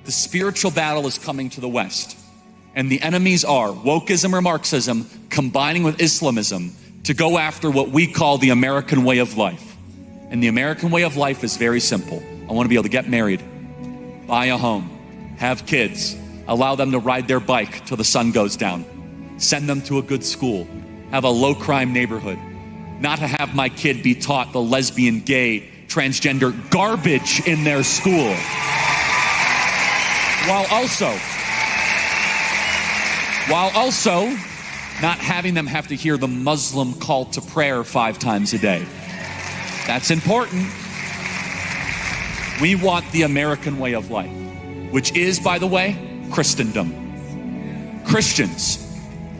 the spiritual battle is coming to the West. And the enemies are wokeism or Marxism combining with Islamism to go after what we call the American way of life. And the American way of life is very simple. I want to be able to get married, buy a home, have kids, allow them to ride their bike till the sun goes down, send them to a good school, have a low crime neighborhood, not to have my kid be taught the lesbian, gay, transgender garbage in their school. While also not having them have to hear the Muslim call to prayer 5 times a day. That's important. We want the American way of life, which is, by the way, Christendom. Christians,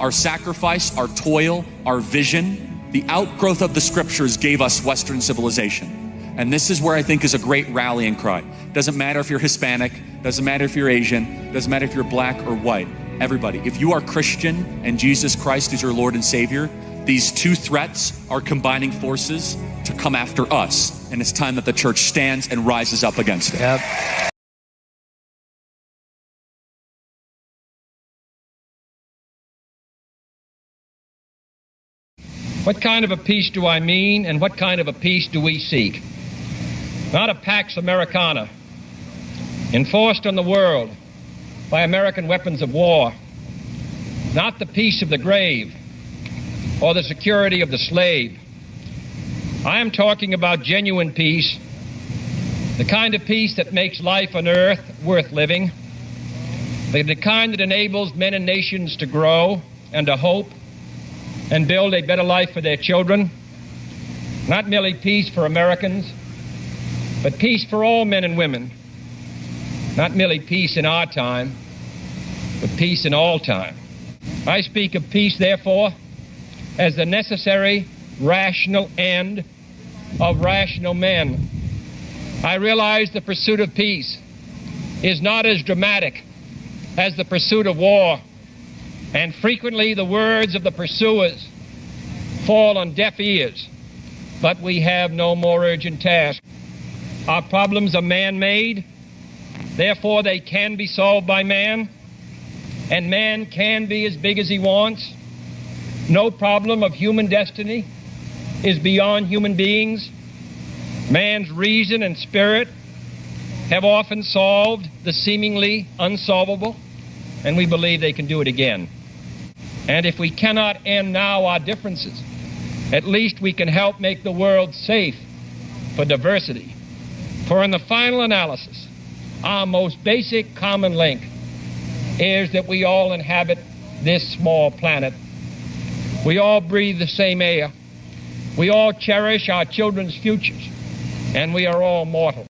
our sacrifice, our toil, our vision, the outgrowth of the scriptures gave us Western civilization. And this is where I think is a great rallying cry. Doesn't matter if you're Hispanic, doesn't matter if you're Asian, doesn't matter if you're black or white. Everybody, if you are Christian and Jesus Christ is your Lord and Savior, these two threats are combining forces to come after us. And it's time that the church stands and rises up against it. Yep. What kind of a peace do I mean, and what kind of a peace do we seek? Not a Pax Americana, enforced on the world by American weapons of war. Not the peace of the grave or the security of the slave. I am talking about genuine peace, the kind of peace that makes life on earth worth living, the kind that enables men and nations to grow and to hope and build a better life for their children. Not merely peace for Americans, but peace for all men and women. Not merely peace in our time, but peace in all time. I speak of peace, therefore, as the necessary, rational end of rational men. I realize the pursuit of peace is not as dramatic as the pursuit of war, and frequently the words of the pursuers fall on deaf ears. But we have no more urgent task. Our problems are man-made, therefore they can be solved by man, and man can be as big as he wants. No problem of human destiny is beyond human beings. Man's reason and spirit have often solved the seemingly unsolvable, and we believe they can do it again. And if we cannot end now our differences, at least we can help make the world safe for diversity. For in the final analysis, our most basic common link is that we all inhabit this small planet. We all breathe the same air. We all cherish our children's futures, and we are all mortal.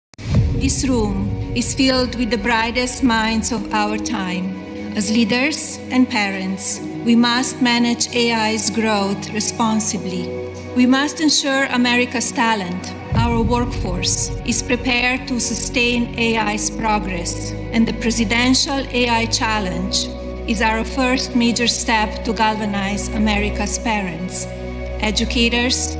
This room is filled with the brightest minds of our time. As leaders and parents, we must manage AI's growth responsibly. We must ensure America's talent, our workforce, is prepared to sustain AI's progress, and the Presidential AI Challenge is our first major step to galvanize America's parents, educators,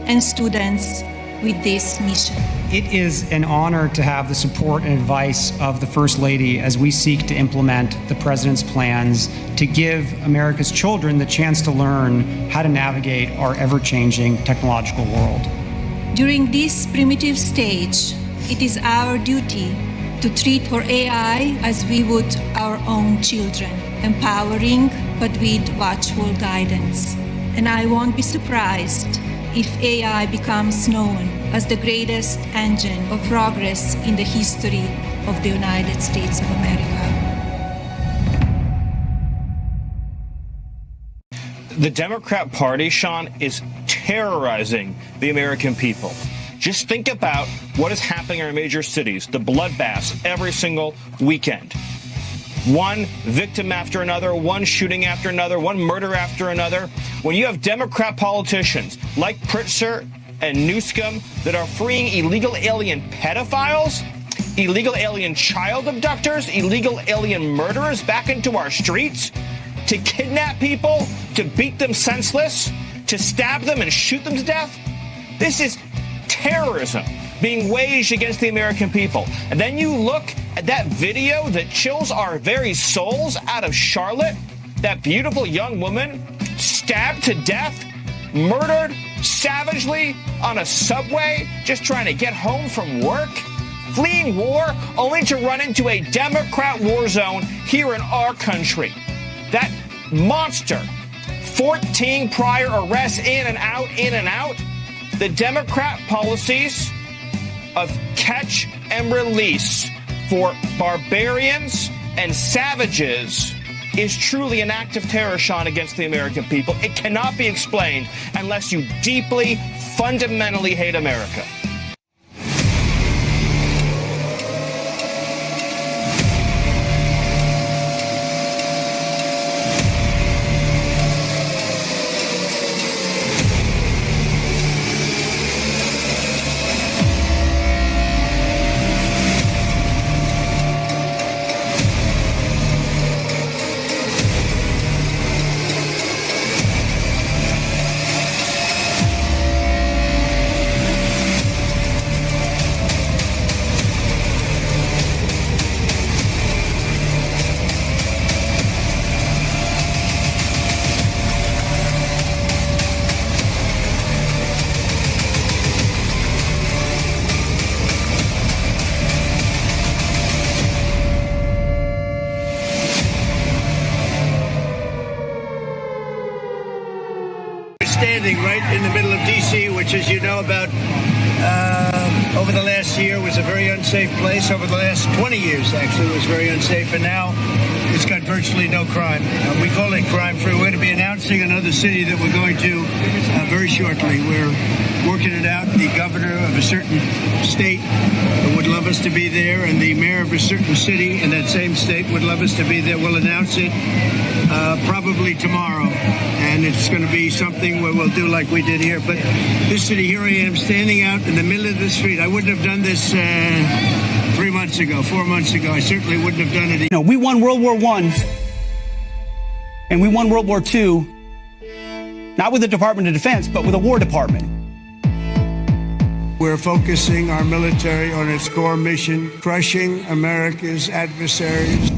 and students with this mission. It is an honor to have the support and advice of the First Lady as we seek to implement the President's plans to give America's children the chance to learn how to navigate our ever-changing technological world. During this primitive stage, it is our duty to treat for AI as we would our own children, empowering but with watchful guidance. And I won't be surprised if AI becomes known as the greatest engine of progress in the history of the United States of America. The Democrat Party, Sean, is terrorizing the American people. Just think about what is happening in our major cities, the bloodbaths every single weekend. One victim after another, one shooting after another, one murder after another. When you have Democrat politicians like Pritzker and Newsom that are freeing illegal alien pedophiles, illegal alien child abductors, illegal alien murderers back into our streets to kidnap people, to beat them senseless, to stab them and shoot them to death, this is terrorism. being waged against the American people. And then you look at that video that chills our very souls out of Charlotte, that beautiful young woman stabbed to death, murdered savagely on a subway, just trying to get home from work, fleeing war, only to run into a Democrat war zone here in our country. That monster, 14 prior arrests in and out, in and out. The Democrat policies of catch and release for barbarians and savages is truly an act of terror, Sean, against the American people. It cannot be explained unless you deeply, fundamentally hate America. Standing right in the middle of D.C., which, as you know, about over the last year was a very unsafe place. Over the last 20 years, actually, it was very unsafe, and now it's got virtually no crime. We call it crime-free. We're going to be announcing another city that we're going to very shortly. We're working it out. The governor of a certain state would love us to be there, and the mayor of a certain city in that same state would love us to be there. We'll announce it probably tomorrow, and it's going to be something where we'll do like we did here. But this city, here I am, standing out in the middle of the street. I wouldn't have done this 3 months ago, 4 months ago. I certainly wouldn't have done it. No, we won World War I, and we won World War II, not with the Department of Defense, but with a War Department. We're focusing our military on its core mission, crushing America's adversaries.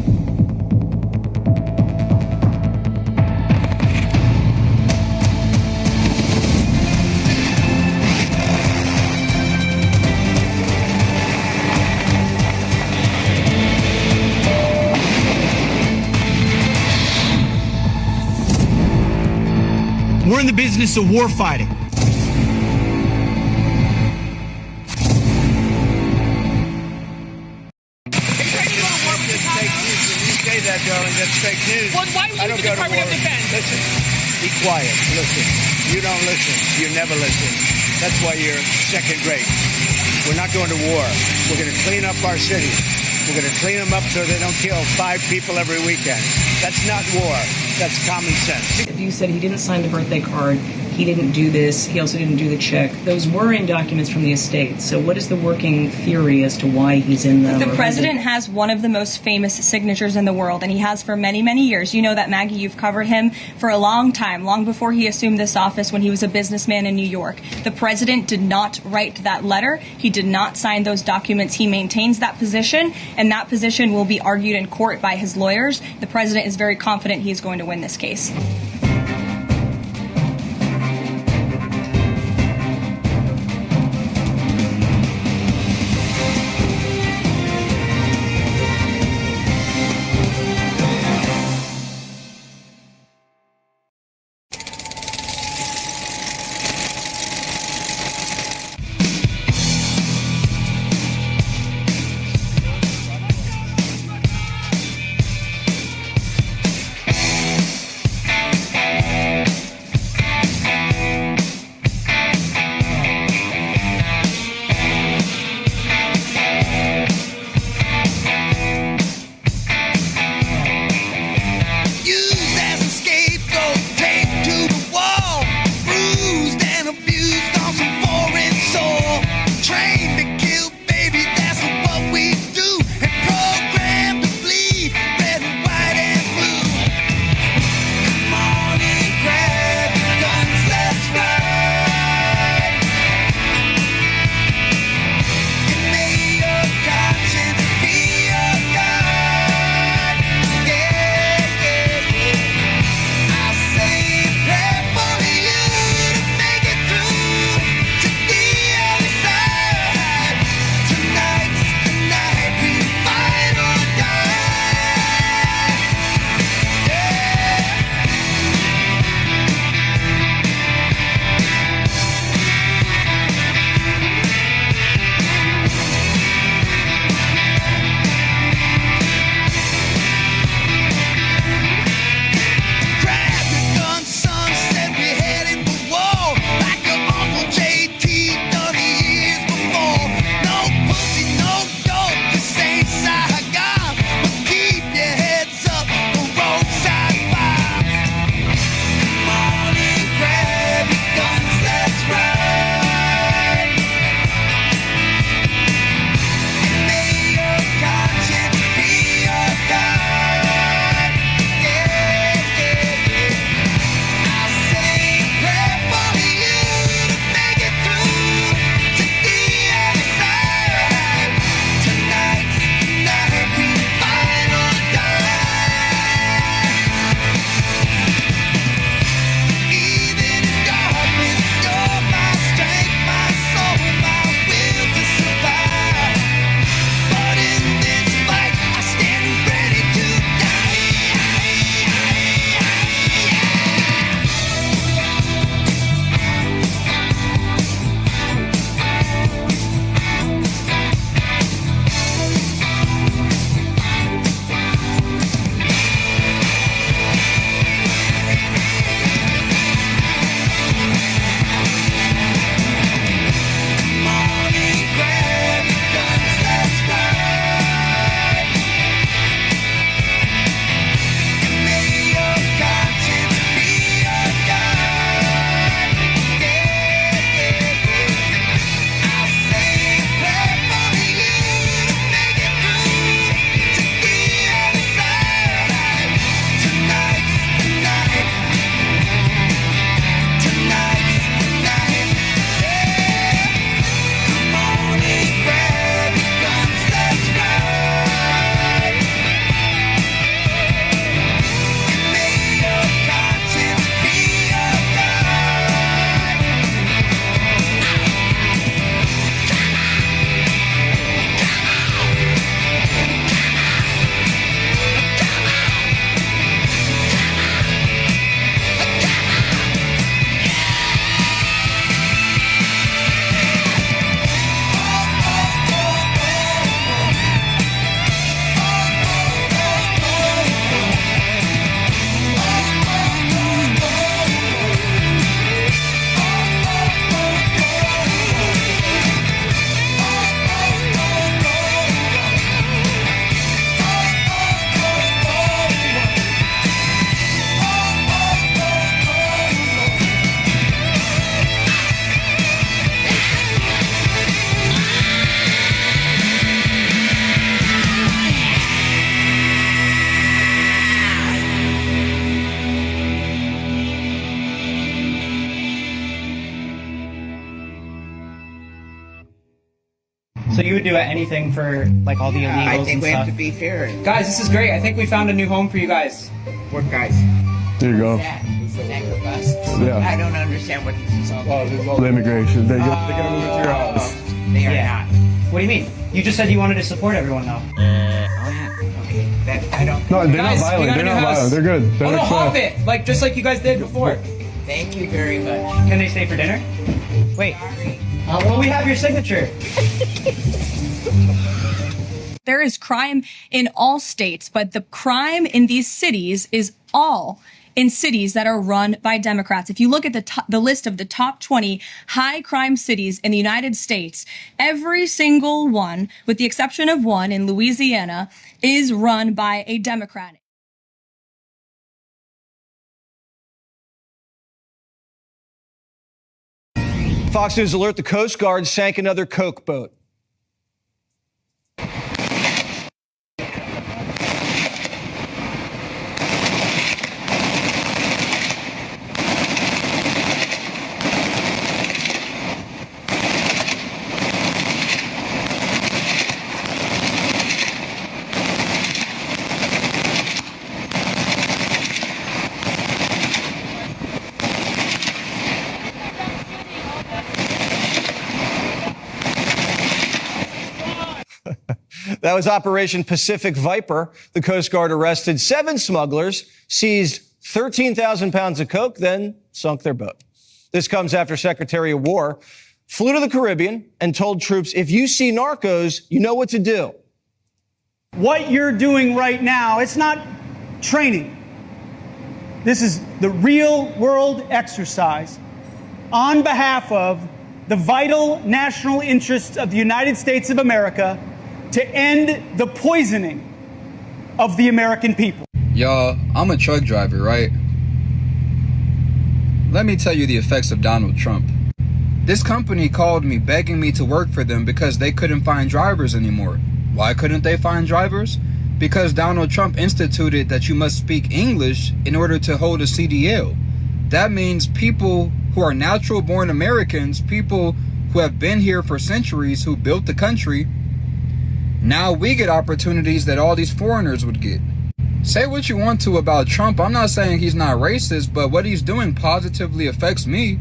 We're in the business of war fighting. That, darling, that's fake news. Well, why would you the Department of Defense? Listen, be quiet. Listen. You don't listen. You never listen. That's why you're second rate. We're not going to war. We're going to clean up our cities. We're going to clean them up so they don't kill 5 people every weekend. That's not war. That's common sense. You said he didn't sign the birthday card. He didn't do this. He also didn't do the check. Those were in documents from the estate. So what is the working theory as to why he's in them? The president has one of the most famous signatures in the world, and he has for many, many years. You know that, Maggie, you've covered him for a long time, long before he assumed this office when he was a businessman in New York. The president did not write that letter. He did not sign those documents. He maintains that position, and that position will be argued in court by his lawyers. The president is very confident he is going to win this case. would do anything for like all the illegals I think and we stuff. have to be fair. Guys, this is great. I think we found a new home for you guys. What guys? There you go. Yeah. I don't understand what this is all about. The immigration. They're gonna move into your house. They are not. What do you mean? You just said you wanted to support everyone, though. Okay. That I don't. No, they're Guys, not we violent. got a They're new not house. violent. They're good. They're Oh no, hop it! Just like you guys did before. Thank you very much. Can they stay for dinner? Wait. Well, we have your signature. There is crime in all states, but the crime in these cities is all in cities that are run by Democrats. If you look at the list of the top 20 high crime cities in the United States, every single one, with the exception of one in Louisiana, is run by a Democrat. Fox News alert: the Coast Guard sank another Coke boat. That was Operation Pacific Viper. The Coast Guard arrested 7 smugglers, seized 13,000 pounds of coke, then sunk their boat. This comes after Secretary of War flew to the Caribbean and told troops, if you see narcos, you know what to do. What you're doing right now, it's not training. This is the real world exercise on behalf of the vital national interests of the United States of America to end the poisoning of the American people. Y'all, I'm a truck driver, right? Let me tell you the effects of Donald Trump. This company called me begging me to work for them because they couldn't find drivers anymore. Why couldn't they find drivers? Because Donald Trump instituted that you must speak English in order to hold a CDL. That means people who are natural born Americans, people who have been here for centuries, who built the country, now we get opportunities that all these foreigners would get. Say what you want to about Trump. I'm not saying he's not racist, but what he's doing positively affects me.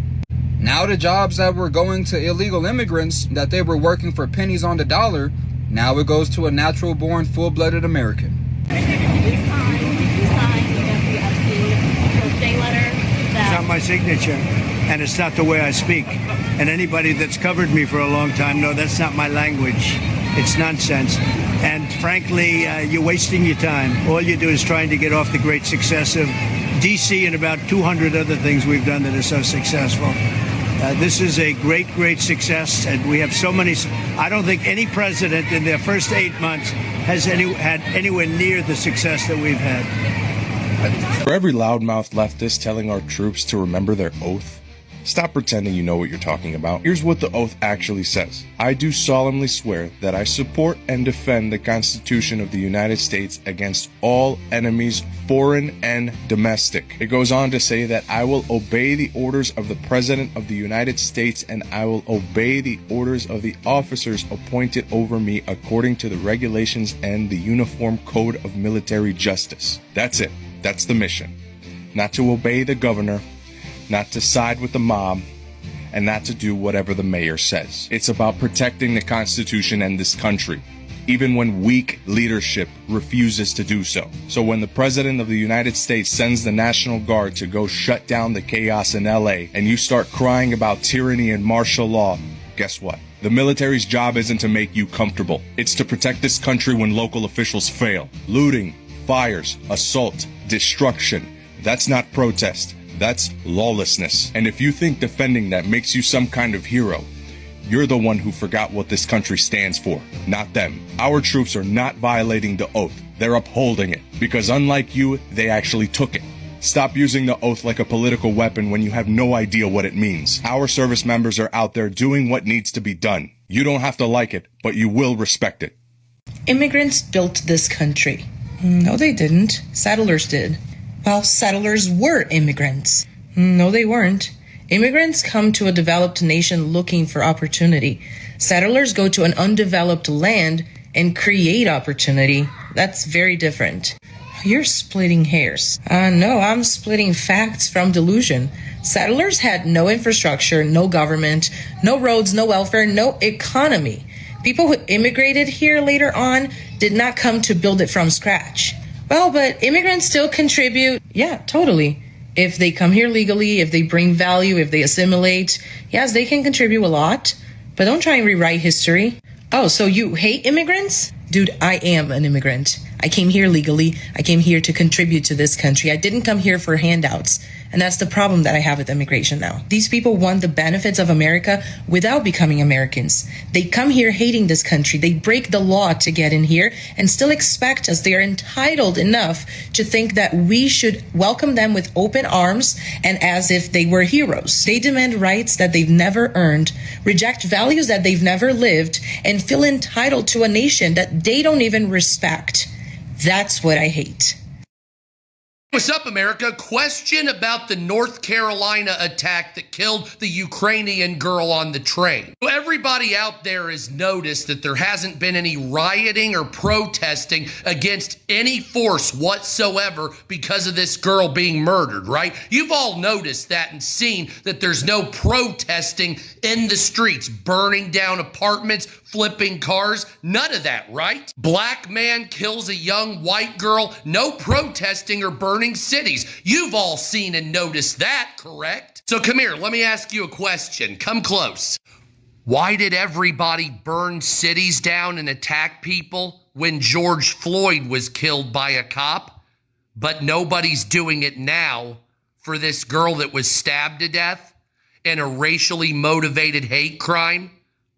Now the jobs that were going to illegal immigrants, that they were working for pennies on the dollar, now it goes to a natural born, full-blooded American. It's not my signature, and it's not the way I speak. And anybody that's covered me for a long time, no, that's not my language. It's nonsense. And frankly, you're wasting your time. All you do is trying to get off the great success of D.C. and about 200 other things we've done that are so successful. This is a great, great success, and we have so many. I don't think any president in their first 8 months has had anywhere near the success that we've had. For every loudmouth leftist telling our troops to remember their oath, stop pretending you know what you're talking about. Here's what the oath actually says. I do solemnly swear that I support and defend the Constitution of the United States against all enemies, foreign and domestic. It goes on to say that I will obey the orders of the President of the United States and I will obey the orders of the officers appointed over me according to the regulations and the Uniform Code of Military Justice. That's it. That's the mission. Not to obey the governor, not to side with the mob, and not to do whatever the mayor says. It's about protecting the Constitution and this country, even when weak leadership refuses to do so. So when the President of the United States sends the National Guard to go shut down the chaos in LA, and you start crying about tyranny and martial law, guess what? The military's job isn't to make you comfortable. It's to protect this country when local officials fail. Looting, fires, assault, destruction. That's not protest. That's lawlessness. And if you think defending that makes you some kind of hero, you're the one who forgot what this country stands for, not them. Our troops are not violating the oath. They're upholding it. Because unlike you, they actually took it. Stop using the oath like a political weapon when you have no idea what it means. Our service members are out there doing what needs to be done. You don't have to like it, but you will respect it. Immigrants built this country. No, they didn't. Settlers did. Well, settlers were immigrants. No, they weren't. Immigrants come to a developed nation looking for opportunity. Settlers go to an undeveloped land and create opportunity. That's very different. You're splitting hairs. No, I'm splitting facts from delusion. Settlers had no infrastructure, no government, no roads, no welfare, no economy. People who immigrated here later on did not come to build it from scratch. Well, but immigrants still contribute. Yeah, totally. If they come here legally, if they bring value, if they assimilate, yes, they can contribute a lot. But don't try and rewrite history. Oh, so you hate immigrants? Dude, I am an immigrant. I came here legally. I came here to contribute to this country. I didn't come here for handouts. And that's the problem that I have with immigration now. These people want the benefits of America without becoming Americans. They come here hating this country. They break the law to get in here and still expect us. They are entitled enough to think that we should welcome them with open arms and as if they were heroes. They demand rights that they've never earned, reject values that they've never lived, and feel entitled to a nation that they don't even respect. That's what I hate. What's up, America? Question about the North Carolina attack that killed the Ukrainian girl on the train. Everybody out there has noticed that there hasn't been any rioting or protesting against any force whatsoever because of this girl being murdered, right? You've all noticed that and seen that there's no protesting in the streets, burning down apartments, flipping cars, none of that, right? Black man kills a young white girl, no protesting or burning cities. You've all seen and noticed that, correct? So come here, let me ask you a question. Come close. Why did everybody burn cities down and attack people when George Floyd was killed by a cop, but nobody's doing it now for this girl that was stabbed to death in a racially motivated hate crime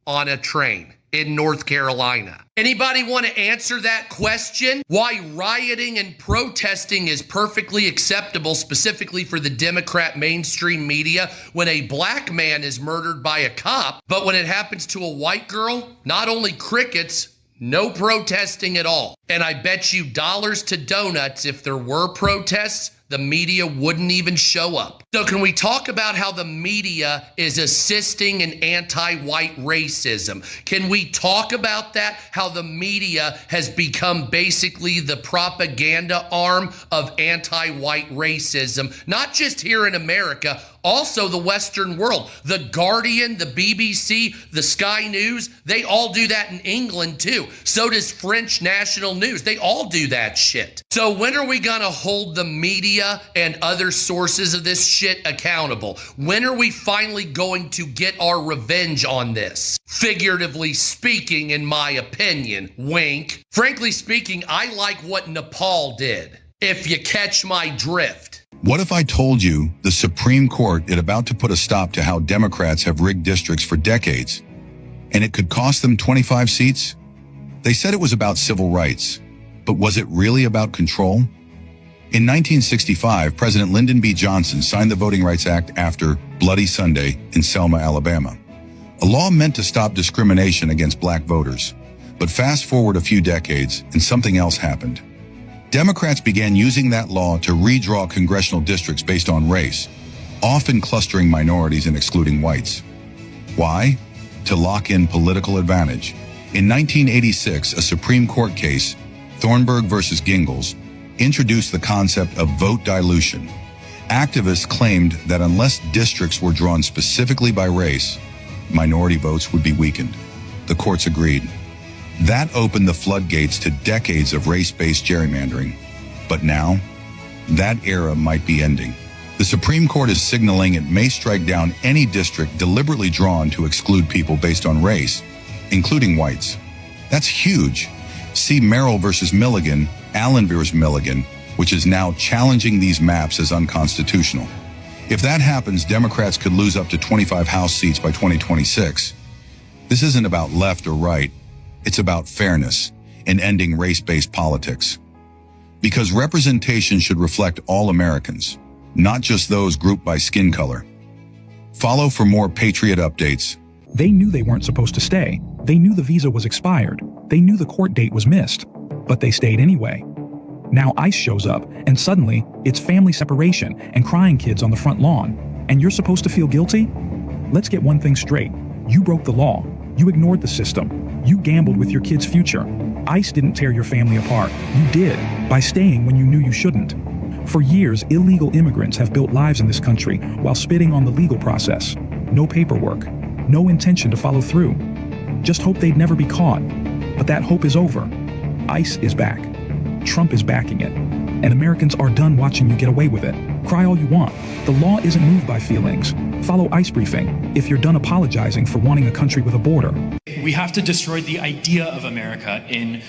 on a train in North Carolina? Anybody want to answer that question? Why rioting and protesting is perfectly acceptable, specifically for the Democrat mainstream media, when a black man is murdered by a cop, but when it happens to a white girl, not only crickets, no protesting at all. And I bet you dollars to donuts, if there were protests, the media wouldn't even show up. So can we talk about how the media is assisting in anti-white racism? Can we talk about that? How the media has become basically the propaganda arm of anti-white racism, not just here in America, also the Western world. The Guardian, the BBC, the Sky News, they all do that in England too. So does French National News. They all do that shit. So when are we gonna hold the media and other sources of this shit accountable? When are we finally going to get our revenge on this? Figuratively speaking, in my opinion, wink. Frankly speaking, I like what Nepal did, if you catch my drift. What if I told you the Supreme Court is about to put a stop to how Democrats have rigged districts for decades, and it could cost them 25 seats? They said it was about civil rights, but was it really about control? In 1965, President Lyndon B. Johnson signed the Voting Rights Act after Bloody Sunday in Selma, Alabama, a law meant to stop discrimination against black voters. But fast forward a few decades, and something else happened. Democrats began using that law to redraw congressional districts based on race, often clustering minorities and excluding whites. Why? To lock in political advantage. In 1986, a Supreme Court case, Thornburg versus Gingles, introduced the concept of vote dilution. Activists claimed that unless districts were drawn specifically by race, minority votes would be weakened. The courts agreed. That opened the floodgates to decades of race-based gerrymandering. But now, that era might be ending. The Supreme Court is signaling it may strike down any district deliberately drawn to exclude people based on race, including whites. That's huge. See Merrill versus Milligan, Allen versus Milligan, which is now challenging these maps as unconstitutional. If that happens, Democrats could lose up to 25 House seats by 2026. This isn't about left or right. It's about fairness and ending race-based politics. Because representation should reflect all Americans, not just those grouped by skin color. Follow for more Patriot updates. They knew they weren't supposed to stay. They knew the visa was expired. They knew the court date was missed, but they stayed anyway. Now ICE shows up, and suddenly it's family separation and crying kids on the front lawn. And you're supposed to feel guilty? Let's get one thing straight. You broke the law. You ignored the system. You gambled with your kids' future. ICE didn't tear your family apart. You did, by staying when you knew you shouldn't. For years, illegal immigrants have built lives in this country while spitting on the legal process. No paperwork, no intention to follow through. Just hope they'd never be caught. But that hope is over. ICE is back. Trump is backing it. And Americans are done watching you get away with it. Cry all you want. The law isn't moved by feelings. Follow ICE briefing if you're done apologizing for wanting a country with a border. We have to destroy the idea of America in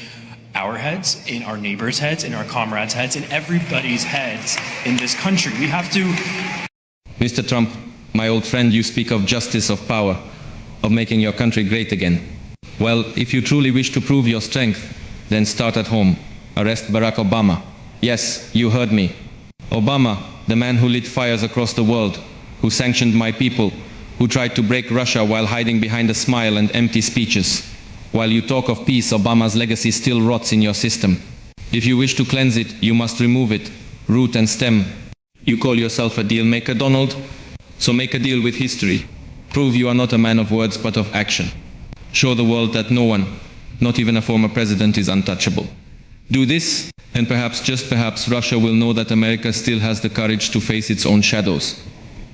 our heads, in our neighbors' heads, in our comrades' heads, in everybody's heads in this country. We have to... Mr. Trump, my old friend, you speak of justice, of power, of making your country great again. Well, if you truly wish to prove your strength, then start at home. Arrest Barack Obama. Yes, you heard me. Obama, the man who lit fires across the world, who sanctioned my people, who tried to break Russia while hiding behind a smile and empty speeches. While you talk of peace, Obama's legacy still rots in your system. If you wish to cleanse it, you must remove it, root and stem. You call yourself a deal maker, Donald? So make a deal with history. Prove you are not a man of words but of action. Show the world that no one, not even a former president, is untouchable. Do this, and perhaps, just perhaps, Russia will know that America still has the courage to face its own shadows.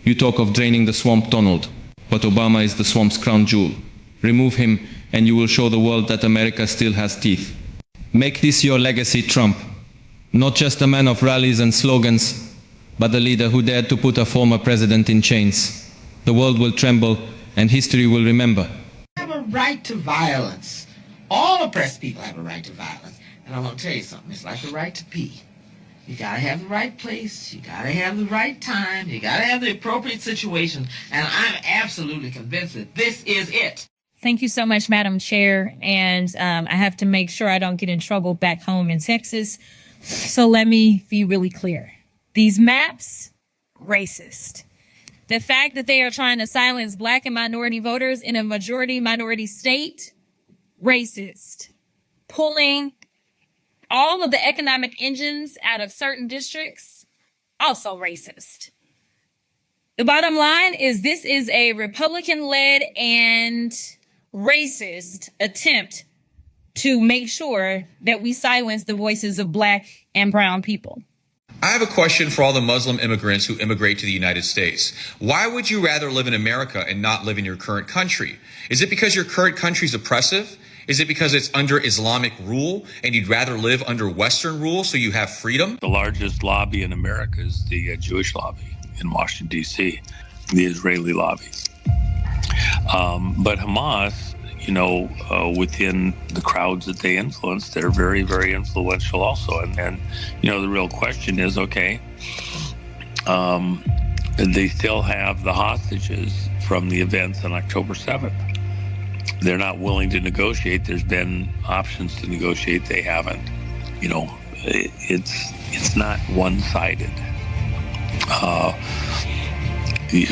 You talk of draining the swamp, Donald, but Obama is the swamp's crown jewel. Remove him, and you will show the world that America still has teeth. Make this your legacy, Trump. Not just a man of rallies and slogans, but the leader who dared to put a former president in chains. The world will tremble, and history will remember. We have a right to violence. All oppressed people have a right to violence. And I'm going to tell you something. It's like the right to pee. You got to have the right place. You got to have the right time. You got to have the appropriate situation. And I'm absolutely convinced that this is it. Thank you so much, Madam Chair. And I have to make sure I don't get in trouble back home in Texas. So let me be really clear. These maps, racist. The fact that they are trying to silence Black and minority voters in a majority minority state, racist. Pulling all of the economic engines out of certain districts, also racist. The bottom line is this is a Republican-led and racist attempt to make sure that we silence the voices of Black and brown people. I have a question for all the Muslim immigrants who immigrate to the United States. Why would you rather live in America and not live in your current country? Is it because your current country is oppressive? Is it because it's under Islamic rule and you'd rather live under Western rule so you have freedom? The largest lobby in America is the Jewish lobby in Washington, D.C., the Israeli lobby. But Hamas, within the crowds that they influence, they're very, very influential also. And the real question is, okay, they still have the hostages from the events on October 7th. They're not willing to negotiate. There's been options to negotiate. They haven't. It's not one-sided.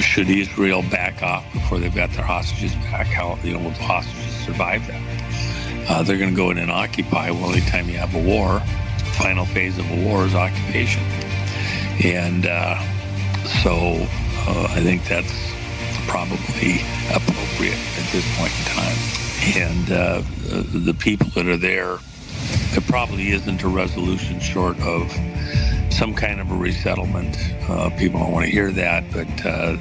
Should Israel back off before they've got their hostages back? How will the hostages survive that? They're going to go in and occupy. Well, anytime you have a war, the final phase of a war is occupation. And so I think that's probably appropriate at this point in time. And the people that are there, there probably isn't a resolution short of some kind of a resettlement. People don't want to hear that, but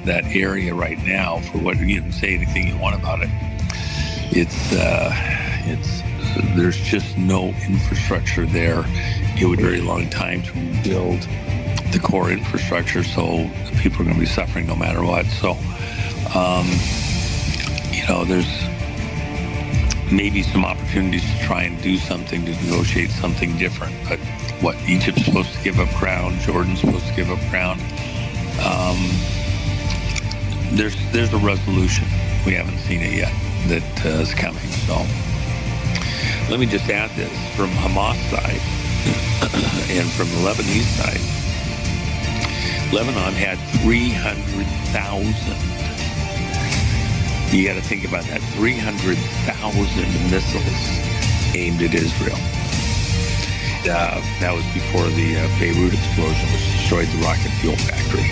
that area right now, for what you can say anything you want about it, there's just no infrastructure there. It would be a very long time to rebuild the core infrastructure, so the people are going to be suffering no matter what. So, there's maybe some opportunities to try and do something, to negotiate something different. But what, Egypt's supposed to give up ground, Jordan's supposed to give up ground. There's a resolution. We haven't seen it yet that is coming. So let me just add this from Hamas side and from the Lebanese side. Lebanon had 300,000. You got to think about that. 300,000 missiles aimed at Israel. That was before the Beirut explosion, which destroyed the rocket fuel factory.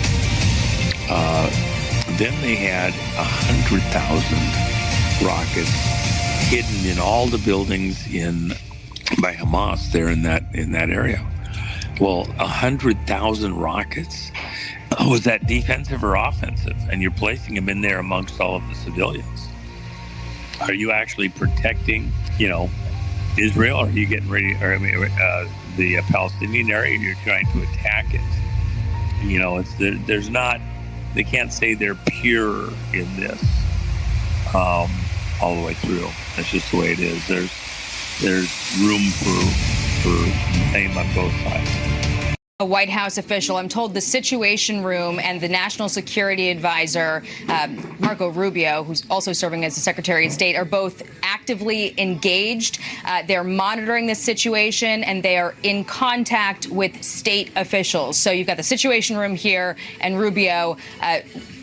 Then they had 100,000 rockets hidden in all the buildings by Hamas there in that area. Well, 100,000 rockets. Was that defensive or offensive? And you're placing them in there amongst all of the civilians. Are you actually protecting, Israel? Or are you getting ready, the Palestinian area? You're trying to attack it. There's not. They can't say they're pure in this all the way through. That's just the way it is. There's room for same on both sides. A White House official, I'm told the Situation Room and the National Security Advisor, Marco Rubio, who's also serving as the Secretary of State, are both actively engaged. They're monitoring the situation and they are in contact with state officials. So you've got the Situation Room here and Rubio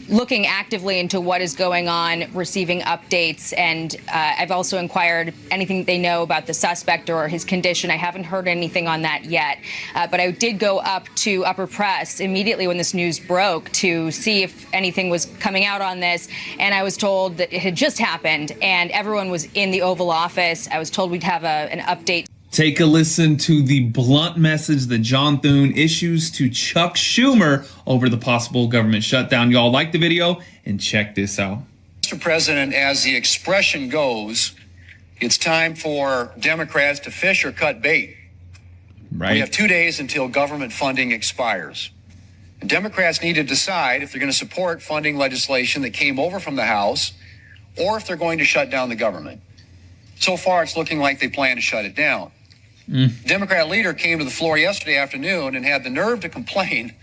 looking actively into what is going on, receiving updates. And I've also inquired anything they know about the suspect or his condition. I haven't heard anything on that yet. But I did go up to Upper Press immediately when this news broke to see if anything was coming out on this. And I was told that it had just happened and everyone was in the Oval Office. I was told we'd have an update. Take a listen to the blunt message that John Thune issues to Chuck Schumer over the possible government shutdown. Y'all like the video? And check this out. Mr. President, as the expression goes, it's time for Democrats to fish or cut bait. Right. We have 2 days until government funding expires. And Democrats need to decide if they're going to support funding legislation that came over from the House or if they're going to shut down the government. So far, it's looking like they plan to shut it down. Democrat leader came to the floor yesterday afternoon and had the nerve to complain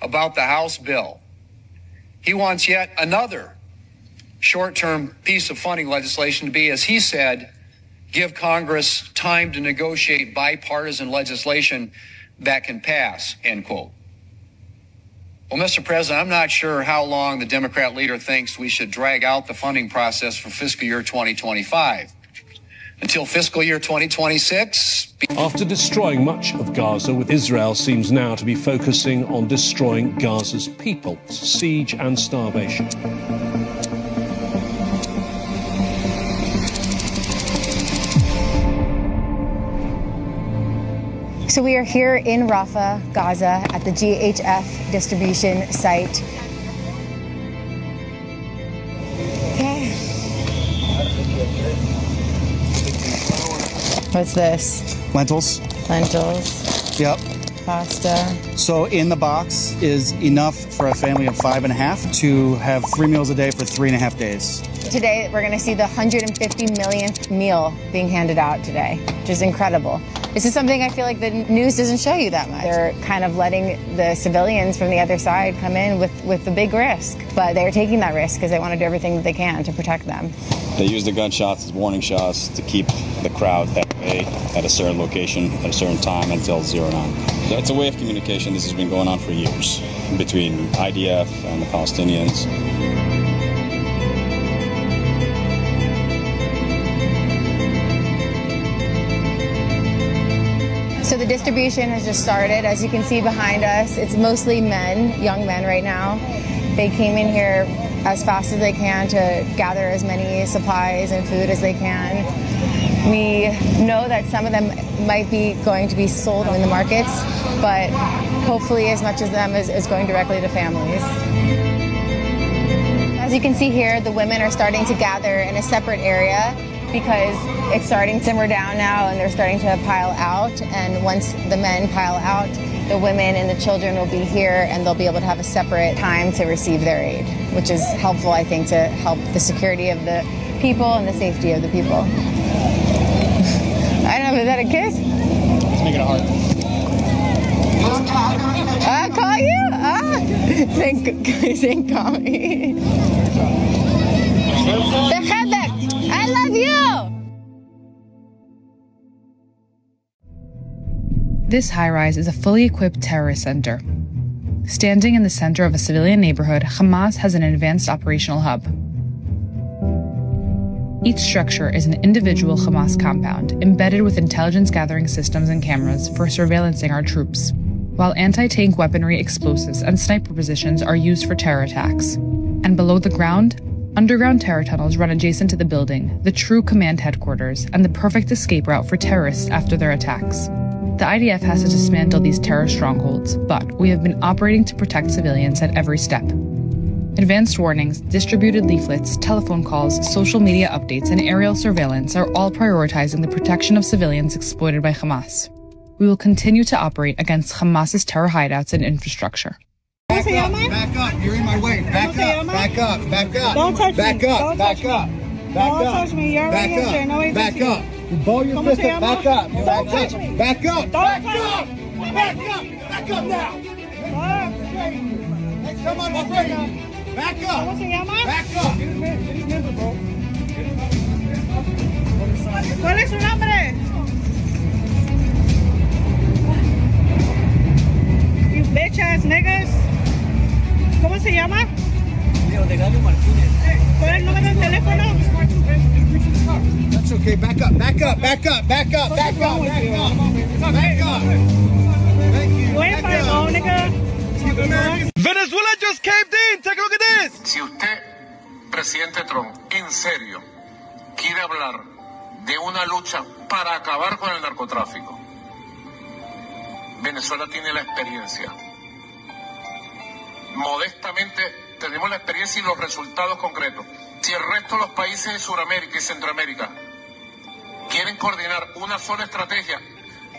about the House bill. He wants yet another short-term piece of funding legislation to be, as he said, give Congress time to negotiate bipartisan legislation that can pass, end quote. Well, Mr. President, I'm not sure how long the Democrat leader thinks we should drag out the funding process for fiscal year 2025. Until fiscal year 2026. After destroying much of Gaza, Israel seems now to be focusing on destroying Gaza's people, siege and starvation. So we are here in Rafah, Gaza, at the GHF distribution site. Okay. What's this? Lentils. Lentils. Yep. Pasta. So in the box is enough for a family of 5.5 to have 3 meals a day for 3.5 days. Today, we're going to see the 150 millionth meal being handed out today, which is incredible. This is something I feel like the news doesn't show you that much. They're kind of letting the civilians from the other side come in with the big risk, but they're taking that risk because they want to do everything that they can to protect them. They use the gunshots as warning shots to keep the crowd at bay at a certain location at a certain time until 09. So it's a way of communication. This has been going on for years between IDF and the Palestinians. So the distribution has just started. As you can see behind us, it's mostly men, young men right now. They came in here as fast as they can to gather as many supplies and food as they can. We know that some of them might be going to be sold in the markets, but hopefully as much of them is going directly to families. As you can see here, the women are starting to gather in a separate area because it's starting to simmer down now and they're starting to pile out. And once the men pile out, the women and the children will be here and they'll be able to have a separate time to receive their aid, which is helpful, I think, to help the security of the people and the safety of the people. I don't know, is that a kiss? Let's make it a heart. I'll call you? Thank call me. I love you! This high-rise is a fully equipped terrorist center. Standing in the center of a civilian neighborhood, Hamas has an advanced operational hub. Each structure is an individual Hamas compound, embedded with intelligence gathering systems and cameras for surveillancing our troops, while anti-tank weaponry, explosives, and sniper positions are used for terror attacks. And below the ground, Underground terror tunnels run adjacent to the building, the true command headquarters, and the perfect escape route for terrorists after their attacks. The IDF has to dismantle these terror strongholds, but we have been operating to protect civilians at every step. Advanced warnings, distributed leaflets, telephone calls, social media updates, and aerial surveillance are all prioritizing the protection of civilians exploited by Hamas. We will continue to operate against Hamas's terror hideouts and infrastructure. Back up, you're in my way. Back up. Don't touch me. Back up. Don't touch me. You're right here. Nobody's touching you. You blow your fist up. Back up. Don't touch me. Back up. Don't touch me. Back up now. Come on, my friend. Back up. ¿Cómo se llama? Back up. ¿Cuál es su nombre? You bitch ass niggas. ¿Cómo se llama? Leo de Gallo Martínez. ¿Cuál es el número de teléfono? That's okay. Back up. Thank you. Wait for it, nigga. Venezuela just caved in. Take a look at this. Si usted, presidente Trump, en serio quiere hablar de una lucha para acabar con el narcotráfico, Venezuela tiene la experiencia. Modestamente tenemos la experiencia y los resultados concretos. Si el resto de los países de Sudamérica y Centroamérica quieren coordinar una sola estrategia,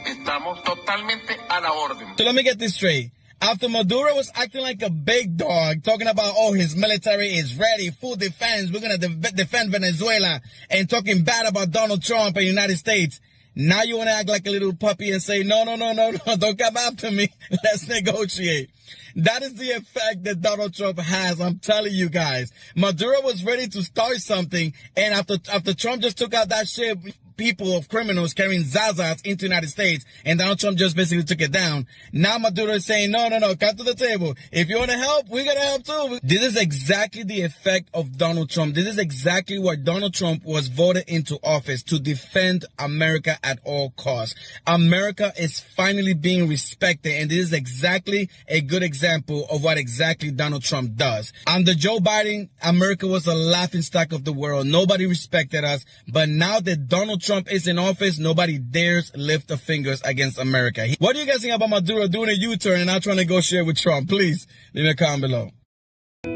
estamos totalmente a la orden. So let me get this straight. After Maduro was acting like a big dog, talking about, oh, his military is ready, full defense, we're going to defend Venezuela, and talking bad about Donald Trump and the United States, now you want to act like a little puppy and say, no, don't come after me. Let's negotiate. That is the effect that Donald Trump has. I'm telling you guys. Maduro was ready to start something, and after Trump just took out that ship, people of criminals carrying Zazas into the United States, and Donald Trump just basically took it down. Now Maduro is saying, no, come to the table. If you want to help, we're going to help too. This is exactly the effect of Donald Trump. This is exactly what Donald Trump was voted into office, to defend America at all costs. America is finally being respected, and this is exactly a good example of what exactly Donald Trump does. Under Joe Biden, America was a laughingstock of the world. Nobody respected us. But now that Donald Trump is in office, nobody dares lift the fingers against America. What do you guys think about Maduro doing a U-turn and not trying to negotiate with Trump? Please leave a comment below.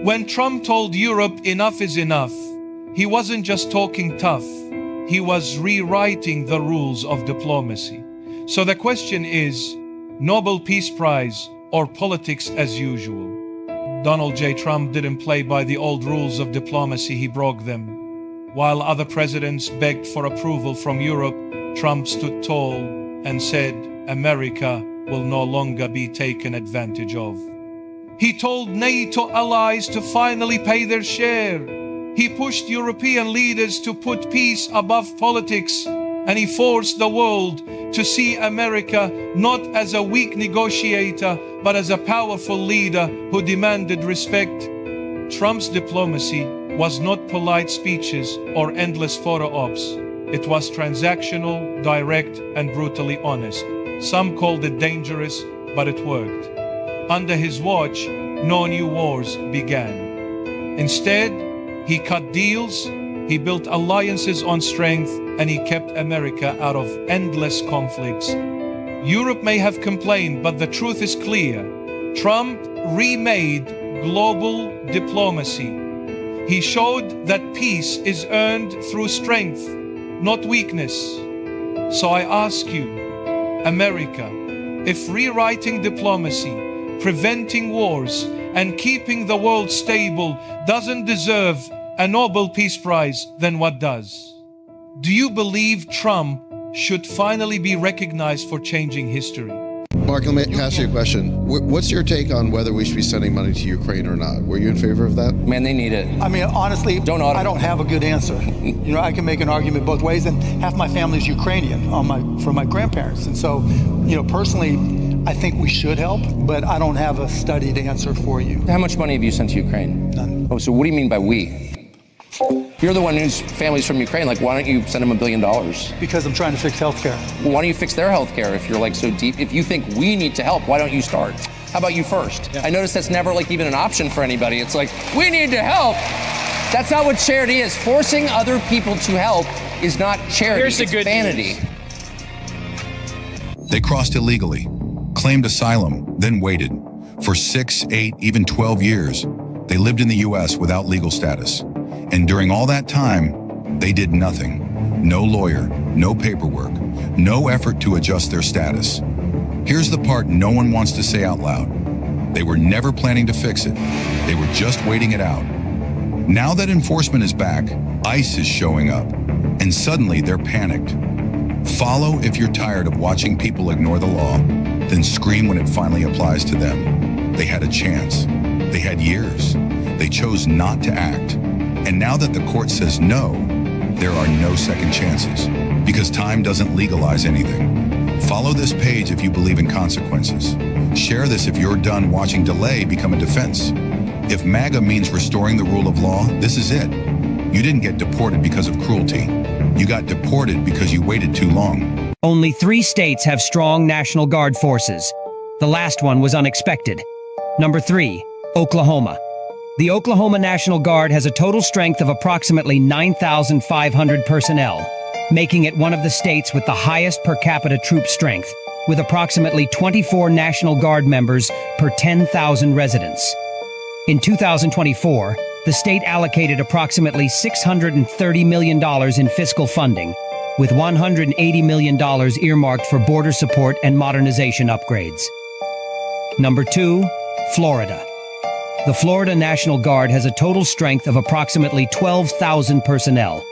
When Trump told Europe enough is enough, he wasn't just talking tough. He was rewriting the rules of diplomacy. So the question is, Nobel Peace Prize or politics as usual? Donald J. Trump didn't play by the old rules of diplomacy, he broke them. While other presidents begged for approval from Europe, Trump stood tall and said, America will no longer be taken advantage of. He told NATO allies to finally pay their share. He pushed European leaders to put peace above politics, and he forced the world to see America not as a weak negotiator, but as a powerful leader who demanded respect. Trump's diplomacy was not polite speeches or endless photo ops. It was transactional, direct, and brutally honest. Some called it dangerous, but it worked. Under his watch, no new wars began. Instead, he cut deals, he built alliances on strength, and he kept America out of endless conflicts. Europe may have complained, but the truth is clear. Trump remade global diplomacy. He showed that peace is earned through strength, not weakness. So I ask you, America, if rewriting diplomacy, preventing wars, and keeping the world stable doesn't deserve a Nobel Peace Prize, then what does? Do you believe Trump should finally be recognized for changing history? Mark, let me ask you a question. What's your take on whether we should be sending money to Ukraine or not? Were you in favor of that? Man, they need it. I mean, honestly, I don't have a good answer. You know, I can make an argument both ways, and half my family's Ukrainian from my grandparents. And so, you know, personally, I think we should help, but I don't have a studied answer for you. How much money have you sent to Ukraine? None. Oh, so what do you mean by we? You're the one whose family's from Ukraine. Like, why don't you send them $1 billion? Because I'm trying to fix healthcare. Well, why don't you fix their healthcare if you're like so deep? If you think we need to help, why don't you start? How about you first? Yeah. I notice that's never like even an option for anybody. It's like, we need to help. That's not what charity is. Forcing other people to help is not charity. Here's the it's good vanity. news. They crossed illegally, claimed asylum, then waited. For 6, 8, even 12 years, they lived in the U.S. without legal status. And during all that time, they did nothing. No lawyer, no paperwork, no effort to adjust their status. Here's the part no one wants to say out loud. They were never planning to fix it. They were just waiting it out. Now that enforcement is back, ICE is showing up, and suddenly they're panicked. Follow if you're tired of watching people ignore the law, then scream when it finally applies to them. They had a chance. They had years. They chose not to act. And now that the court says no, there are no second chances, because time doesn't legalize anything. Follow this page if you believe in consequences. Share this if you're done watching delay become a defense. If MAGA means restoring the rule of law, this is it. You didn't get deported because of cruelty. You got deported because you waited too long. Only 3 states have strong National Guard forces. The last one was unexpected. Number 3, Oklahoma. The Oklahoma National Guard has a total strength of approximately 9,500 personnel, making it one of the states with the highest per capita troop strength, with approximately 24 National Guard members per 10,000 residents. In 2024, the state allocated approximately $630 million in fiscal funding, with $180 million earmarked for border support and modernization upgrades. Number 2, Florida. The Florida National Guard has a total strength of approximately 12,000 personnel,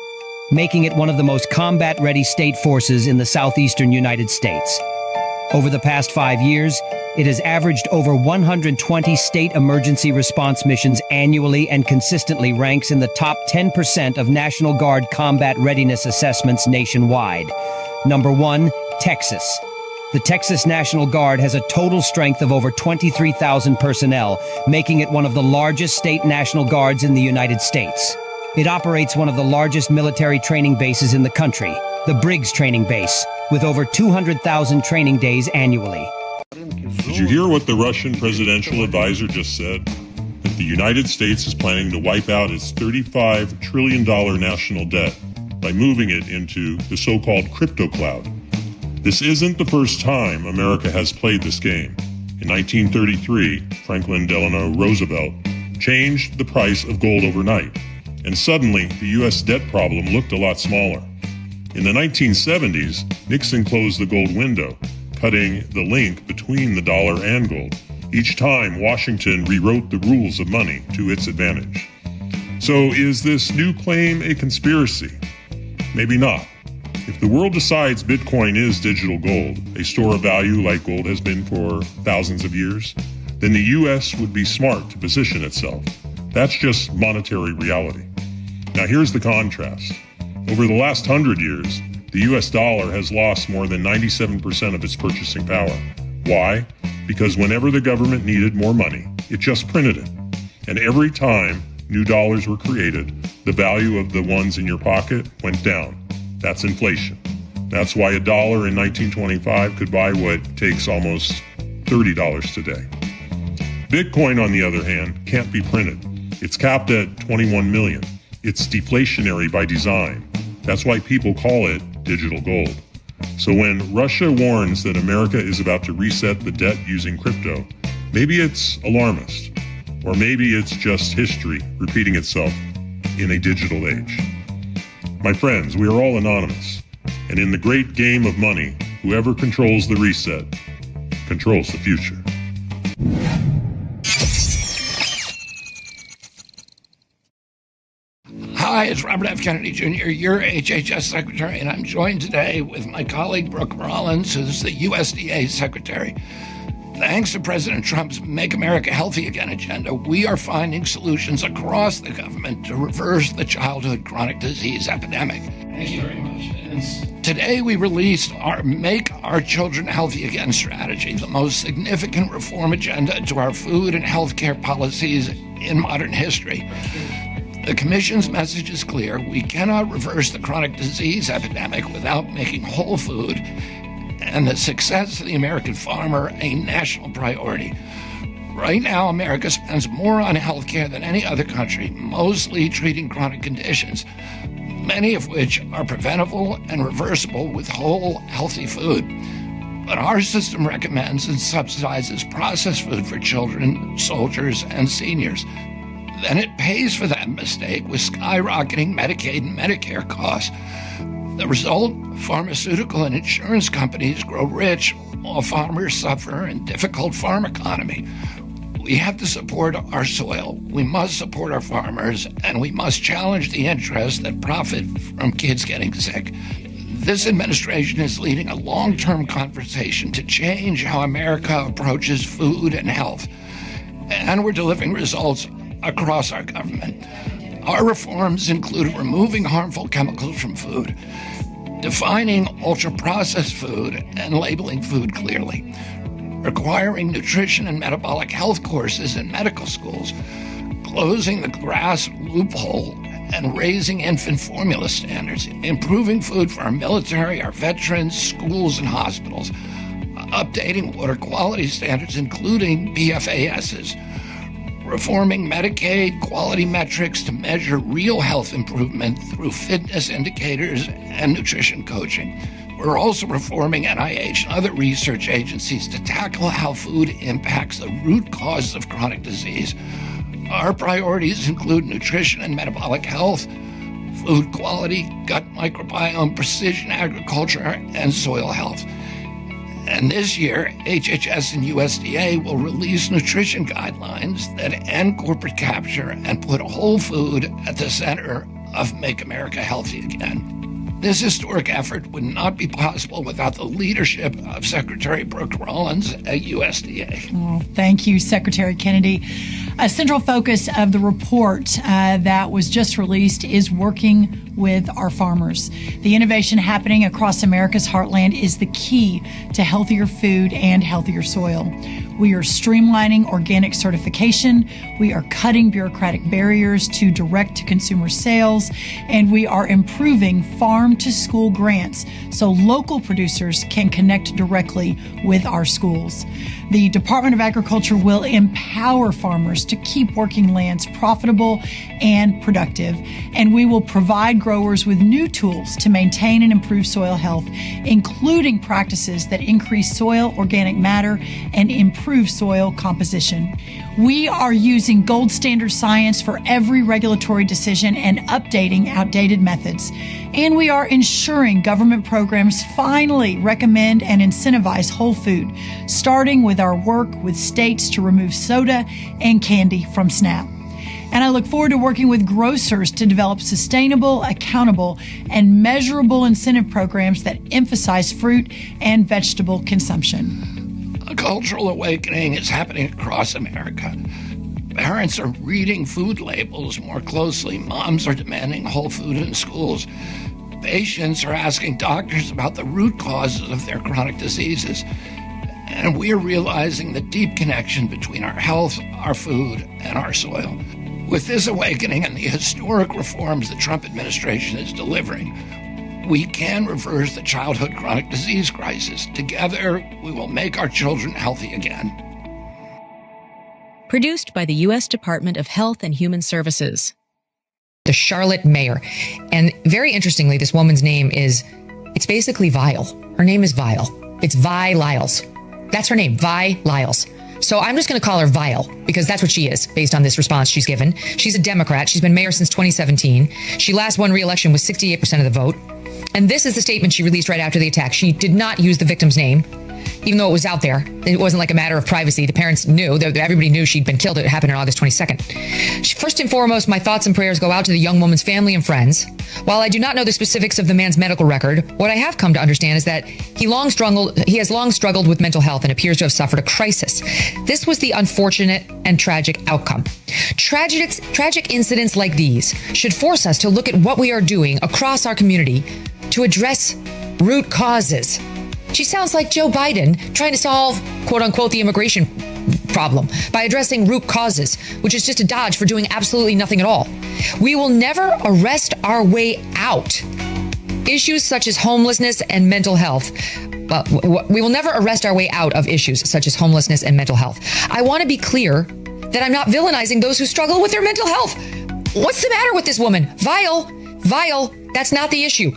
making it one of the most combat-ready state forces in the southeastern United States. Over the past 5 years, it has averaged over 120 state emergency response missions annually and consistently ranks in the top 10% of National Guard combat readiness assessments nationwide. Number 1, Texas. The Texas National Guard has a total strength of over 23,000 personnel, making it one of the largest state National Guards in the United States. It operates one of the largest military training bases in the country, the Briggs Training Base, with over 200,000 training days annually. Did you hear what the Russian presidential advisor just said? That the United States is planning to wipe out its $35 trillion national debt by moving it into the so-called crypto cloud. This isn't the first time America has played this game. In 1933, Franklin Delano Roosevelt changed the price of gold overnight, and suddenly the U.S. debt problem looked a lot smaller. In the 1970s, Nixon closed the gold window, cutting the link between the dollar and gold. Each time, Washington rewrote the rules of money to its advantage. So is this new claim a conspiracy? Maybe not. If the world decides Bitcoin is digital gold, a store of value like gold has been for thousands of years, then the U.S. would be smart to position itself. That's just monetary reality. Now here's the contrast. Over the last 100 years, the U.S. dollar has lost more than 97% of its purchasing power. Why? Because whenever the government needed more money, it just printed it. And every time new dollars were created, the value of the ones in your pocket went down. That's inflation. That's why $1 in 1925 could buy what takes almost $30 today. Bitcoin, on the other hand, can't be printed. It's capped at 21 million. It's deflationary by design. That's why people call it digital gold. So when Russia warns that America is about to reset the debt using crypto, maybe it's alarmist, or maybe it's just history repeating itself in a digital age. My friends, we are all anonymous, and in the great game of money, whoever controls the reset controls the future. Hi, it's Robert F. Kennedy Jr., your HHS Secretary, and I'm joined today with my colleague Brooke Rollins, who's the USDA Secretary. Thanks to President Trump's Make America Healthy Again agenda, we are finding solutions across the government to reverse the childhood chronic disease epidemic. Thank you very much. And today we released our Make Our Children Healthy Again strategy, the most significant reform agenda to our food and healthcare policies in modern history. The Commission's message is clear. We cannot reverse the chronic disease epidemic without making whole food and the success of the American farmer a national priority. Right now, America spends more on healthcare than any other country, mostly treating chronic conditions, many of which are preventable and reversible with whole, healthy food. But our system recommends and subsidizes processed food for children, soldiers, and seniors. Then it pays for that mistake with skyrocketing Medicaid and Medicare costs. The result, pharmaceutical and insurance companies grow rich while farmers suffer in difficult farm economy. We have to support our soil. We must support our farmers, and we must challenge the interests that profit from kids getting sick. This administration is leading a long-term conversation to change how America approaches food and health. And we're delivering results across our government. Our reforms include removing harmful chemicals from food, defining ultra-processed food and labeling food clearly, requiring nutrition and metabolic health courses in medical schools, closing the GRAS loophole and raising infant formula standards, improving food for our military, our veterans, schools, and hospitals, updating water quality standards, including PFASs, reforming Medicaid quality metrics to measure real health improvement through fitness indicators and nutrition coaching. We're also reforming NIH and other research agencies to tackle how food impacts the root causes of chronic disease. Our priorities include nutrition and metabolic health, food quality, gut microbiome, precision agriculture, and soil health. And this year, HHS and USDA will release nutrition guidelines that end corporate capture and put whole food at the center of Make America Healthy Again. This historic effort would not be possible without the leadership of Secretary Brooke Rollins at USDA. Oh, thank you, Secretary Kennedy. A central focus of the report that was just released is working with our farmers. The innovation happening across America's heartland is the key to healthier food and healthier soil. We are streamlining organic certification, we are cutting bureaucratic barriers to direct-to-consumer sales, and we are improving farm-to-school grants so local producers can connect directly with our schools. The Department of Agriculture will empower farmers to keep working lands profitable and productive, and we will provide growers with new tools to maintain and improve soil health, including practices that increase soil organic matter and improve soil composition. We are using gold standard science for every regulatory decision and updating outdated methods. And we are ensuring government programs finally recommend and incentivize whole food, starting with our work with states to remove soda and candy from SNAP. And I look forward to working with grocers to develop sustainable, accountable, and measurable incentive programs that emphasize fruit and vegetable consumption. A cultural awakening is happening across America. Parents are reading food labels more closely. Moms are demanding whole food in schools. Patients are asking doctors about the root causes of their chronic diseases. And we are realizing the deep connection between our health, our food, and our soil. With this awakening and the historic reforms the Trump administration is delivering, we can reverse the childhood chronic disease crisis. Together, we will make our children healthy again. Produced by the U.S. Department of Health and Human Services. The Charlotte mayor. And very interestingly, this woman's name it's basically Vile. Her name is Vile. It's Vi Lyles. That's her name, Vi Lyles. So I'm just going to call her Vile because that's what she is based on this response she's given. She's a Democrat. She's been mayor since 2017. She last won re-election with 68% of the vote. And this is the statement she released right after the attack. She did not use the victim's name, even though it was out there. It wasn't like a matter of privacy. The parents knew, everybody knew she'd been killed. It happened on August 22nd. First and foremost, my thoughts and prayers go out to the young woman's family and friends. While I do not know the specifics of the man's medical record, what I have come to understand is that he has long struggled with mental health and appears to have suffered a crisis. This was the unfortunate and tragic outcome. Tragic incidents like these should force us to look at what we are doing across our community to address root causes. She sounds like Joe Biden trying to solve, quote unquote, the immigration problem by addressing root causes, which is just a dodge for doing absolutely nothing at all. We will never arrest our way out. Issues such as homelessness and mental health we will never arrest our way out of issues such as homelessness and mental health. I want to be clear that I'm not villainizing those who struggle with their mental health. What's the matter with this woman? Vile, that's not the issue.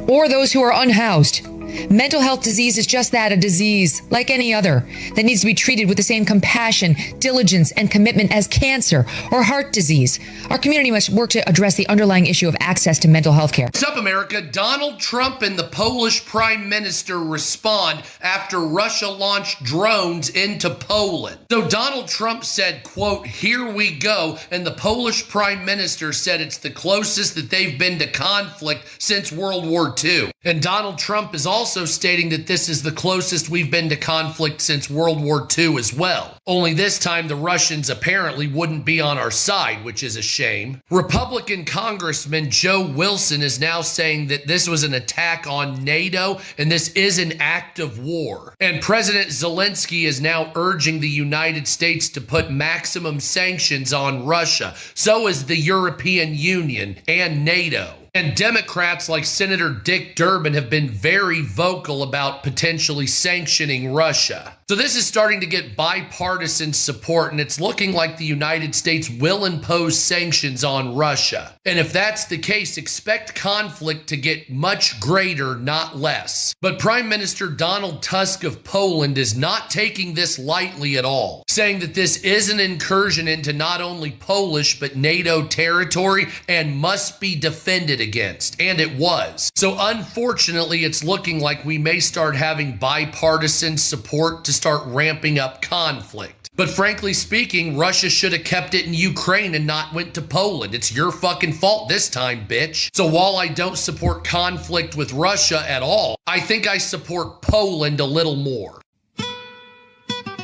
Or those who are unhoused. Mental health disease is just that, a disease, like any other, that needs to be treated with the same compassion, diligence, and commitment as cancer or heart disease. Our community must work to address the underlying issue of access to mental health care. What's up, America? Donald Trump and the Polish Prime Minister respond after Russia launched drones into Poland. So Donald Trump said, quote, "Here we go," and the Polish Prime Minister said it's the closest that they've been to conflict since World War II. And Donald Trump is also stating that this is the closest we've been to conflict since World War II as well. Only this time the Russians apparently wouldn't be on our side, which is a shame. Republican Congressman Joe Wilson is now saying that this was an attack on NATO and this is an act of war. And President Zelensky is now urging the United States to put maximum sanctions on Russia. So is the European Union and NATO. And Democrats like Senator Dick Durbin have been very vocal about potentially sanctioning Russia. So this is starting to get bipartisan support, and it's looking like the United States will impose sanctions on Russia. And if that's the case, expect conflict to get much greater, not less. But Prime Minister Donald Tusk of Poland is not taking this lightly at all, saying that this is an incursion into not only Polish but NATO territory and must be defended against. And it was. So unfortunately, it's looking like we may start having bipartisan support to start ramping up conflict. But frankly speaking, Russia should have kept it in Ukraine and not went to Poland. It's your fucking fault this time, bitch. So while I don't support conflict with Russia at all, I think I support Poland a little more.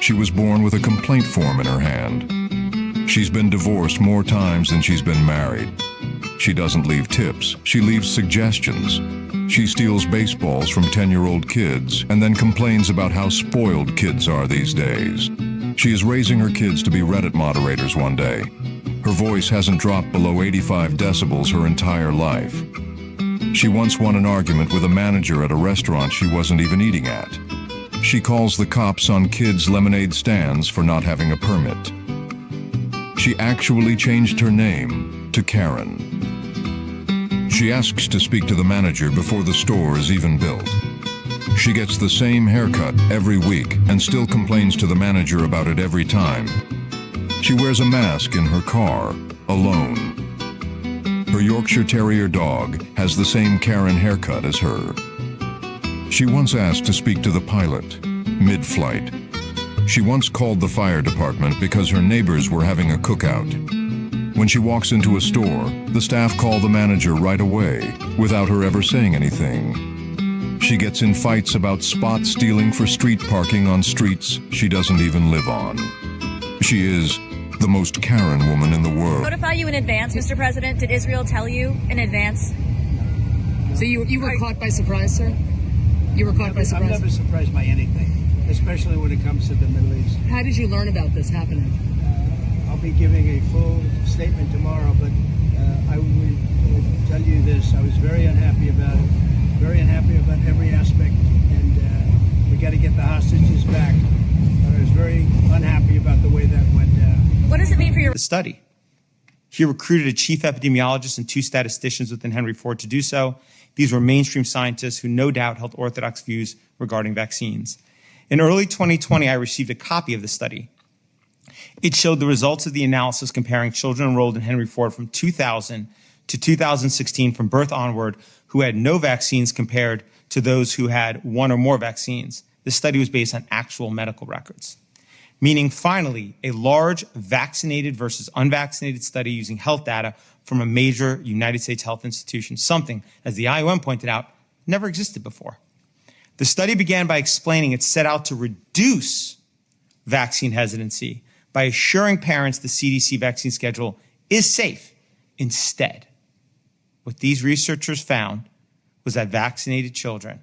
She was born with a complaint form in her hand. She's been divorced more times than she's been married. She doesn't leave tips, she leaves suggestions. She steals baseballs from 10-year-old kids and then complains about how spoiled kids are these days. She is raising her kids to be Reddit moderators one day. Her voice hasn't dropped below 85 decibels her entire life. She once won an argument with a manager at a restaurant she wasn't even eating at. She calls the cops on kids' lemonade stands for not having a permit. She actually changed her name to Karen. She asks to speak to the manager before the store is even built. She gets the same haircut every week and still complains to the manager about it every time. She wears a mask in her car, alone. Her Yorkshire Terrier dog has the same Karen haircut as her. She once asked to speak to the pilot, mid-flight. She once called the fire department because her neighbors were having a cookout. When she walks into a store, the staff call the manager right away without her ever saying anything. She gets in fights about spot stealing for street parking on streets she doesn't even live on. She is the most Karen woman in the world. Notify you in advance, Mr. President? Did Israel tell you in advance? So you were caught by surprise, sir? You were caught by surprise? I'm never surprised by anything, especially when it comes to the Middle East. How did you learn about this happening? I'll be giving a full statement tomorrow, but I will tell you this. I was very unhappy about it, very unhappy about every aspect, and we got to get the hostages back. But I was very unhappy about the way that went down. What does it mean for your study? He recruited a chief epidemiologist and 2 statisticians within Henry Ford to do so. These were mainstream scientists who no doubt held orthodox views regarding vaccines. In early 2020, I received a copy of the study. It showed the results of the analysis comparing children enrolled in Henry Ford from 2000 to 2016 from birth onward who had no vaccines compared to those who had 1 or more vaccines. This study was based on actual medical records, meaning finally a large vaccinated versus unvaccinated study using health data from a major United States health institution, something, as the IOM pointed out, never existed before. The study began by explaining it set out to reduce vaccine hesitancy by assuring parents the CDC vaccine schedule is safe. Instead, what these researchers found was that vaccinated children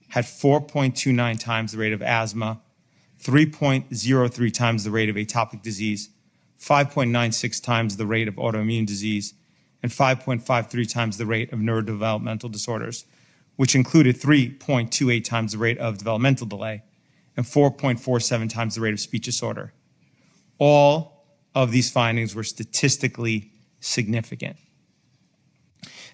had 4.29 times the rate of asthma, 3.03 times the rate of atopic disease, 5.96 times the rate of autoimmune disease, and 5.53 times the rate of neurodevelopmental disorders, which included 3.28 times the rate of developmental delay and 4.47 times the rate of speech disorder. All of these findings were statistically significant.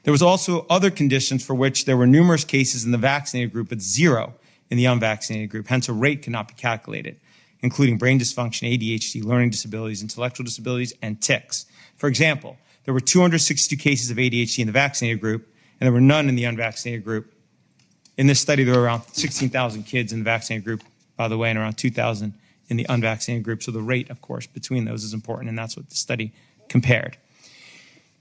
There was also other conditions for which there were numerous cases in the vaccinated group, but zero in the unvaccinated group. Hence, a rate cannot be calculated, including brain dysfunction, ADHD, learning disabilities, intellectual disabilities, and tics. For example, there were 262 cases of ADHD in the vaccinated group, and there were none in the unvaccinated group. In this study, there were around 16,000 kids in the vaccinated group, by the way, and around 2,000 in the unvaccinated group. So the rate, of course, between those is important, and that's what the study compared.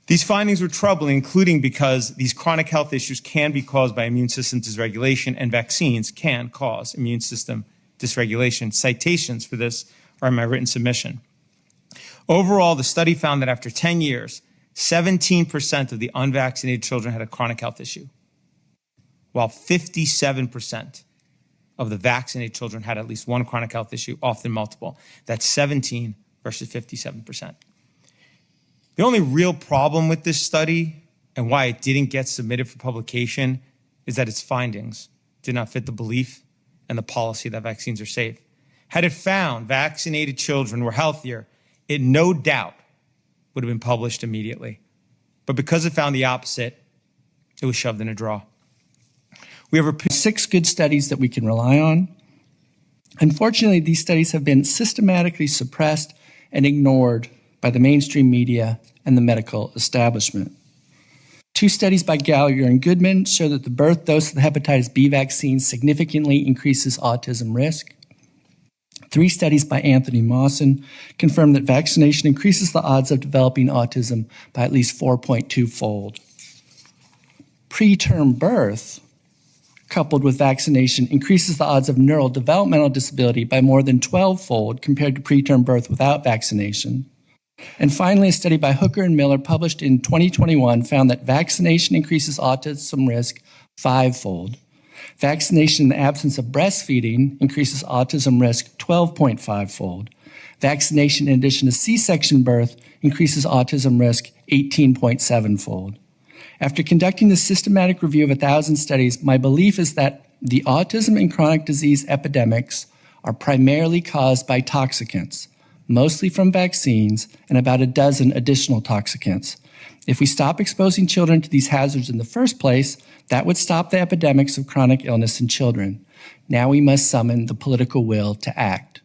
These findings were troubling, including because these chronic health issues can be caused by immune system dysregulation, and vaccines can cause immune system dysregulation. Citations for this are in my written submission. Overall, the study found that after 10 years, 17% of the unvaccinated children had a chronic health issue, while 57% of the vaccinated children had at least one chronic health issue, often multiple. That's 17 versus 57%. The only real problem with this study and why it didn't get submitted for publication is that its findings did not fit the belief and the policy that vaccines are safe. Had it found vaccinated children were healthier, it no doubt would have been published immediately. But because it found the opposite, it was shoved in a drawer. We have 6 good studies that we can rely on. Unfortunately, these studies have been systematically suppressed and ignored by the mainstream media and the medical establishment. 2 studies by Gallagher and Goodman show that the birth dose of the hepatitis B vaccine significantly increases autism risk. 3 studies by Anthony Mawson confirm that vaccination increases the odds of developing autism by at least 4.2-fold. Preterm birth, coupled with vaccination, increases the odds of neurodevelopmental disability by more than 12-fold compared to preterm birth without vaccination. And finally, a study by Hooker and Miller published in 2021 found that vaccination increases autism risk 5-fold. Vaccination in the absence of breastfeeding increases autism risk 12.5-fold. Vaccination in addition to C-section birth increases autism risk 18.7-fold. After conducting this systematic review of 1,000 studies, my belief is that the autism and chronic disease epidemics are primarily caused by toxicants, mostly from vaccines, and about a dozen additional toxicants. If we stop exposing children to these hazards in the first place, that would stop the epidemics of chronic illness in children. Now we must summon the political will to act.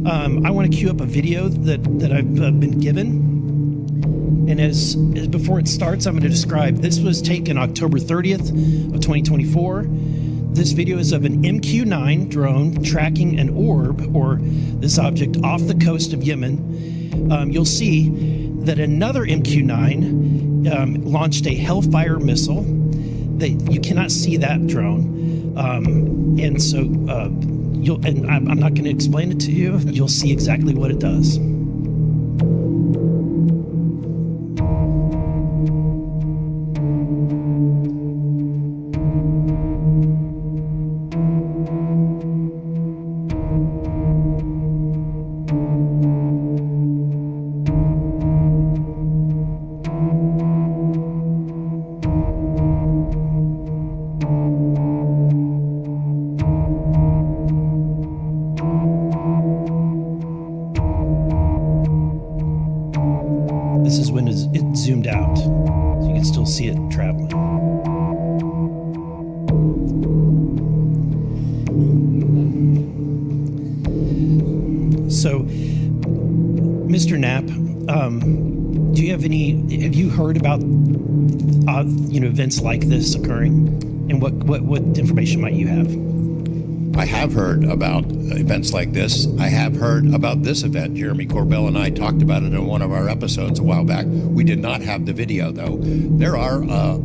I want to cue up a video that I've been given. And as before it starts, I'm going to describe, this was taken October 30th of 2024. This video is of an MQ-9 drone tracking an orb, or this object, off the coast of Yemen. You'll see that another MQ-9 launched a Hellfire missile. That you cannot see that drone. And so I'm not going to explain it to you. You'll see exactly what it does. This is when it zoomed out, so you can still see it traveling. So, Mr. Knapp, do you have you heard about, events like this occurring? And what information might you have? I have heard about events like this. I have heard about this event. Jeremy Corbell and I talked about it in one of our episodes a while back. We did not have the video, though. There are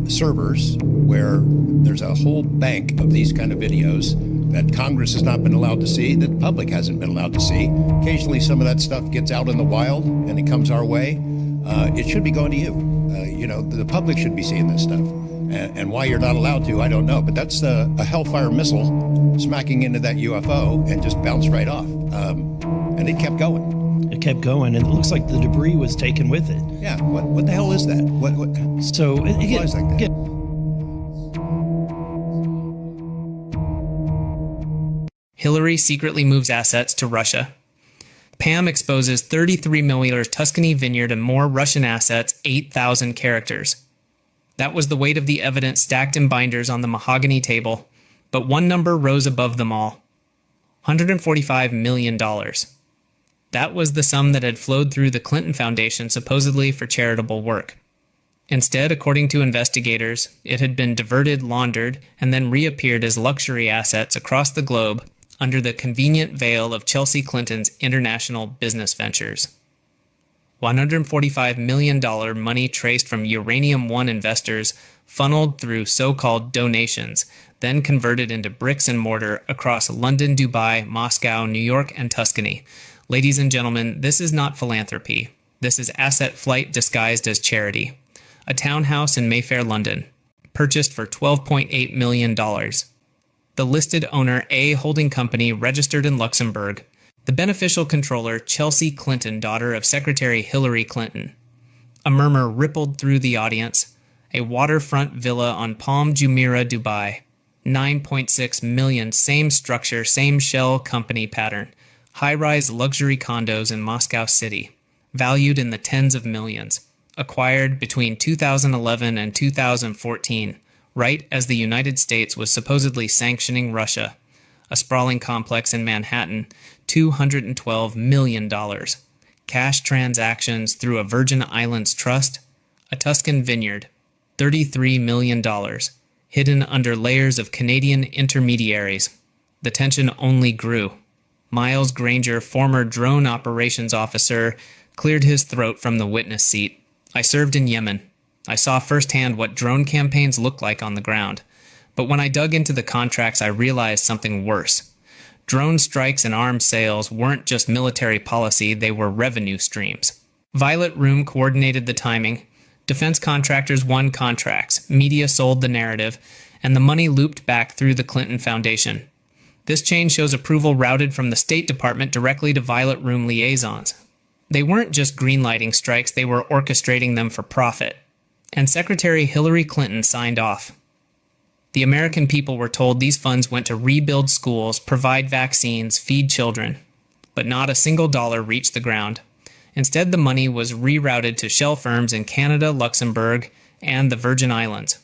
servers where there's a whole bank of these kind of videos that Congress has not been allowed to see, that the public hasn't been allowed to see. Occasionally, some of that stuff gets out in the wild and it comes our way. It should be going to you. The public should be seeing this stuff. And why you're not allowed to, I don't know. But that's a Hellfire missile smacking into that UFO and just bounced right off. And it kept going. It kept going, and it looks like the debris was taken with it. Yeah. What the hell is that? So what flies like that? Hillary secretly moves assets to Russia. Pam exposes 33 milliliter Tuscany vineyard and more Russian assets, 8,000 characters. That was the weight of the evidence stacked in binders on the mahogany table, but one number rose above them all. $145 million. That was the sum that had flowed through the Clinton Foundation supposedly for charitable work. Instead, according to investigators, it had been diverted, laundered, and then reappeared as luxury assets across the globe under the convenient veil of Chelsea Clinton's international business ventures. $145 million money traced from Uranium One investors funneled through so-called donations, then converted into bricks and mortar across London, Dubai, Moscow, New York, and Tuscany. Ladies and gentlemen, this is not philanthropy. This is asset flight disguised as charity. A townhouse in Mayfair, London, purchased for $12.8 million. The listed owner, A Holding Company, registered in Luxembourg. The beneficial controller, Chelsea Clinton, daughter of Secretary Hillary Clinton. A murmur rippled through the audience. A waterfront villa on Palm Jumeirah, Dubai. 9.6 million, same structure, same shell company pattern. High-rise luxury condos in Moscow City, valued in the tens of millions. Acquired between 2011 and 2014, right as the United States was supposedly sanctioning Russia. A sprawling complex in Manhattan, $212 million. Cash transactions through a Virgin Islands trust. A Tuscan vineyard, $33 million. Hidden under layers of Canadian intermediaries. The tension only grew. Miles Granger, former drone operations officer, cleared his throat from the witness seat. I served in Yemen. I saw firsthand what drone campaigns look like on the ground. But when I dug into the contracts, I realized something worse. Drone strikes and arms sales weren't just military policy, they were revenue streams. Violet Room coordinated the timing. Defense contractors won contracts, media sold the narrative, and the money looped back through the Clinton Foundation. This chain shows approval routed from the State Department directly to Violet Room liaisons. They weren't just greenlighting strikes, they were orchestrating them for profit. And Secretary Hillary Clinton signed off. The American people were told these funds went to rebuild schools, provide vaccines, feed children. But not a single dollar reached the ground. Instead, the money was rerouted to shell firms in Canada, Luxembourg, and the Virgin Islands.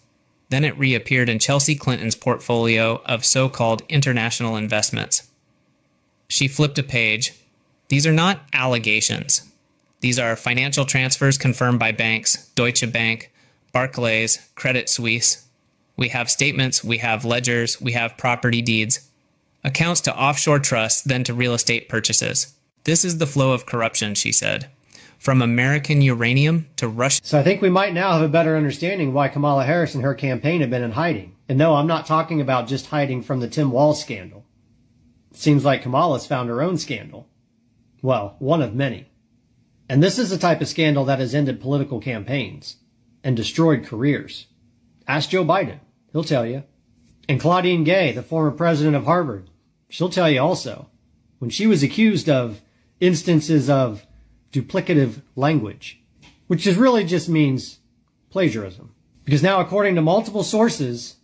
Then it reappeared in Chelsea Clinton's portfolio of so-called international investments. She flipped a page. These are not allegations. These are financial transfers confirmed by banks, Deutsche Bank, Barclays, Credit Suisse. We have statements, we have ledgers, we have property deeds, accounts to offshore trusts, then to real estate purchases. This is the flow of corruption, she said. From American uranium to Russia. So I think we might now have a better understanding why Kamala Harris and her campaign have been in hiding. And no, I'm not talking about just hiding from the Tim Walz scandal. It seems like Kamala's found her own scandal. Well, one of many. And this is the type of scandal that has ended political campaigns and destroyed careers. Ask Joe Biden. He'll tell you. And Claudine Gay, the former president of Harvard, she'll tell you also. When she was accused of instances of duplicative language, which just really just means plagiarism. Because now, according to multiple sources,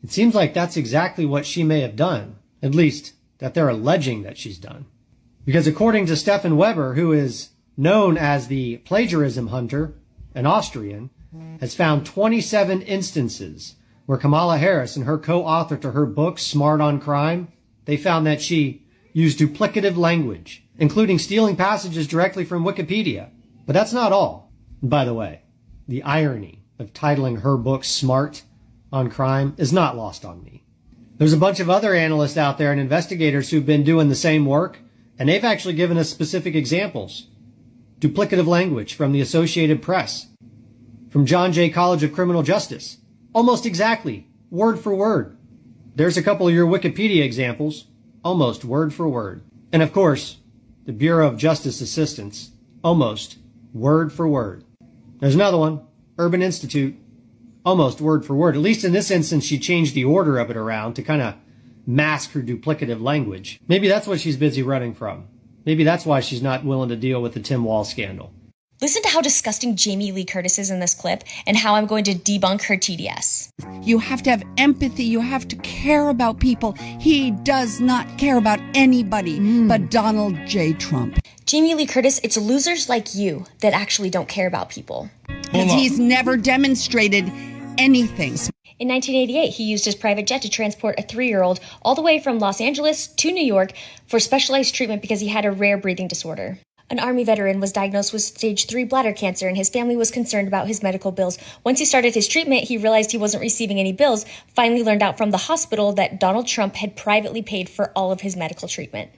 it seems like that's exactly what she may have done. At least, that they're alleging that she's done. Because according to Stefan Weber, who is known as the plagiarism hunter, an Austrian, has found 27 instances where Kamala Harris and her co-author to her book, Smart on Crime, they found that she used duplicative language, including stealing passages directly from Wikipedia. But that's not all. And by the way, the irony of titling her book Smart on Crime is not lost on me. There's a bunch of other analysts out there and investigators who've been doing the same work, and they've actually given us specific examples. Duplicative language from the Associated Press, from John Jay College of Criminal Justice. Almost exactly, word for word. There's a couple of your Wikipedia examples, almost word for word. And of course, the Bureau of Justice Assistance, almost word for word. There's another one, Urban Institute, almost word for word. At least in this instance, she changed the order of it around to kind of mask her duplicative language. Maybe that's what she's busy running from. Maybe that's why she's not willing to deal with the Tim Walz scandal. Listen to how disgusting Jamie Lee Curtis is in this clip and how I'm going to debunk her TDS. You have to have empathy. You have to care about people. He does not care about anybody but Donald J. Trump. Jamie Lee Curtis, it's losers like you that actually don't care about people. Because he's never demonstrated anything. In 1988, he used his private jet to transport a 3-year-old all the way from Los Angeles to New York for specialized treatment because he had a rare breathing disorder. An Army veteran was diagnosed with stage 3 bladder cancer, and his family was concerned about his medical bills. Once he started his treatment, he realized he wasn't receiving any bills, finally learned out from the hospital that Donald Trump had privately paid for all of his medical treatment.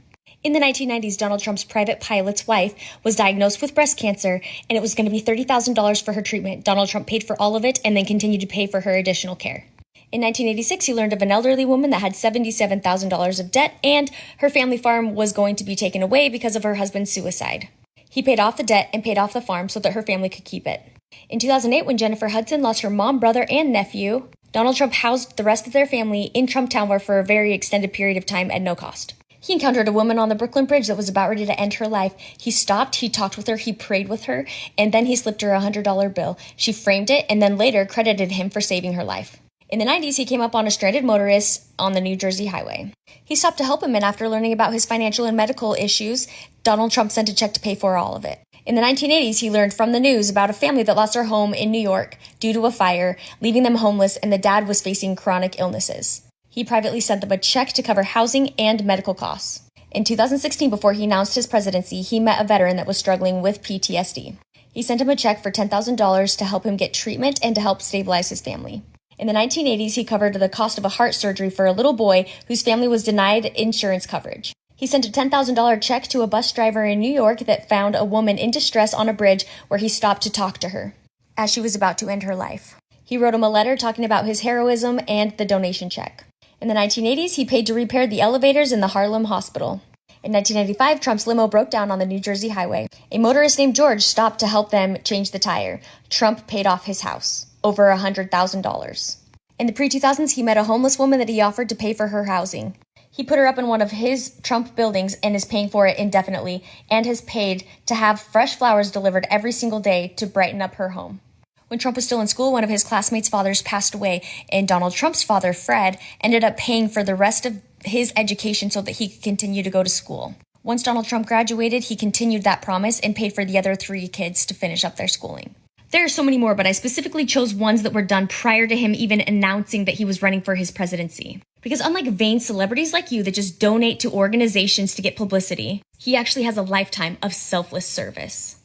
In the 1990s, Donald Trump's private pilot's wife was diagnosed with breast cancer, and it was going to be $30,000 for her treatment. Donald Trump paid for all of it and then continued to pay for her additional care. In 1986, he learned of an elderly woman that had $77,000 of debt, and her family farm was going to be taken away because of her husband's suicide. He paid off the debt and paid off the farm so that her family could keep it. In 2008, when Jennifer Hudson lost her mom, brother, and nephew, Donald Trump housed the rest of their family in Trump Tower for a very extended period of time at no cost. He encountered a woman on the Brooklyn Bridge that was about ready to end her life. He stopped, he talked with her, he prayed with her, and then he slipped her a $100 bill. She framed it and then later credited him for saving her life. In the 90s, he came up on a stranded motorist on the New Jersey highway. He stopped to help him, and after learning about his financial and medical issues, Donald Trump sent a check to pay for all of it. In the 1980s, he learned from the news about a family that lost their home in New York due to a fire, leaving them homeless, and the dad was facing chronic illnesses. He privately sent them a check to cover housing and medical costs. In 2016, before he announced his presidency, he met a veteran that was struggling with PTSD. He sent him a check for $10,000 to help him get treatment and to help stabilize his family. In the 1980s, he covered the cost of a heart surgery for a little boy whose family was denied insurance coverage. He sent a $10,000 check to a bus driver in New York that found a woman in distress on a bridge where he stopped to talk to her as she was about to end her life. He wrote him a letter talking about his heroism and the donation check. In the 1980s, he paid to repair the elevators in the Harlem hospital. In 1995, Trump's limo broke down on the New Jersey highway. A motorist named George stopped to help them change the tire. Trump paid off his house, over $100,000. In the pre-2000s, he met a homeless woman that he offered to pay for her housing. He put her up in one of his Trump buildings and is paying for it indefinitely, and has paid to have fresh flowers delivered every single day to brighten up her home. When Trump was still in school, one of his classmates' fathers passed away, and Donald Trump's father, Fred, ended up paying for the rest of his education so that he could continue to go to school. Once Donald Trump graduated, he continued that promise and paid for the other 3 kids to finish up their schooling. There are so many more, but I specifically chose ones that were done prior to him even announcing that he was running for his presidency. Because unlike vain celebrities like you that just donate to organizations to get publicity, he actually has a lifetime of selfless service.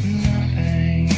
Nothing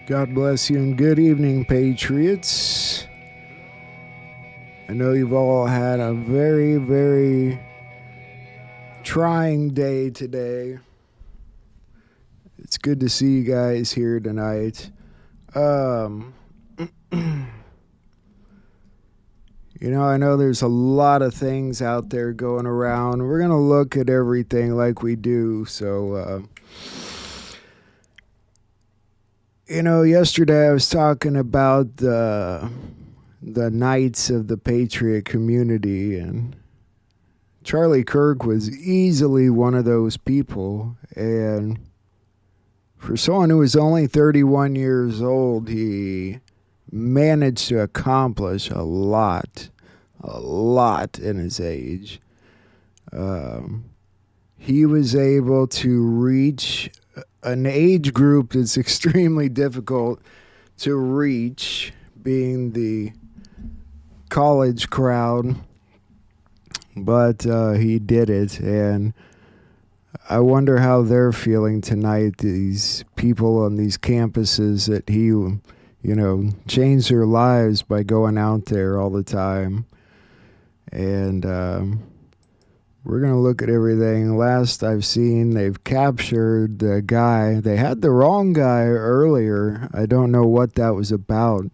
God bless you and good evening, Patriots. I know you've all had a very, very trying day today. It's good to see you guys here tonight. I know there's a lot of things out there going around. We're going to look at everything like we do. So, yesterday I was talking about the Knights of the Patriot community, and Charlie Kirk was easily one of those people. And for someone who was only 31 years old, he managed to accomplish a lot in his age. He was able to reach an age group that's extremely difficult to reach, being the college crowd, but he did it, and I wonder how they're feeling tonight, these people on these campuses that he changed their lives by going out there all the time. And we're going to look at everything. Last I've seen, they've captured the guy. They had the wrong guy earlier. I don't know what that was about.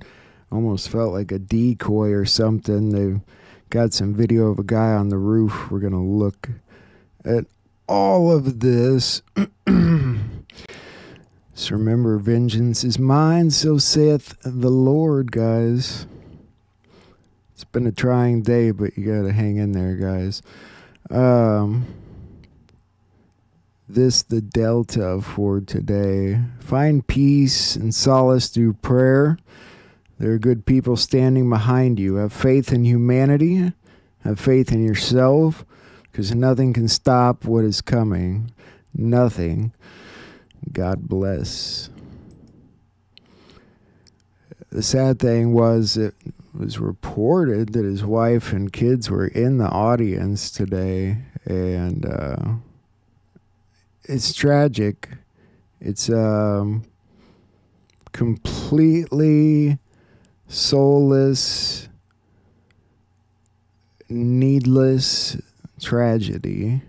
Almost felt like a decoy or something. They've got some video of a guy on the roof. We're going to look at all of this. So remember, vengeance is mine, so saith the Lord, guys. It's been a trying day, but you gotta hang in there, guys. This the Delta for today. Find peace and solace through prayer. There are good people standing behind you. Have faith in humanity. Have faith in yourself, because nothing can stop what is coming. Nothing. God bless. The sad thing was, it was reported that his wife and kids were in the audience today, and it's tragic. It's completely soulless, needless tragedy.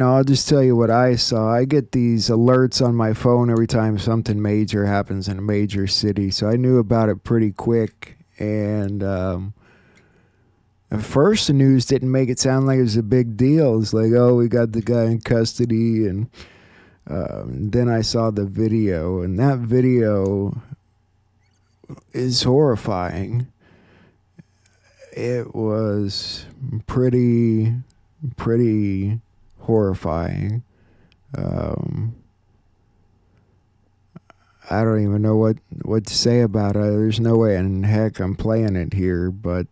I'll just tell you what I saw. I get these alerts on my phone every time something major happens in a major city, so I knew about it pretty quick. And at first, the news didn't make it sound like it was a big deal. It's like, oh, we got the guy in custody, and then I saw the video, and that video is horrifying. It was pretty horrifying. I don't even know what to say about it. There's no way in heck I'm playing it here, but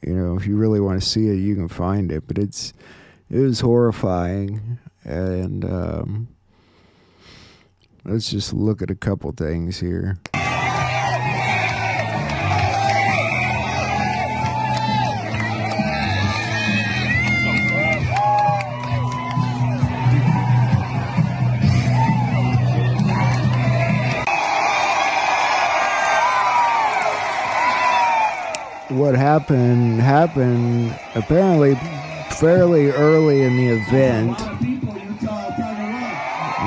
if you really want to see it, you can find it. But it was horrifying, and let's just look at a couple things here. What happened apparently fairly early in the event,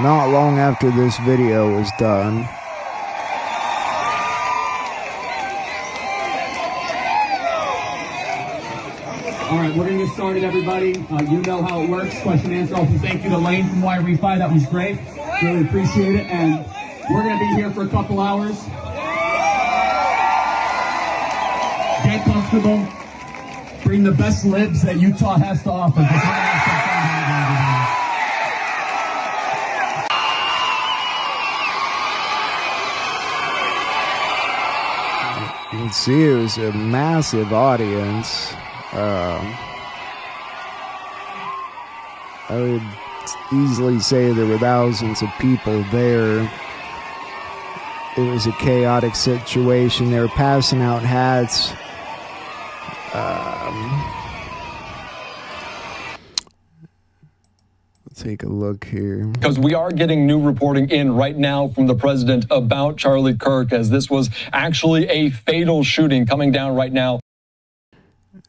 not long after this video was done. All right, we're going to get started, everybody. You know how it works. Question and answer. Also, thank you to Lane from Wire Refi. That was great. Really appreciate it. And we're going to be here for a couple hours. Get comfortable. Bring the best libs that Utah has to offer. You can see it was a massive audience. I would easily say there were thousands of people there. It was a chaotic situation. They were passing out hats. take a look here. Because we are getting new reporting in right now from the president about Charlie Kirk, as this was actually a fatal shooting coming down right now.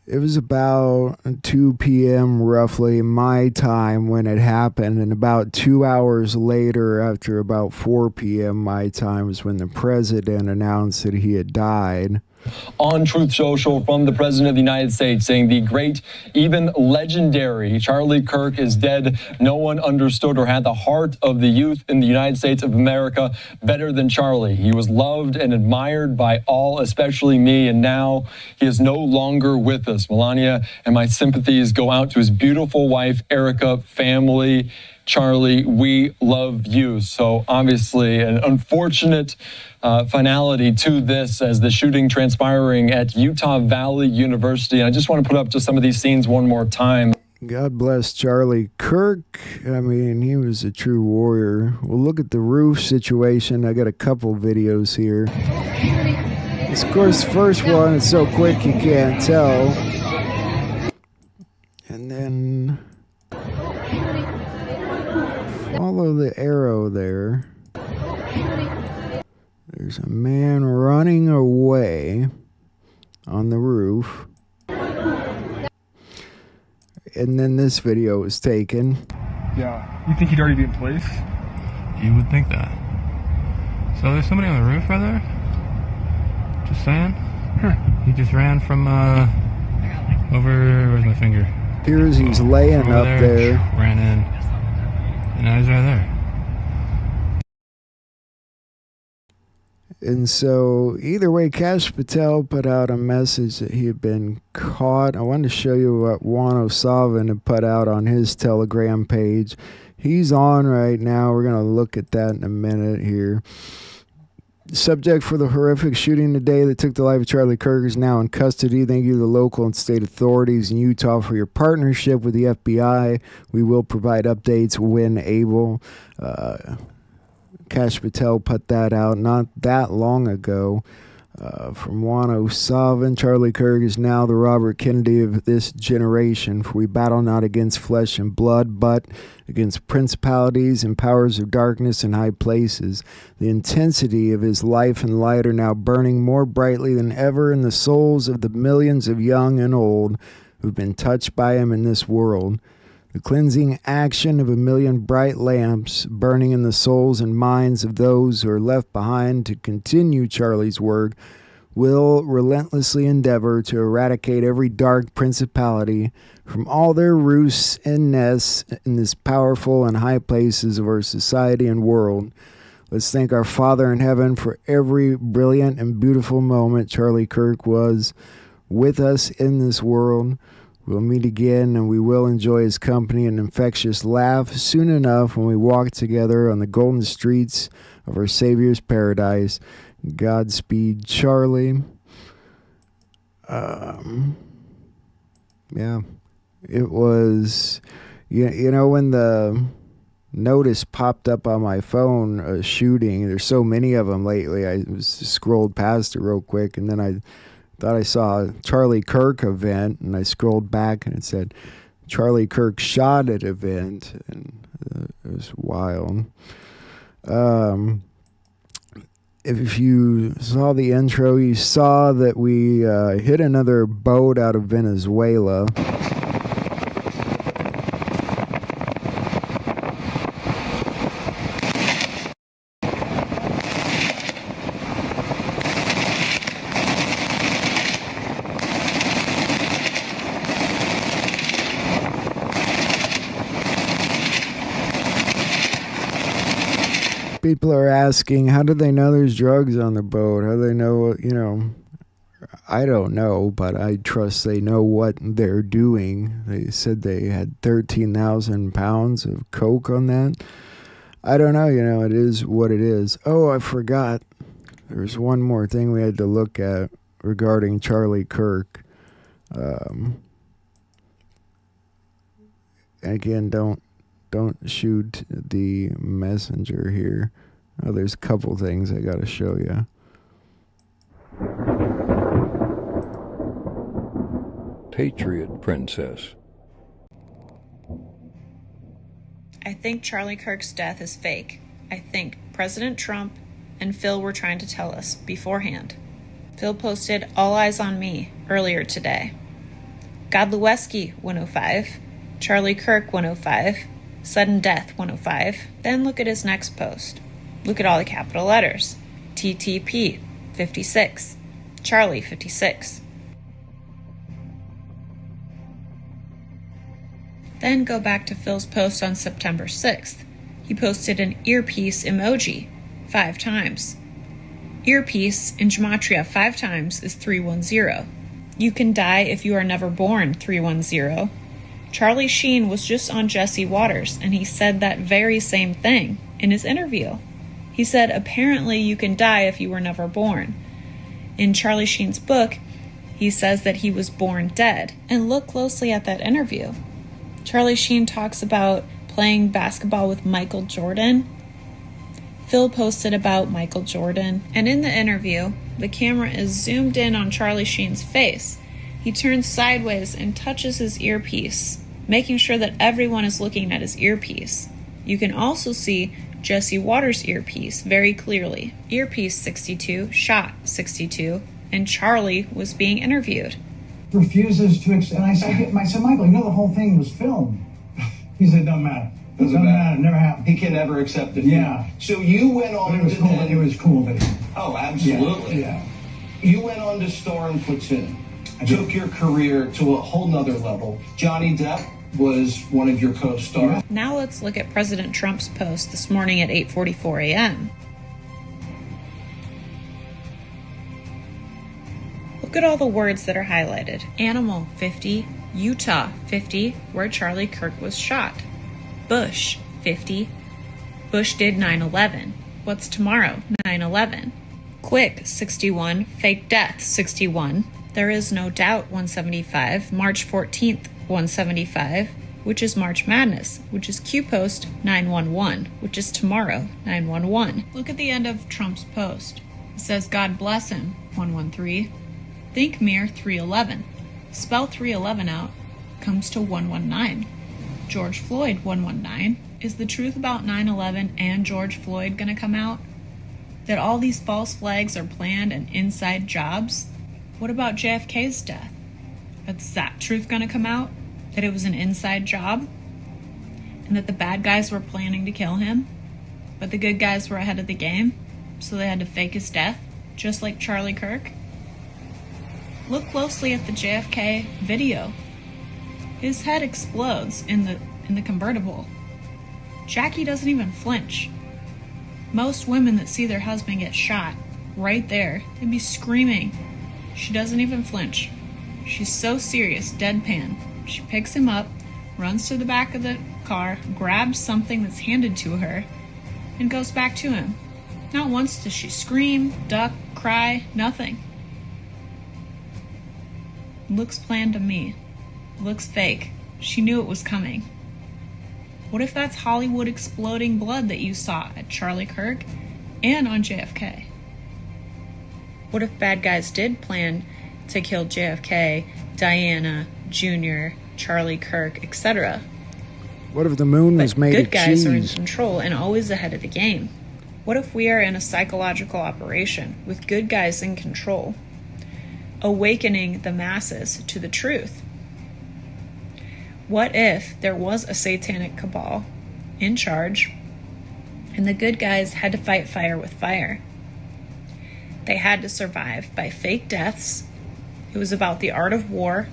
It was about 2 p.m. roughly my time when it happened, and about 2 hours later, after about 4 p.m. my time, was when the president announced that he had died. On Truth Social from the President of the United States, saying the great, even legendary Charlie Kirk is dead. No one understood or had the heart of the youth in the United States of America better than Charlie. He was loved and admired by all, especially me, and now he is no longer with us. Melania, and my sympathies go out to his beautiful wife, Erica, family. Charlie, we love you. So obviously an unfortunate finality to this as the shooting transpiring at Utah Valley University. And I just want to put up just some of these scenes one more time. God bless Charlie Kirk. I mean, he was a true warrior. Well, look at the roof situation. I got a couple videos here. This, of course, the first one is so quick you can't tell. And then follow the arrow there. There's a man running away on the roof. And then this video was taken. Yeah. You think he'd already be in place? You would think that. So there's somebody on the roof right there? Just saying? He just ran from over, where's my finger? Here's he's laying over up there. Ran in. And now he's right there. And so, either way, Kash Patel put out a message that he had been caught. I wanted to show you what Juan O'Sullivan had put out on his Telegram page. He's on right now. We're going to look at that in a minute here. Subject for the horrific shooting today that took the life of Charlie Kirk is now in custody. Thank you to the local and state authorities in Utah for your partnership with the FBI. We will provide updates when able. Kash Patel put that out not that long ago. From Juan O'Sullivan, Charlie Kirk is now the Robert Kennedy of this generation, for we battle not against flesh and blood, but against principalities and powers of darkness in high places. The intensity of his life and light are now burning more brightly than ever in the souls of the millions of young and old who've been touched by him in this world. The cleansing action of 1,000,000 bright lamps burning in the souls and minds of those who are left behind to continue Charlie's work will relentlessly endeavor to eradicate every dark principality from all their roosts and nests in this powerful and high places of our society and world. Let's thank our Father in heaven for every brilliant and beautiful moment Charlie Kirk was with us in this world. We'll meet again, and we will enjoy his company and infectious laugh soon enough when we walk together on the golden streets of our Savior's paradise. Godspeed, Charlie. Yeah, it was, you know, when the notice popped up on my phone, a shooting, there's so many of them lately, I scrolled past it real quick, and then I thought I saw a Charlie Kirk event, and I scrolled back and it said Charlie Kirk shot at event, and it was wild. If you saw the intro, you saw that we hit another boat out of Venezuela. People are asking, how do they know there's drugs on the boat? How do they know, you know, I don't know, but I trust they know what they're doing. They said they had 13,000 pounds of coke on that. I don't know, you know, it is what it is. Oh, I forgot. There's one more thing we had to look at regarding Charlie Kirk. Again, don't shoot the messenger here. Oh, there's a couple things I gotta show you. Patriot Princess. I think Charlie Kirk's death is fake. I think President Trump and Phil were trying to tell us beforehand. Phil posted All Eyes on Me earlier today. Godlewski 105, Charlie Kirk 105, Sudden Death 105. Then look at his next post. Look at all the capital letters. TTP 56, Charlie 56. Then go back to Phil's post on September 6th. He posted an earpiece emoji 5 times. Earpiece in Gematria 5 times is 310. You can die if you are never born 310. Charlie Sheen was just on Jesse Waters, and he said that very same thing in his interview. He said apparently you can die if you were never born. In Charlie Sheen's book, he says that he was born dead. And look closely at that interview. Charlie Sheen talks about playing basketball with Michael Jordan. Phil posted about Michael Jordan. And in the interview, the camera is zoomed in on Charlie Sheen's face. He turns sideways and touches his earpiece, making sure that everyone is looking at his earpiece. You can also see Jesse Waters' earpiece very clearly. Earpiece 62, shot 62, and Charlie was being interviewed. Refuses to accept, and I said, Michael, you know the whole thing was filmed. He said, doesn't matter. Doesn't matter. Never happened. He can never accept it. Yeah. So you went on but it was to cool. then... It was cool video. Oh, absolutely. Yeah. You went on to star in Platoon. Took your career to a whole nother level. Johnny Depp was one of your co-stars. Now let's look at President Trump's post this morning at 8:44 a.m. Look at all the words that are highlighted. Animal 50, Utah 50, where Charlie Kirk was shot. Bush 50, Bush did 9/11. What's tomorrow? 9/11. Quick 61, fake death 61. There is no doubt 175, March 14th 175, which is March Madness, which is Q-Post 911, which is tomorrow 911. Look at the end of Trump's post. It says God bless him 113. Think Mir 311. Spell 311 out, comes to 119. George Floyd 119. Is the truth about 9/11 and George Floyd gonna come out? That all these false flags are planned and inside jobs? What about JFK's death? Is that truth gonna come out? That it was an inside job? And that the bad guys were planning to kill him? But the good guys were ahead of the game? So they had to fake his death? Just like Charlie Kirk? Look closely at the JFK video. His head explodes in the convertible. Jackie doesn't even flinch. Most women that see their husband get shot, right there, they'd be screaming. She doesn't even flinch. She's so serious, deadpan. She picks him up, runs to the back of the car, grabs something that's handed to her, and goes back to him. Not once does she scream, duck, cry, nothing. Looks planned to me. Looks fake. She knew it was coming. What if that's Hollywood exploding blood that you saw at Charlie Kirk and on JFK? What if bad guys did plan to kill JFK, Diana, Jr., Charlie Kirk, etc.? What if the moon was made good of guys cheese? are in control and always ahead of the game? What if we are in a psychological operation with good guys in control, awakening the masses to the truth? What if there was a satanic cabal in charge and the good guys had to fight fire with fire? They had to survive by fake deaths. It was about the art of war.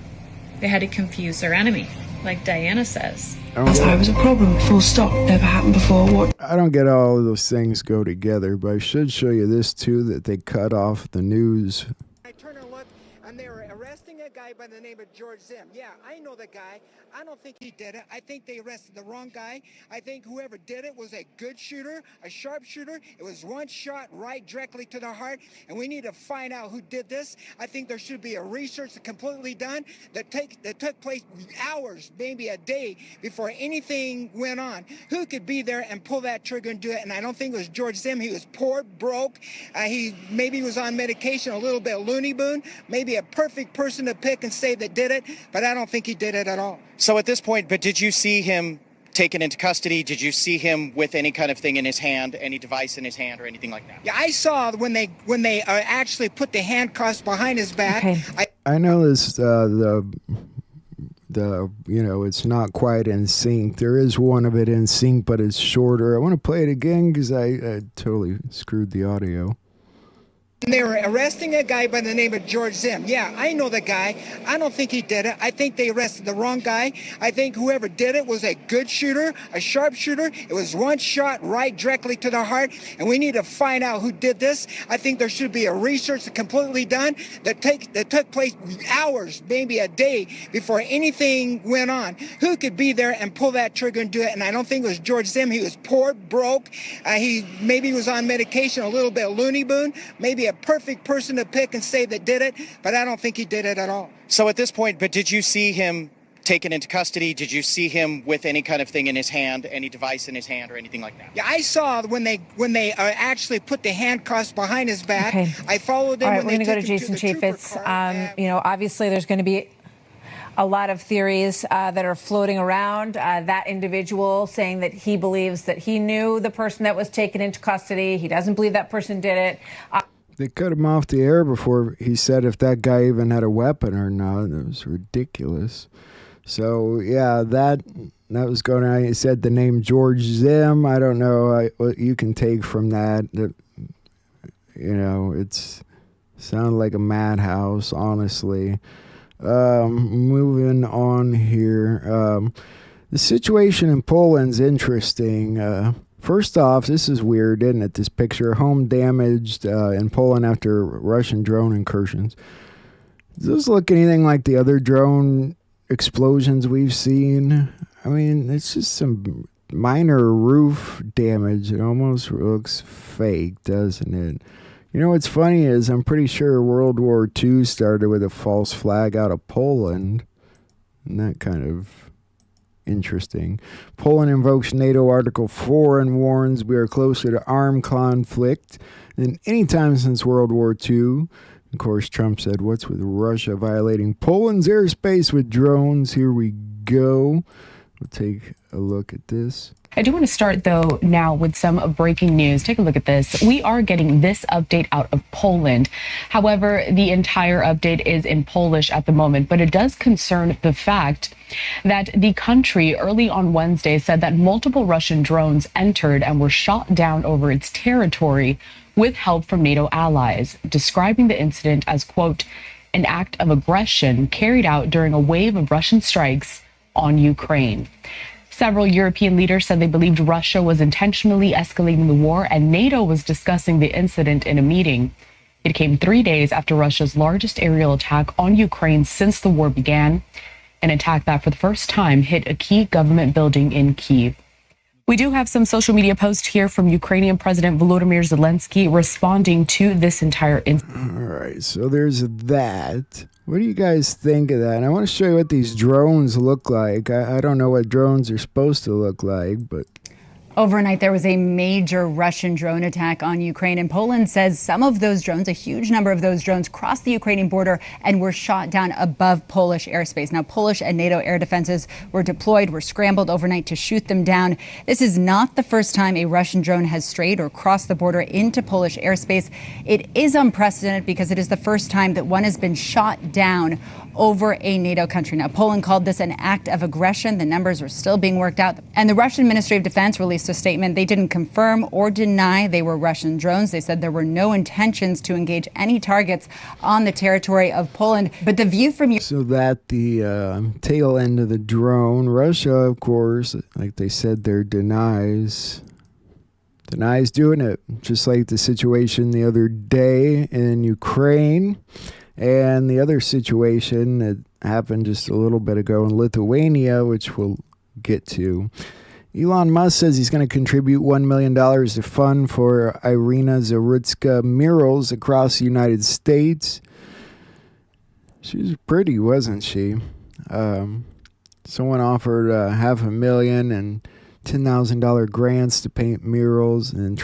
They had to confuse their enemy, like Diana says. I was a problem, full stop, never happened before. I don't get all of those things go together, but I should show you this too, that they cut off the news. I turn and look, and they were arresting a guy by the name of George Zim. Yeah, I know the guy. I don't think he did it. I think they arrested the wrong guy. I think whoever did it was a good shooter, a sharp shooter. It was one shot right directly to the heart, and we need to find out who did this. I think there should be a research completely done that took place hours, maybe a day before anything went on. Who could be there and pull that trigger and do it? And I don't think it was George Zim. He was poor, broke. He maybe was on medication, a little bit loony boon, maybe a perfect person to pick and say that did it, but I don't think he did it at all. So at this point, but did you see him taken into custody? Did you see him with any kind of thing in his hand, any device in his hand or anything like that? Yeah, I saw when they actually put the handcuffs behind his back. Okay. I know this, it's not quite in sync. There is one of it in sync, but it's shorter. I want to play it again because I totally screwed the audio. They were arresting a guy by the name of George Zim. Yeah, I know the guy. I don't think he did it. I think they arrested the wrong guy. I think whoever did it was a good shooter, a sharp shooter. It was one shot right directly to the heart, and we need to find out who did this. I think there should be a research completely done that took place hours, maybe a day before anything went on. Who could be there and pull that trigger and do it? And I don't think it was George Zim. He was poor, broke. He was on medication, a little bit loony boon, maybe a perfect person to pick and say that did it, but I don't think he did it at all. So at this point, but did you see him taken into custody? Did you see him with any kind of thing in his hand, any device in his hand or anything like that? Yeah, I saw when they actually put the handcuffs behind his back. Okay. I followed them. All right, when we're going to go to Jason Chaffetz. Obviously there's going to be a lot of theories that are floating around. That individual saying that he believes that he knew the person that was taken into custody. He doesn't believe that person did it. They cut him off the air before he said if that guy even had a weapon or not. It was ridiculous. So, yeah, that was going on. He said the name George Zim. I don't know what you can take from that. It's sounded like a madhouse, honestly. Moving on here. The situation in Poland's interesting. First off, this is weird, isn't it? This picture, home damaged in Poland after Russian drone incursions. Does this look anything like the other drone explosions we've seen? I mean, it's just some minor roof damage. It almost looks fake, doesn't it? You know what's funny is I'm pretty sure World War II started with a false flag out of Poland. Isn't that kind of interesting? Poland invokes NATO Article 4 and warns we are closer to armed conflict than any time since World War II. Of course, Trump said, what's with Russia violating Poland's airspace with drones? Here we go. We'll take a look at this. I do want to start, though, now with some breaking news. Take a look at this. We are getting this update out of Poland. However, the entire update is in Polish at the moment, but it does concern the fact that the country early on Wednesday said that multiple Russian drones entered and were shot down over its territory with help from NATO allies, describing the incident as, quote, an act of aggression carried out during a wave of Russian strikes on Ukraine. Several European leaders said they believed Russia was intentionally escalating the war, and NATO was discussing the incident in a meeting. It came 3 days after Russia's largest aerial attack on Ukraine since the war began, an attack that for the first time hit a key government building in Kyiv. We do have some social media posts here from Ukrainian President Volodymyr Zelensky responding to this entire incident. All right, so there's that. What do you guys think of that? And I want to show you what these drones look like. I don't know what drones are supposed to look like, but... Overnight, there was a major Russian drone attack on Ukraine, and Poland says some of those drones, a huge number of those drones, crossed the Ukrainian border and were shot down above Polish airspace. Now, Polish and NATO air defenses were deployed, were scrambled overnight to shoot them down. This is not the first time a Russian drone has strayed or crossed the border into Polish airspace. It is unprecedented because it is the first time that one has been shot down over a NATO country. Now, Poland called this an act of aggression. The numbers are still being worked out. And the Russian Ministry of Defense released a statement. They didn't confirm or deny they were Russian drones. They said there were no intentions to engage any targets on the territory of Poland. But the view from... So that the tail end of the drone, Russia, of course, like they said, there denies doing it. Just like the situation the other day in Ukraine. And the other situation that happened just a little bit ago in Lithuania, which we'll get to. Elon Musk says he's going to contribute $1 million to fund for Irina Zarutska murals across the United States. She was pretty, wasn't she? Someone offered $500,000 and $10,000 grants to paint murals, and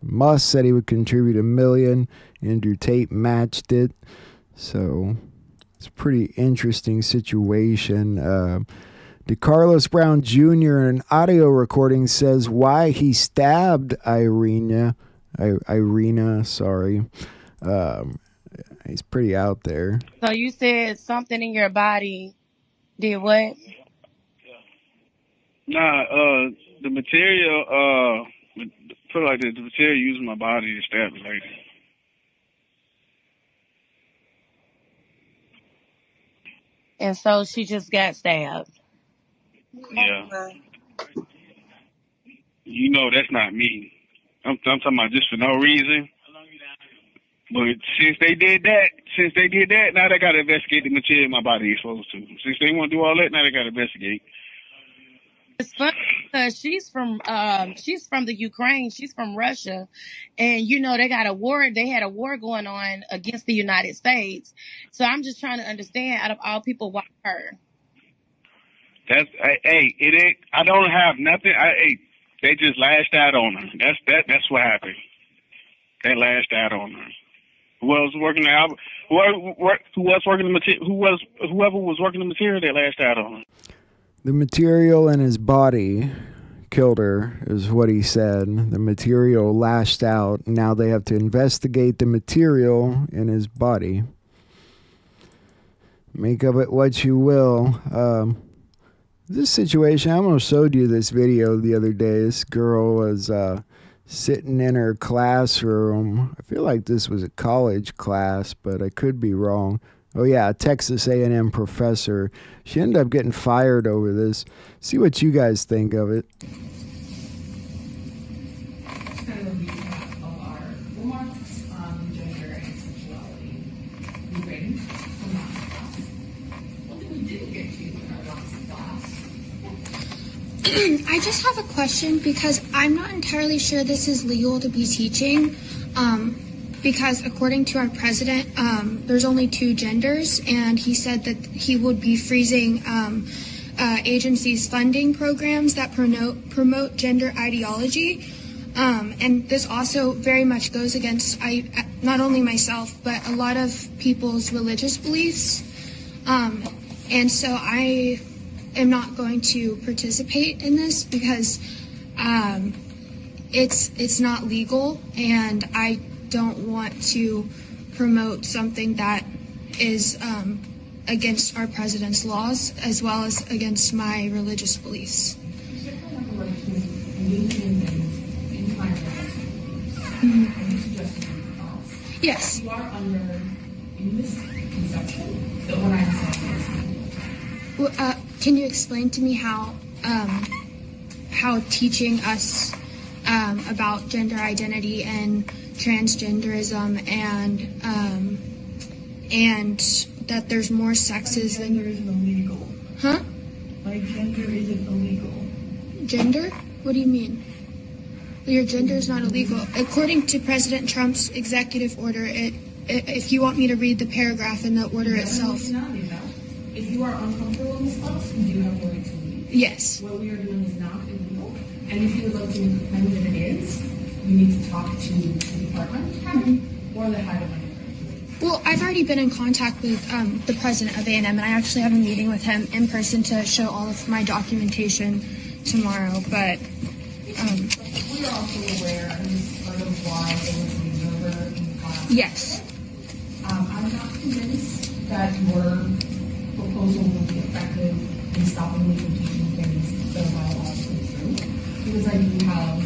Musk said he would contribute $1 million. Andrew Tate matched it, so it's a pretty interesting situation. DeCarlos Brown Jr. in an audio recording says why he stabbed Irina. Sorry. He's pretty out there. So you said something in your body did what? Nah, the material, put it like this, the material used my body to stab the lady. And so she just got stabbed. Yeah. You know that's not me. I'm talking about just for no reason. But since they did that, now they got to investigate the material my body is exposed to. Since they want to do all that, now they got to investigate. It's funny because she's from the Ukraine. She's from Russia, and you know they got a war. They had a war going on against the United States. So I'm just trying to understand, out of all people, why her? It ain't. I don't have nothing. They just lashed out on her. That's what happened. They lashed out on her. Whoever was working the material, whoever was working the material, they lashed out on her. The material in his body killed her, is what he said. The material lashed out. Now they have to investigate the material in his body. Make of it what you will. This situation, I almost showed you this video the other day. This girl was sitting in her classroom. I feel like this was a college class, but I could be wrong. Oh yeah, a Texas A&M professor. She ended up getting fired over this. See what you guys think of it. I just have a question because I'm not entirely sure this is legal to be teaching. Because according to our president, there's only 2 genders, and he said that he would be freezing agencies' funding programs that promote gender ideology. And this also very much goes against not only myself, but a lot of people's religious beliefs. And so I am not going to participate in this because it's not legal, and I don't want to promote something that is against our president's laws as well as against my religious beliefs. Yes. You are under misconception that what I'm saying is. Can you explain to me how teaching us about gender identity and transgenderism and that there's more sexes than gender isn't illegal. Huh? Like gender isn't illegal. Gender? What do you mean? Your gender is not illegal. According to President Trump's executive order, if you want me to read the paragraph in the order itself. If you are uncomfortable in this class, you do have the right to leave. Yes. What we are doing is not illegal. And if you would like to claim that it is, you need to talk to the department or the head of it. Well, I've already been in contact with the president of A&M, and I actually have a meeting with him in person to show all of my documentation tomorrow. But we are also aware, and this is part of why there was an observer in the class. Yes. I'm not convinced that your proposal will be effective in stopping me from teaching things that are biologically true, because I do have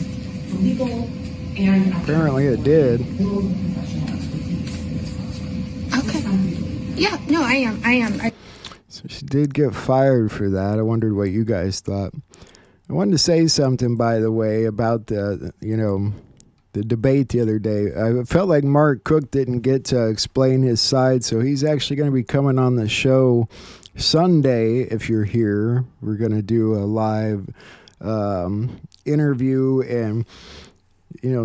the legal and apparently it did. Okay. Yeah, no, I am. So she did get fired for that. I wondered what you guys thought. I wanted to say something, by the way, about the debate the other day. I felt like Mark Cook didn't get to explain his side, so he's actually going to be coming on the show Sunday. If you're here, we're going to do a live interview and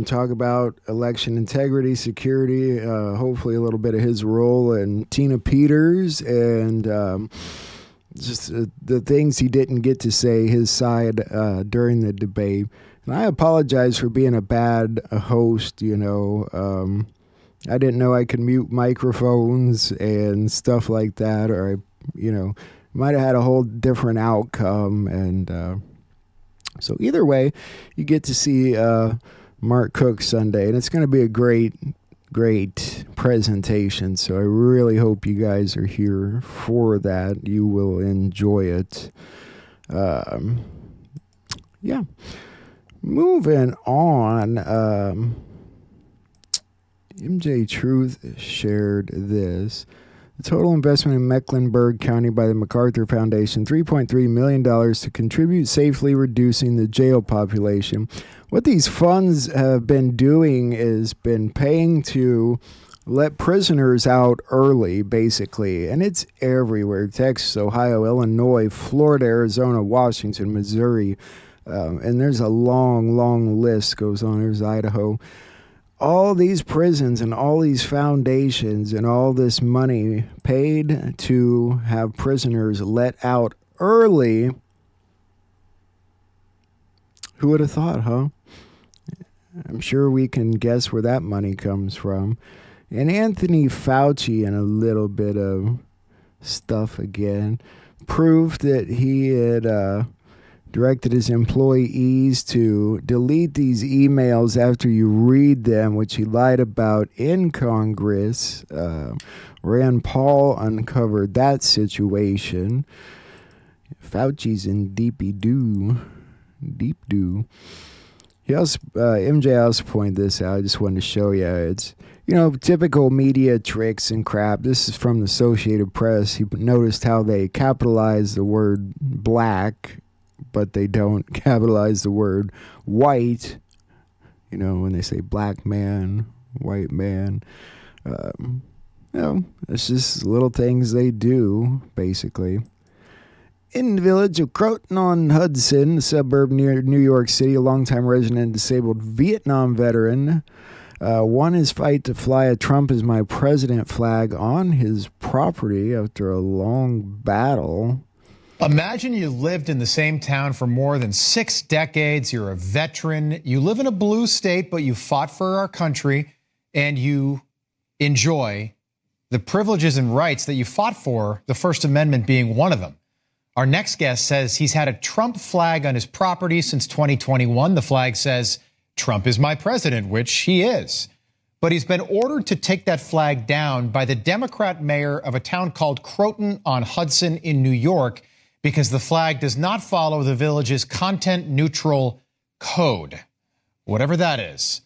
talk about election integrity, security, hopefully a little bit of his role, and Tina Peters, and just the things he didn't get to say, his side during the debate. And I apologize for being a bad host, I didn't know I could mute microphones and stuff like that, or might have had a whole different outcome. And so either way, you get to see Mark Cook Sunday, and it's going to be a great presentation. So I really hope you guys are here for that. You will enjoy it. Yeah. Moving on, MJ Truth shared this. The total investment in Mecklenburg County by the MacArthur Foundation, $3.3 million to contribute safely reducing the jail population. What these funds have been doing is been paying to let prisoners out early, basically. And it's everywhere. Texas, Ohio, Illinois, Florida, Arizona, Washington, Missouri. And there's a long list goes on. There's Idaho. All these prisons and all these foundations and all this money paid to have prisoners let out early. Who would have thought, huh? I'm sure we can guess where that money comes from. And Anthony Fauci, in a little bit of stuff again, proved that he had directed his employees to delete these emails after you read them, which he lied about in Congress. Rand Paul uncovered that situation. Fauci's in deep doo. He also, MJ also pointed this out. I just wanted to show you. It's, typical media tricks and crap. This is from the Associated Press. He noticed how they capitalize the word black, but they don't capitalize the word white. When they say black man, white man. It's just little things they do, basically. In the village of Croton-on-Hudson, a suburb near New York City, a longtime resident and disabled Vietnam veteran won his fight to fly a Trump is my president flag on his property after a long battle. Imagine you lived in the same town for more than 6 decades. You're a veteran. You live in a blue state, but you fought for our country, and you enjoy the privileges and rights that you fought for, the First Amendment being one of them. Our next guest says he's had a Trump flag on his property since 2021. The flag says, "Trump is my president," which he is. But he's been ordered to take that flag down by the Democrat mayor of a town called Croton-on-Hudson in New York because the flag does not follow the village's content-neutral code, whatever that is,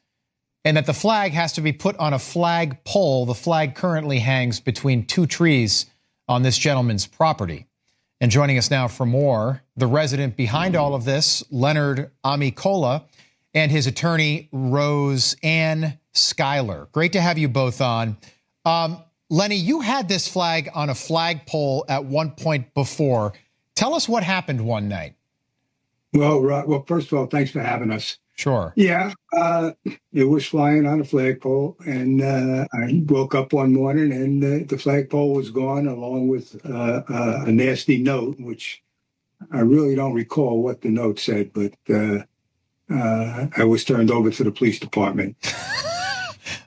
and that the flag has to be put on a flag pole. The flag currently hangs between 2 trees on this gentleman's property. And joining us now for more, the resident behind all of this, Leonard Amicola, and his attorney, Rose Ann Schuyler. Great to have you both on. Lenny, you had this flag on a flagpole at one point before. Tell us what happened one night. Well, first of all, thanks for having us. Sure. Yeah, it was flying on a flagpole, and I woke up one morning, and the flagpole was gone, along with a nasty note, which I really don't recall what the note said, but I was turned over to the police department.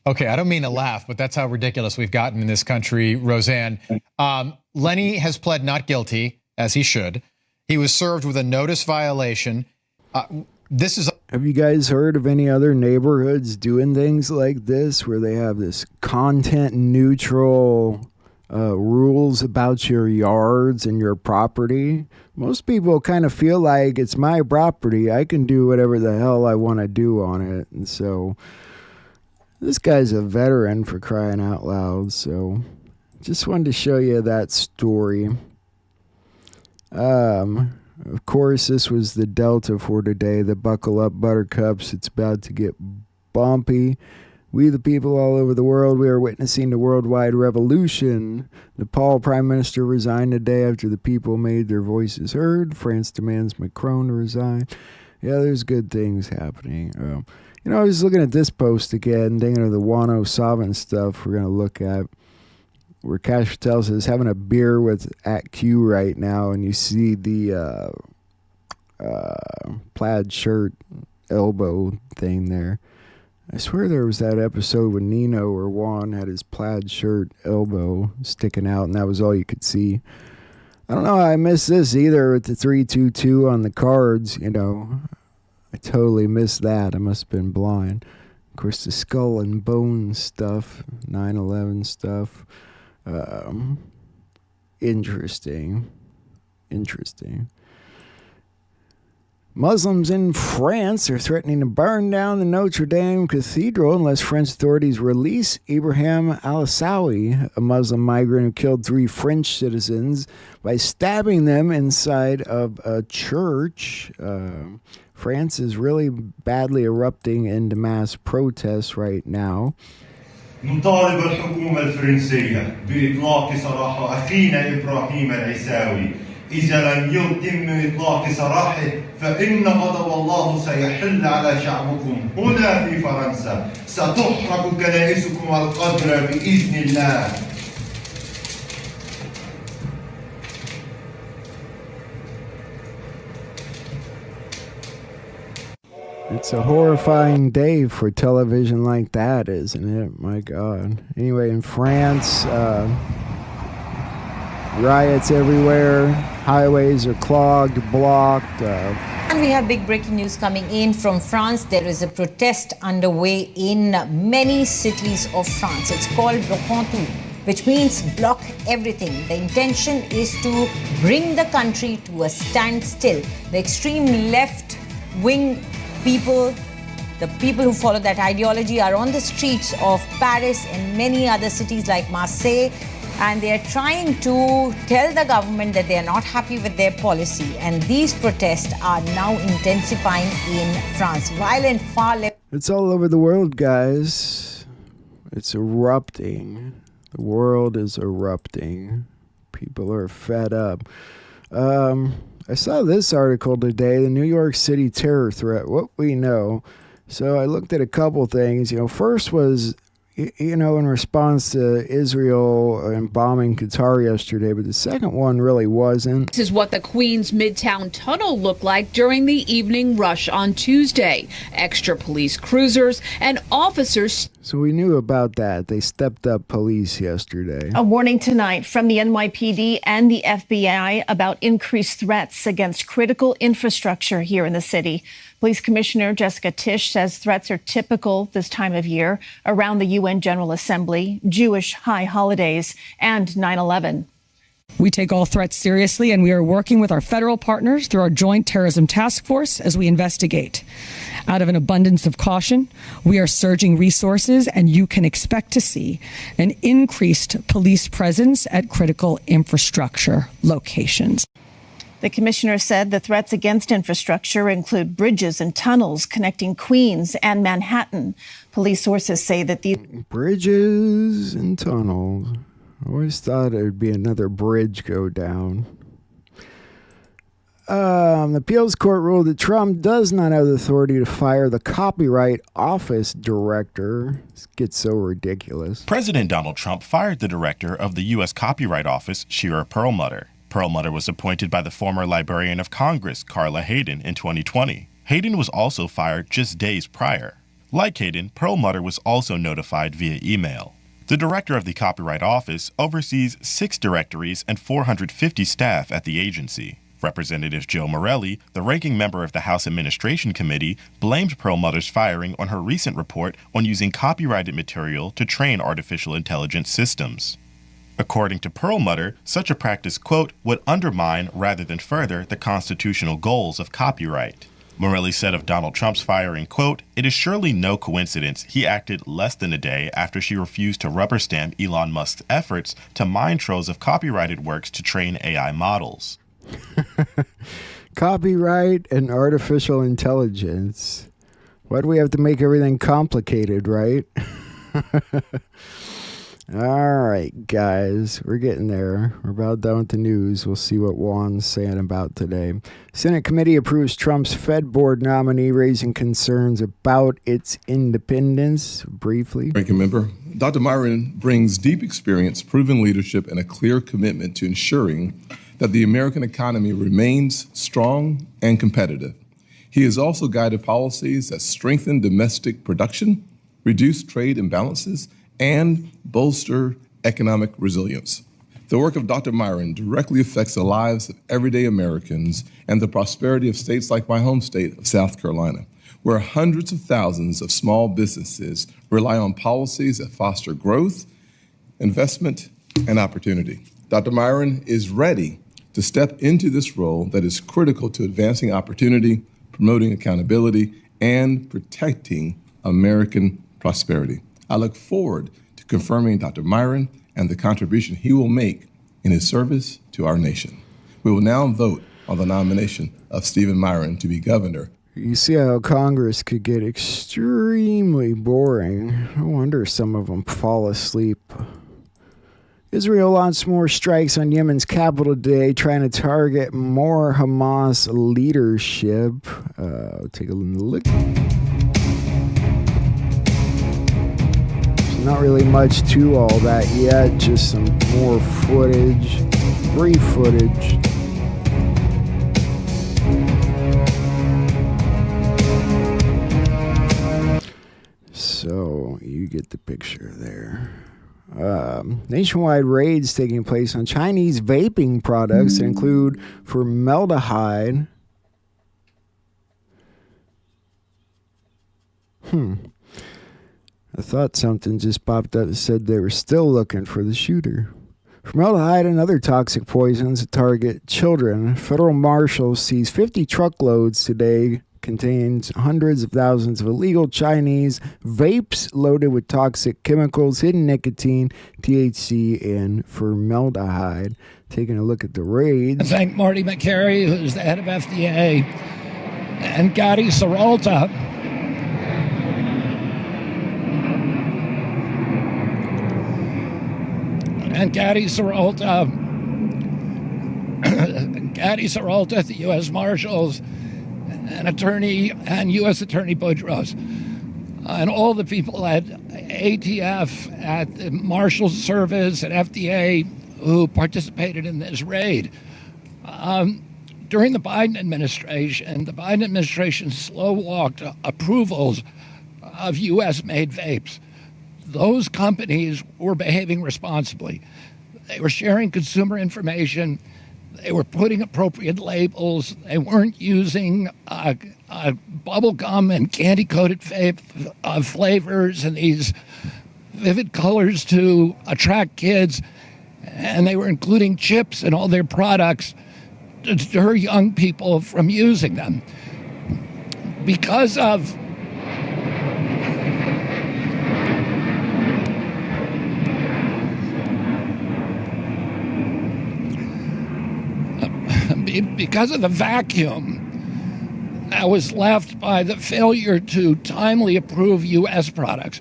Okay, I don't mean to laugh, but that's how ridiculous we've gotten in this country, Roseanne. Lenny has pled not guilty, as he should. He was served with a notice violation. Have you guys heard of any other neighborhoods doing things like this, where they have this content neutral rules about your yards and your property? Most people kind of feel like it's my property. I can do whatever the hell I want to do on it. And so this guy's a veteran, for crying out loud. So just wanted to show you that story. Of course, this was the Delta for today. The buckle up, buttercups. It's about to get bumpy. We, the people all over the world, we are witnessing the worldwide revolution. Nepal Prime Minister resigned today after the people made their voices heard. France demands Macron to resign. Yeah, there's good things happening. I was looking at this post again, thinking of the Wano Savant stuff we're going to look at, where Cash Patel says having a beer with at Q right now, and you see the plaid shirt elbow thing there. I swear there was that episode with Nino or Juan had his plaid shirt elbow sticking out, and that was all you could see. I don't know how I missed this either with the 322 on the cards. You know, I totally missed that. I must have been blind. Of course, the skull and bones stuff, 9/11 stuff. Interesting. Muslims in France are threatening to burn down the Notre Dame Cathedral unless French authorities release Ibrahim al-Asawi, a Muslim migrant who killed 3 French citizens by stabbing them inside of a church. France is really badly erupting into mass protests right now. نطالب الحكومة الفرنسية بإطلاق سراح أخينا إبراهيم العيساوي. إذا لم يتم إطلاق سراحه فإن غضب الله سيحل على شعبكم هنا في فرنسا. ستحرق كنائسكم القذرة بإذن الله. It's a horrifying day for television like that, isn't it? My God. Anyway, in France, riots everywhere. Highways are clogged, blocked. And we have big breaking news coming in from France. There is a protest underway in many cities of France. It's called Bloquons Tout, which means block everything. The intention is to bring the country to a standstill. The extreme left-wing people, the people who follow that ideology, are on the streets of Paris and many other cities like Marseille, and they are trying to tell the government that they are not happy with their policy. And these protests are now intensifying in France. Violent far left. It's all over the world, guys. It's erupting. The world is erupting. People are fed up. I saw this article today, the New York City terror threat, what we know. So I looked at a couple things. First was, in response to Israel and bombing Qatar yesterday, but the second one really wasn't. This is what the Queens Midtown Tunnel looked like during the evening rush on Tuesday. Extra police cruisers and officers. So we knew about that. They stepped up police yesterday. A warning tonight from the NYPD and the FBI about increased threats against critical infrastructure here in the city. Police Commissioner Jessica Tisch says threats are typical this time of year around the UN General Assembly, Jewish high holidays, and 9/11. We take all threats seriously, and we are working with our federal partners through our Joint Terrorism Task Force as we investigate. Out of an abundance of caution, we are surging resources, and you can expect to see an increased police presence at critical infrastructure locations. The commissioner said the threats against infrastructure include bridges and tunnels connecting Queens and Manhattan. Police sources say that the bridges and tunnels. I always thought there'd be another bridge go down. The appeals court ruled that Trump does not have the authority to fire the Copyright Office director. This gets so ridiculous. President Donald Trump fired the director of the U.S. Copyright Office, Shira Perlmutter. Perlmutter was appointed by the former Librarian of Congress, Carla Hayden, in 2020. Hayden was also fired just days prior. Like Hayden, Perlmutter was also notified via email. The director of the Copyright Office oversees 6 directories and 450 staff at the agency. Representative Joe Morelli, the ranking member of the House Administration Committee, blamed Perlmutter's firing on her recent report on using copyrighted material to train artificial intelligence systems. According to Perlmutter, such a practice, quote, would undermine rather than further the constitutional goals of copyright. Morelli said of Donald Trump's firing, quote, it is surely no coincidence he acted less than a day after she refused to rubber stamp Elon Musk's efforts to mine troves of copyrighted works to train AI models. Copyright and artificial intelligence. Why do we have to make everything complicated, right? All right, guys, we're getting there. We're about done with the news. We'll see what Juan's saying about today. Senate committee approves Trump's Fed board nominee, raising concerns about its independence. Briefly. Ranking member, Dr. Myron brings deep experience, proven leadership, and a clear commitment to ensuring that the American economy remains strong and competitive. He has also guided policies that strengthen domestic production, reduce trade imbalances, and bolster economic resilience. The work of Dr. Myron directly affects the lives of everyday Americans and the prosperity of states like my home state of South Carolina, where hundreds of thousands of small businesses rely on policies that foster growth, investment, and opportunity. Dr. Myron is ready to step into this role that is critical to advancing opportunity, promoting accountability, and protecting American prosperity. I look forward to confirming Dr. Myron and the contribution he will make in his service to our nation. We will now vote on the nomination of Stephen Myron to be governor. You see how Congress could get extremely boring. No wonder some of them fall asleep. Israel launched more strikes on Yemen's capital today, trying to target more Hamas leadership. Take a look. Not really much to all that yet, just some more footage, brief footage. So you get the picture there. Nationwide raids taking place on Chinese vaping products that include formaldehyde. I thought something just popped up that said they were still looking for the shooter. Formaldehyde and other toxic poisons that target children. Federal marshals seized 50 truckloads today. Contains hundreds of thousands of illegal Chinese vapes loaded with toxic chemicals, hidden nicotine, THC, and formaldehyde. Taking a look at the raids. I thank Marty McCary, who's the head of FDA, and Gadi Saralta. And Gadi Saralta at the U.S. Marshals, and U.S. Attorney Boudreaux, and all the people at ATF, at the Marshals Service, at FDA, who participated in this raid. During the Biden administration slow-walked approvals of U.S.-made vapes. Those companies were behaving responsibly. They were sharing consumer information. They were putting appropriate labels. They weren't using bubble gum and candy-coated flavors and these vivid colors to attract kids. And they were including chips in all their products to deter young people from using them. Because of the vacuum that was left by the failure to timely approve U.S. products,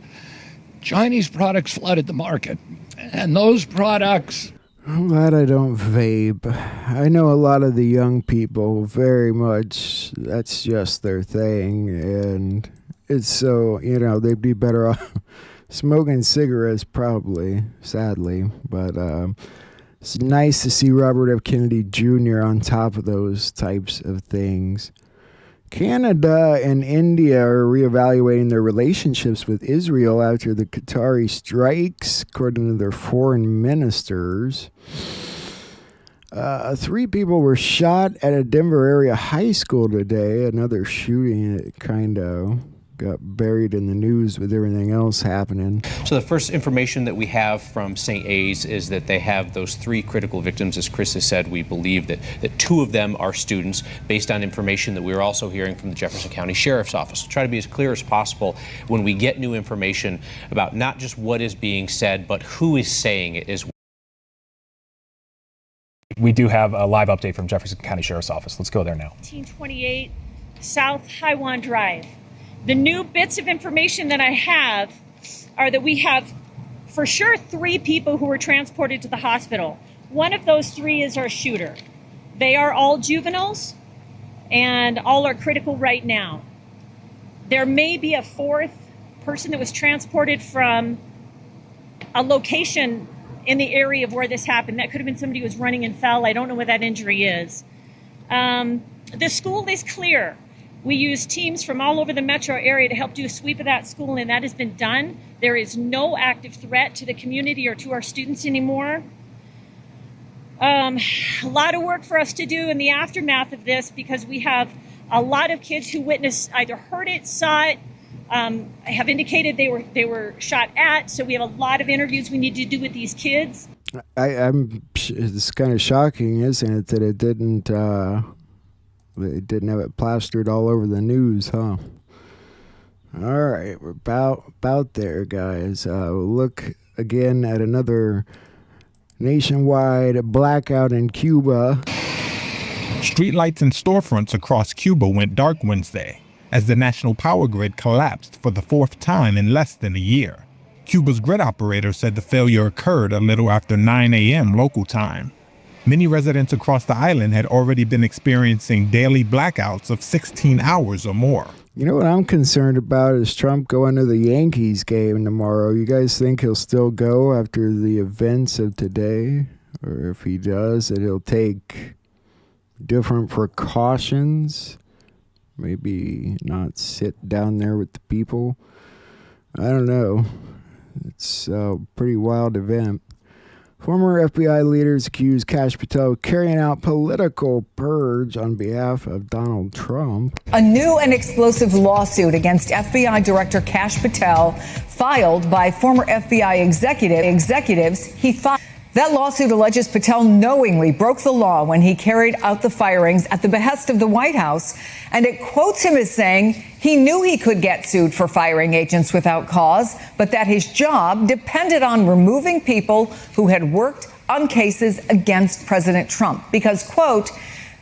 Chinese products flooded the market. And those products... I'm glad I don't vape. I know a lot of the young people very much, that's just their thing. And it's so, they'd be better off smoking cigarettes probably, sadly. But it's nice to see Robert F. Kennedy Jr. on top of those types of things. Canada and India are reevaluating their relationships with Israel after the Qatari strikes, according to their foreign ministers. 3 people were shot at a Denver area high school today. Another shooting that kind of got buried in the news with everything else happening. So the first information that we have from St. A's is that they have those 3 critical victims. As Chris has said, we believe that 2 of them are students, based on information that we're also hearing from the Jefferson County Sheriff's Office. We'll try to be as clear as possible when we get new information about not just what is being said, but who is saying it as well. We do have a live update from Jefferson County Sheriff's Office. Let's go there now. 1828 South Highwan Drive. The new bits of information that I have are that we have for sure 3 people who were transported to the hospital. One of those 3 is our shooter. They are all juveniles and all are critical right now. There may be a 4th person that was transported from a location in the area of where this happened. That could have been somebody who was running and fell. I don't know what that injury is. The school is clear. We use teams from all over the metro area to help do a sweep of that school, and that has been done. There is no active threat to the community or to our students anymore. A lot of work for us to do in the aftermath of this because we have a lot of kids who witnessed, either heard it, saw it, have indicated they were shot at. So we have a lot of interviews we need to do with these kids. It's kind of shocking, isn't it, that it didn't have it plastered all over the news, huh? All right, we're about there, guys. We'll look again at another nationwide blackout in Cuba. Streetlights and storefronts across Cuba went dark Wednesday as the national power grid collapsed for the fourth time in less than a year. Cuba's grid operator said the failure occurred a little after 9 a.m. local time. Many residents across the island had already been experiencing daily blackouts of 16 hours or more. You know what I'm concerned about is Trump going to the Yankees game tomorrow. You guys think he'll still go after the events of today? Or if he does, that he'll take different precautions? Maybe not sit down there with the people? I don't know. It's a pretty wild event. Former FBI leaders accuse Kash Patel of carrying out political purge on behalf of Donald Trump. A new and explosive lawsuit against FBI Director Kash Patel filed by former FBI executives he filed. That lawsuit alleges Patel knowingly broke the law when he carried out the firings at the behest of the White House, and it quotes him as saying he knew he could get sued for firing agents without cause, but that his job depended on removing people who had worked on cases against President Trump because, quote,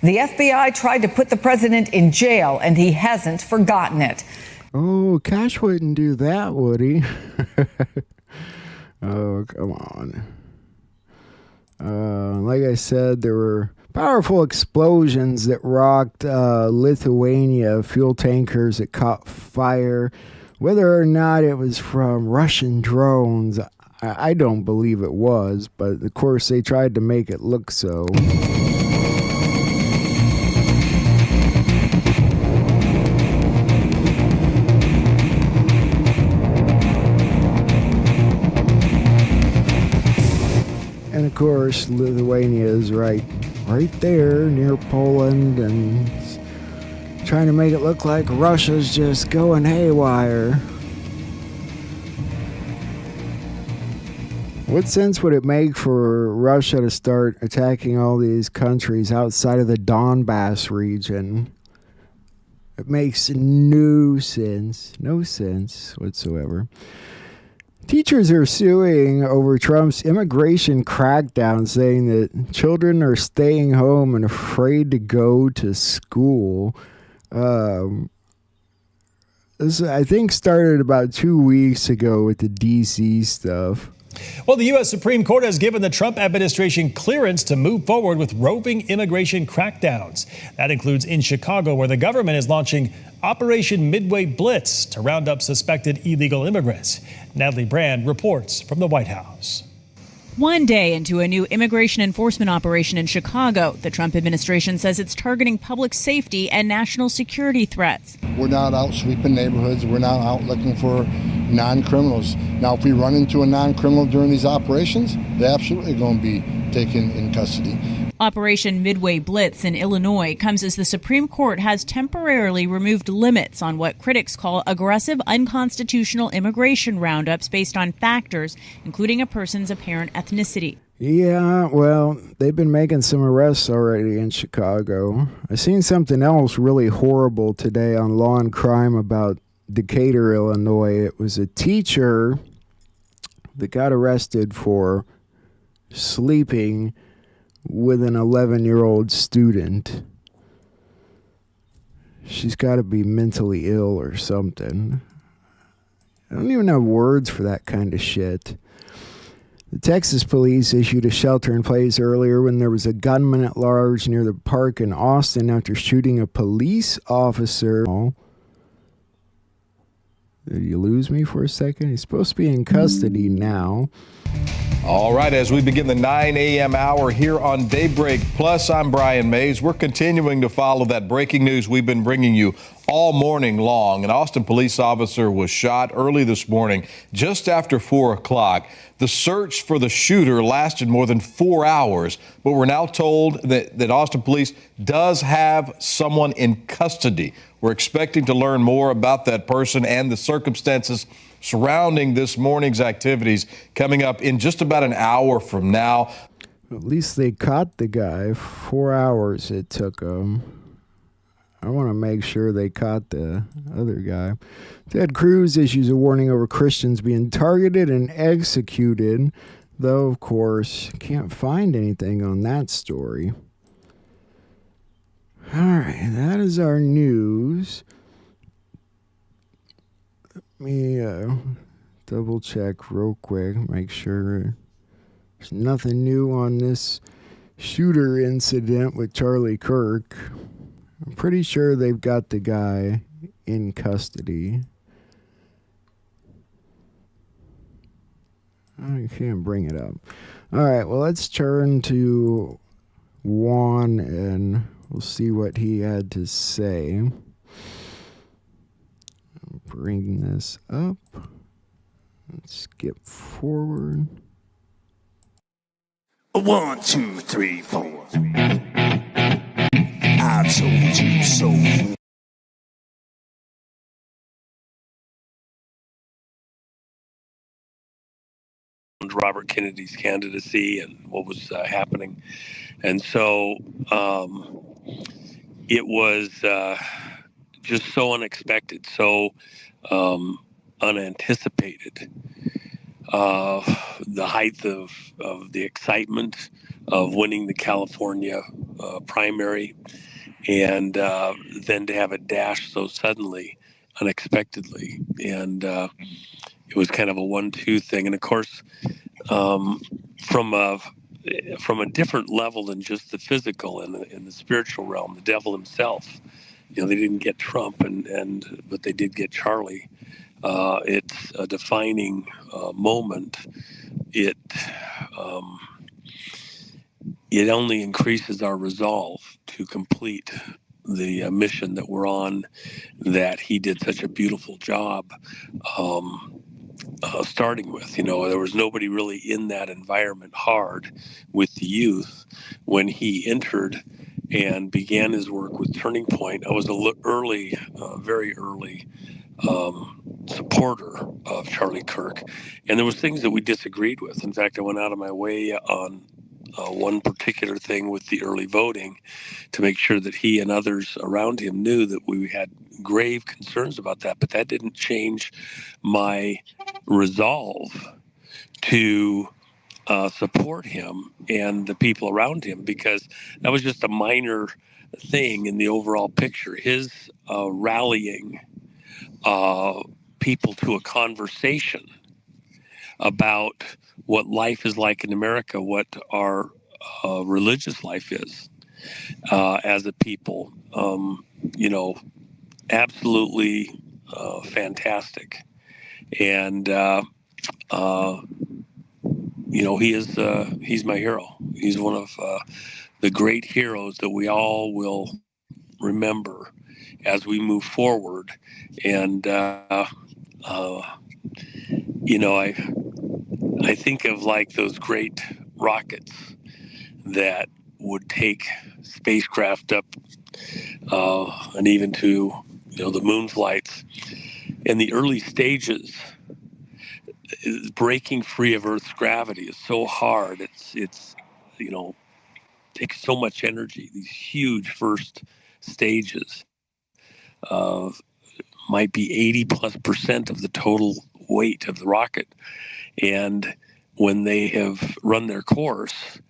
the FBI tried to put the president in jail and he hasn't forgotten it. Oh, Kash wouldn't do that, would he? Oh, come on. Like I said, there were powerful explosions that rocked Lithuania, fuel tankers that caught fire. Whether or not it was from Russian drones, I don't believe it was, but of course they tried to make it look so. And of course, Lithuania is right there near Poland and trying to make it look like Russia's just going haywire. What sense would it make for Russia to start attacking all these countries outside of the Donbass region? It makes no sense whatsoever. Teachers are suing over Trump's immigration crackdown, saying that children are staying home and afraid to go to school. This, I think, started about 2 weeks ago with the D.C. stuff. Well, the U.S. Supreme Court has given the Trump administration clearance to move forward with roving immigration crackdowns. That includes in Chicago, where the government is launching Operation Midway Blitz to round up suspected illegal immigrants. Natalie Brand reports from the White House. One day into a new immigration enforcement operation in Chicago, the Trump administration says it's targeting public safety and national security threats. We're not out sweeping neighborhoods. We're not out looking for non-criminals. Now, if we run into a non-criminal during these operations, they're absolutely going to be taken in custody. Operation Midway Blitz in Illinois comes as the Supreme Court has temporarily removed limits on what critics call aggressive, unconstitutional immigration roundups based on factors, including a person's apparent ethnicity. Yeah, well, they've been making some arrests already in Chicago. I seen something else really horrible today on Law and Crime about Decatur, Illinois. It was a teacher that got arrested for sleeping with an 11-year-old student. She's got to be mentally ill or something. I don't even have words for that kind of shit. The Texas police issued a shelter-in-place earlier when there was a gunman at large near the park in Austin after shooting a police officer. Did you lose me for a second? He's supposed to be in custody now. All right, as we begin the 9 a.m. hour here on Daybreak Plus, I'm Brian Mays. We're continuing to follow that breaking news we've been bringing you all morning long. An Austin police officer was shot early this morning, just after 4 o'clock. The search for the shooter lasted more than 4 hours, but we're now told that Austin police does have someone in custody. We're expecting to learn more about that person and the circumstances surrounding this morning's activities coming up in just about an hour from now. At least they caught the guy. 4 hours it took them. I want to make sure they caught the other guy. Ted Cruz issues a warning over Christians being targeted and executed, though, of course, can't find anything on that story. All right, that is our news. Let me double check real quick, make sure there's nothing new on this shooter incident with Charlie Kirk. I'm pretty sure they've got the guy in custody. I can't bring it up. All right, well, let's turn to Juan and we'll see what he had to say. I'll bring this up. Let's skip forward. 1, 2, 3, 4. I told you so. Robert Kennedy's candidacy and what was happening. And so it was just so unexpected, so unanticipated. The height of the excitement of winning the California primary, and then to have it dashed so suddenly, unexpectedly. And it was kind of a 1-2 thing. And of course, from a different level than just the physical and in the spiritual realm, the devil himself. You know, they didn't get Trump, but they did get Charlie. It's a defining moment. It only increases our resolve to complete the mission that we're on, that he did such a beautiful job starting with. You know, there was nobody really in that environment hard with the youth when he entered and began his work with Turning Point. I was very early supporter of Charlie Kirk, and there was things that we disagreed with. In fact, I went out of my way on one particular thing with the early voting to make sure that he and others around him knew that we had grave concerns about that. But that didn't change my resolve to support him and the people around him, because that was just a minor thing in the overall picture. His rallying people to a conversation about what life is like in America, what our religious life is as a people, absolutely fantastic. And, he's my hero. He's one of the great heroes that we all will remember as we move forward. And, I think of like those great rockets that would take spacecraft up and even to, the moon flights. In the early stages, breaking free of Earth's gravity is so hard. It's takes so much energy. These huge first stages might be 80+% of the total weight of the rocket. And when they have run their course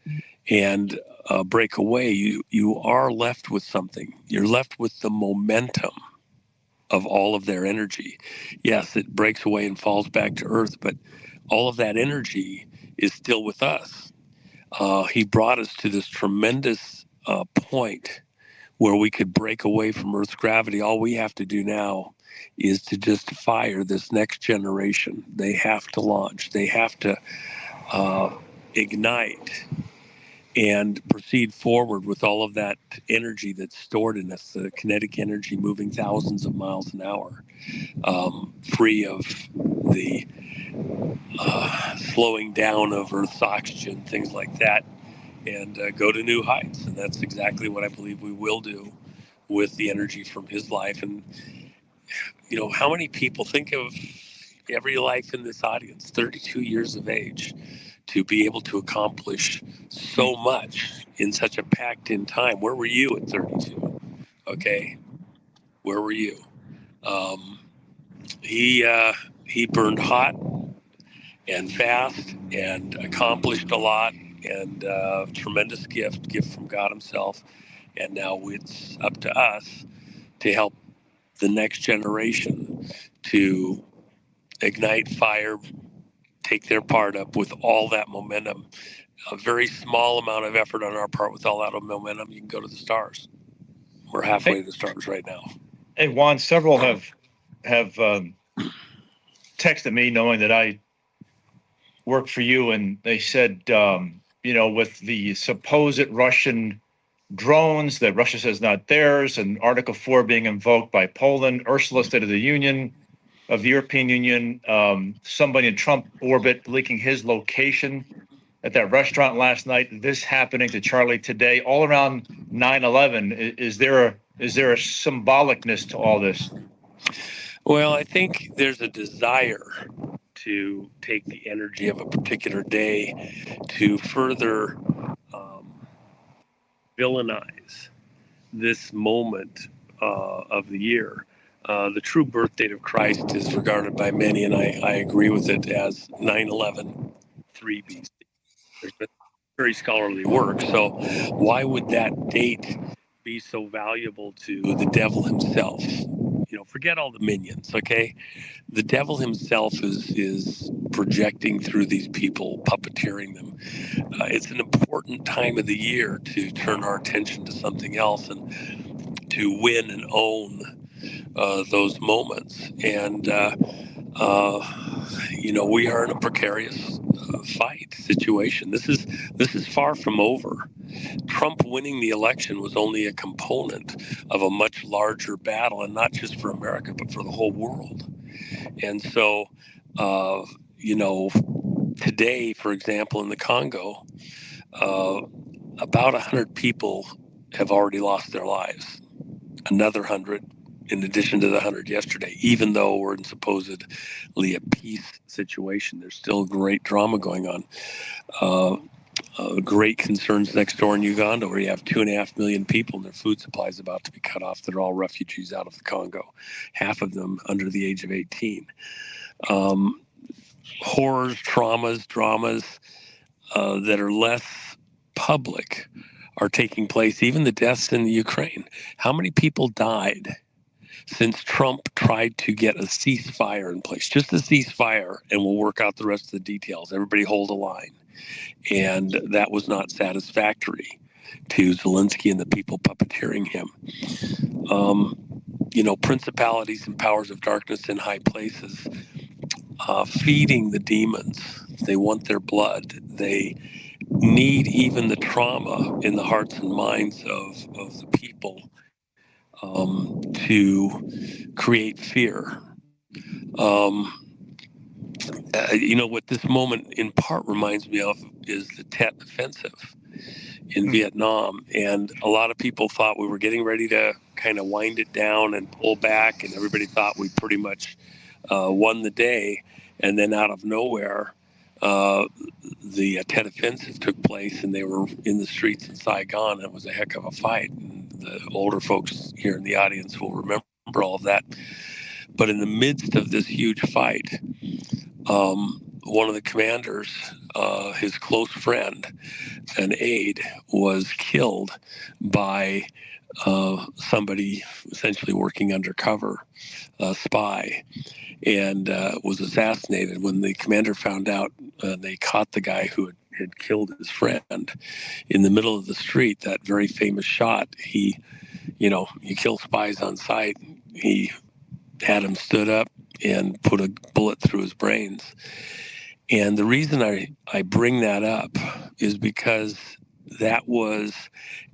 and break away, you are left with something. You're left with the momentum of all of their energy. Yes, it breaks away and falls back to Earth, but all of that energy is still with us. He brought us to this tremendous point where we could break away from Earth's gravity. All we have to do now is to just fire this next generation. They have to launch. They have to ignite and proceed forward with all of that energy that's stored in us, the kinetic energy moving thousands of miles an hour, free of the slowing down of Earth's oxygen, things like that, and go to new heights. And that's exactly what I believe we will do with the energy from his life. And, you know, how many people think of every life in this audience, 32 years of age, to be able to accomplish so much in such a packed in time? Where were you at 32? Okay. Where were you? He burned hot and fast and accomplished a lot, and tremendous gift from God himself. And now it's up to us to help the next generation to ignite fire, take their part up with all that momentum. A very small amount of effort on our part with all that momentum, you can go to the stars. We're halfway to the stars right now. Hey, Juan, several have texted me knowing that I work for you, and they said, you know, with the supposed Russian drones that Russia says not theirs, and Article 4 being invoked by Poland, Ursula, State of the Union of the European Union, somebody in Trump orbit leaking his location at that restaurant last night, this happening to Charlie today, all around 9/11. Is there a symbolicness to all this? Well, I think there's a desire to take the energy of a particular day to further villainize this moment of the year. The true birth date of Christ is regarded by many, and I agree with it, as 9/11, 3 BC. There's been very scholarly work. So why would that date be so valuable to the devil himself? You know, forget all the minions, okay? The devil himself is projecting through these people, puppeteering them. It's an important time of the year to turn our attention to something else and to win and own those moments. And, you know, we are in a precarious fight situation. This is far from over. Trump winning the election was only a component of a much larger battle, and not just for America, but for the whole world. And so, you know, today, for example, in the Congo, about 100 people have already lost their lives. Another 100 in addition to the 100 yesterday. Even though we're in supposedly a peace situation, there's still great drama going on. Great concerns next door in Uganda, where you have 2.5 million people and their food supply is about to be cut off. They're all refugees out of the Congo, half of them under the age of 18. Horrors, traumas, dramas that are less public are taking place. Even the deaths in the Ukraine. How many people died since Trump tried to get a ceasefire in place? Just a ceasefire, and we'll work out the rest of the details. Everybody hold a line. And that was not satisfactory to Zelensky and the people puppeteering him. You know, principalities and powers of darkness in high places, feeding the demons. They want their blood. They need even the trauma in the hearts and minds of the people to create fear. You know, what this moment in part reminds me of is the Tet Offensive in Vietnam. And a lot of people thought we were getting ready to kind of wind it down and pull back, and everybody thought we pretty much won the day. And then out of nowhere, the Tet Offensive took place, and they were in the streets in Saigon, and it was a heck of a fight. And the older folks here in the audience will remember all of that. But in the midst of this huge fight, one of the commanders, his close friend, an aide, was killed by somebody essentially working undercover, a spy, and was assassinated. When the commander found out, they caught the guy who had killed his friend in the middle of the street. That very famous shot. He, you know, you kill spies on sight. He had him stood up and put a bullet through his brains. And the reason I bring that up is because that was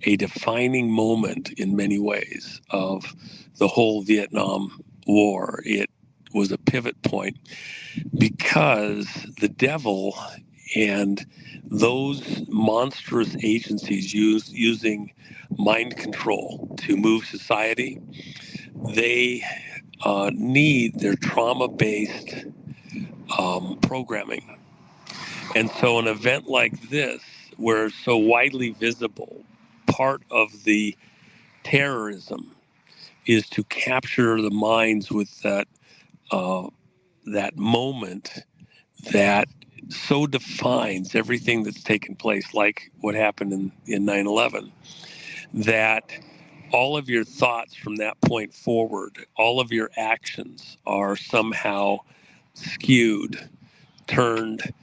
a defining moment in many ways of the whole Vietnam War. It was a pivot point, because the devil and those monstrous agencies using mind control to move society, they need their trauma-based programming. And so an event like this, where it's so widely visible, part of the terrorism is to capture the minds with that moment that so defines everything that's taken place, like what happened in 9/11, that all of your thoughts from that point forward, all of your actions are somehow skewed, turned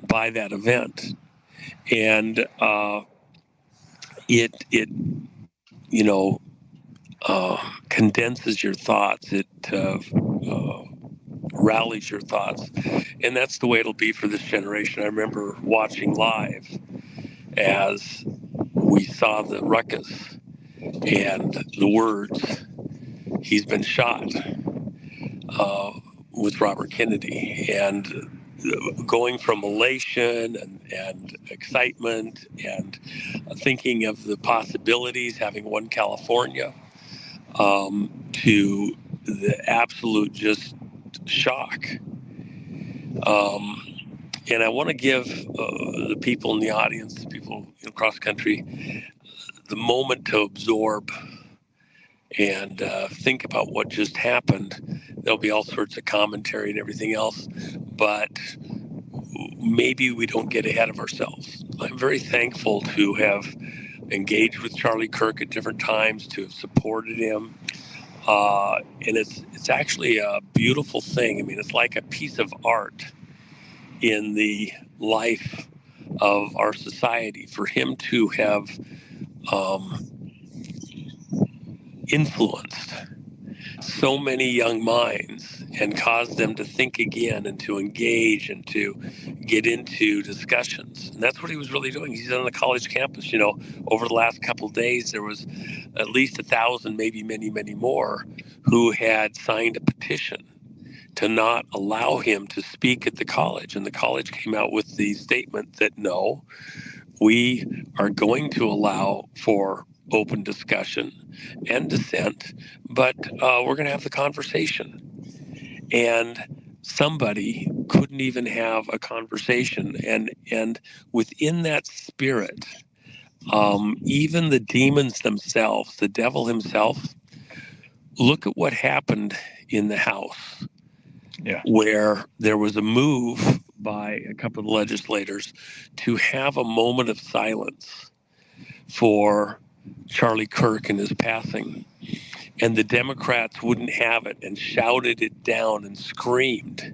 by that event. And it condenses your thoughts. It rallies your thoughts. And that's the way it'll be for this generation. I remember watching live as we saw the ruckus and the words, "He's been shot," with Robert Kennedy. And going from elation and excitement and thinking of the possibilities, having won California, to the absolute just shock. And I want to give the people in the audience, people across country, the moment to absorb and think about what just happened. There'll be all sorts of commentary and everything else, but maybe we don't get ahead of ourselves. I'm very thankful to have engaged with Charlie Kirk at different times, to have supported him. And it's actually a beautiful thing. I mean, it's like a piece of art in the life of our society for him to have influenced so many young minds and caused them to think again and to engage and to get into discussions. And that's what he was really doing. He's on the college campus. Over the last couple of days, there was at least 1,000, maybe many, many more, who had signed a petition to not allow him to speak at the college. And the college came out with the statement that, no, we are going to allow for open discussion and dissent, but we're going to have the conversation. And somebody couldn't even have a conversation. And within that spirit, even the demons themselves, the devil himself, look at what happened in the House, where there was a move by a couple of legislators to have a moment of silence for Charlie Kirk and his passing. And the Democrats wouldn't have it and shouted it down and screamed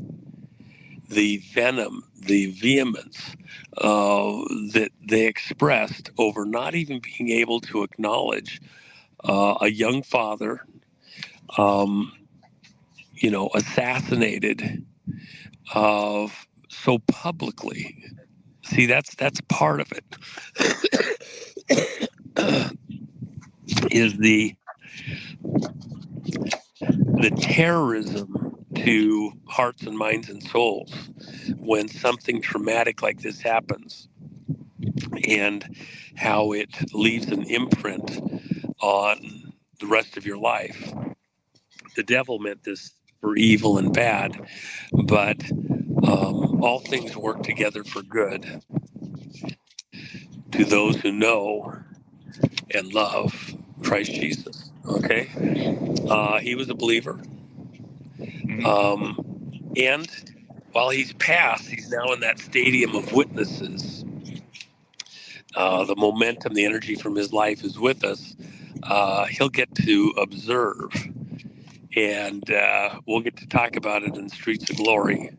the venom, the vehemence that they expressed over not even being able to acknowledge a young father, assassinated so publicly. See, that's part of it. Is the terrorism to hearts and minds and souls when something traumatic like this happens, and how it leaves an imprint on the rest of your life. The devil meant this for evil and bad, but all things work together for good to those who know and love Christ Jesus. Okay? He was a believer. And while he's passed, he's now in that stadium of witnesses. The momentum, the energy from his life is with us. He'll get to observe. And we'll get to talk about it in the Streets of Glory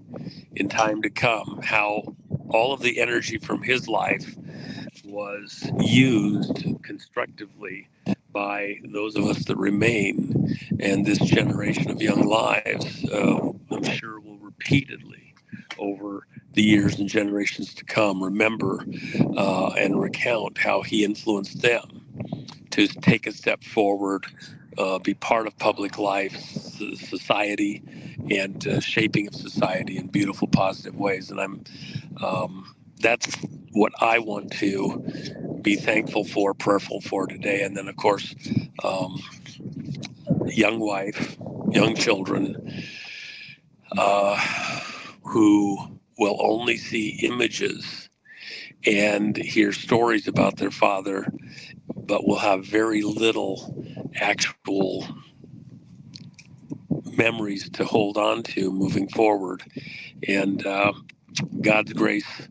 in time to come, how all of the energy from his life was used constructively by those of us that remain. And this generation of young lives, I'm sure, will repeatedly, over the years and generations to come, remember and recount how he influenced them to take a step forward be part of public life, society, and shaping of society in beautiful, positive ways. And that's what I want to be thankful for, prayerful for today. And then, of course, young wife, young children, who will only see images and hear stories about their father, but will have very little actual memories to hold on to moving forward. And God's grace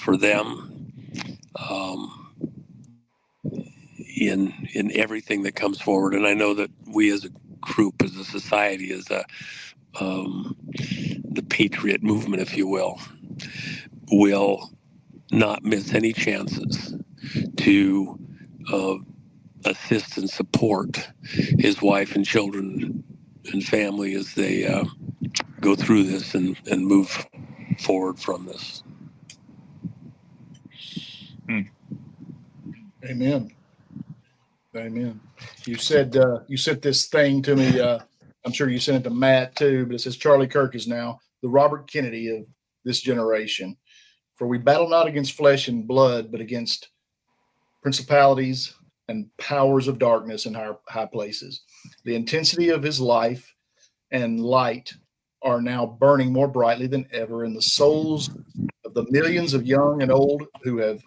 for them in everything that comes forward. And I know that we as a group, as a society, as the patriot movement, if you will not miss any chances to assist and support his wife and children and family as they go through this and move forward from this. Amen. Amen. You said this thing to me. I'm sure you sent it to Matt too, but it says Charlie Kirk is now the Robert Kennedy of this generation. For we battle not against flesh and blood, but against principalities and powers of darkness in high places. The intensity of his life and light are now burning more brightly than ever in the souls of the millions of young and old who have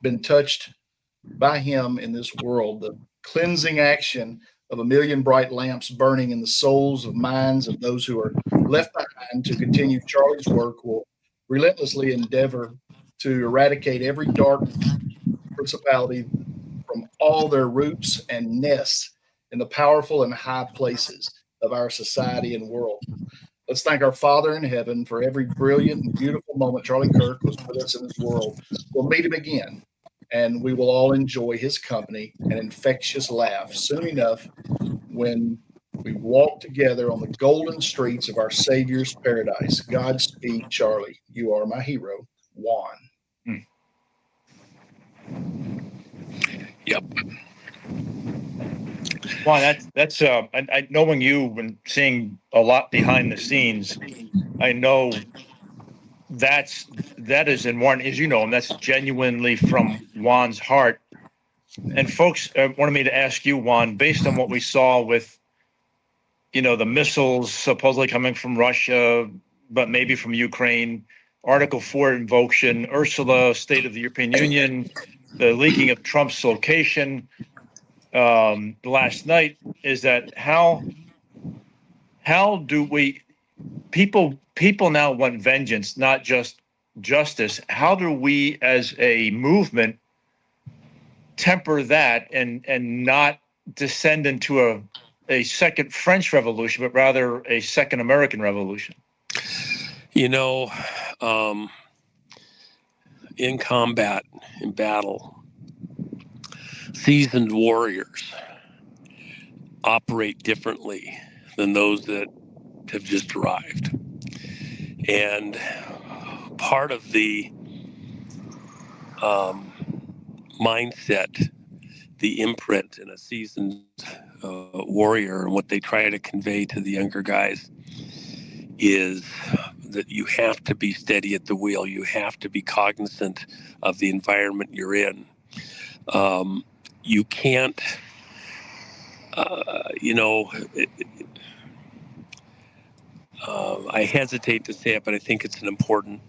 been touched by him in this world. The cleansing action of a million bright lamps burning in the souls of minds of those who are left behind to continue Charlie's work will relentlessly endeavor to eradicate every dark principality from all their roots and nests in the powerful and high places of our society and world. Let's thank our Father in heaven for every brilliant and beautiful moment Charlie Kirk was with us in this world. We'll meet him again, and we will all enjoy his company and infectious laugh soon enough when we walk together on the golden streets of our Savior's paradise. Godspeed, Charlie. You are my hero. Juan. Yep. Juan, that's knowing you and seeing a lot behind the scenes, I know that is in Juan, as you know, and that's genuinely from Juan's heart. And folks wanted me to ask you, Juan, based on what we saw with, the missiles supposedly coming from Russia, but maybe from Ukraine, Article 4 invocation, Ursula, State of the European Union, the leaking of Trump's location last night, is that how do we, people now want vengeance, not just justice. How do we as a movement temper that and not descend into a second French Revolution, but rather a second American Revolution? In combat, in battle, seasoned warriors operate differently than those that have just arrived. And part of the mindset, the imprint in a seasoned warrior and what they try to convey to the younger guys is that you have to be steady at the wheel. You have to be cognizant of the environment you're in. You can't, I hesitate to say it, but I think it's an important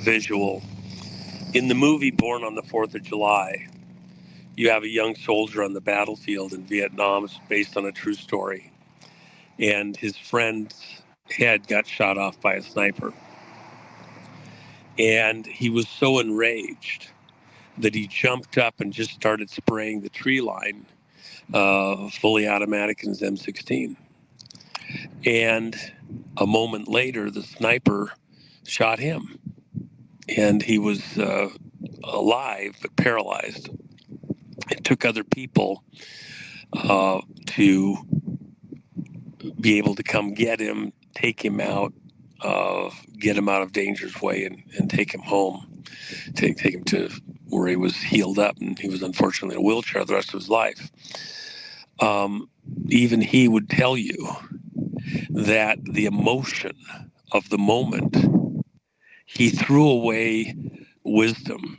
visual. In the movie Born on the 4th of July, you have a young soldier on the battlefield in Vietnam. It's based on a true story. And his friend's head got shot off by a sniper. And he was so enraged that he jumped up and just started spraying the tree line, fully automatic in his M16. And a moment later, the sniper shot him. And he was alive, but paralyzed. It took other people to be able to come get him, take him out, get him out of danger's way, and take him home, take him to where he was healed up, and he was unfortunately in a wheelchair the rest of his life. even he would tell you that the emotion of the moment, he threw away wisdom,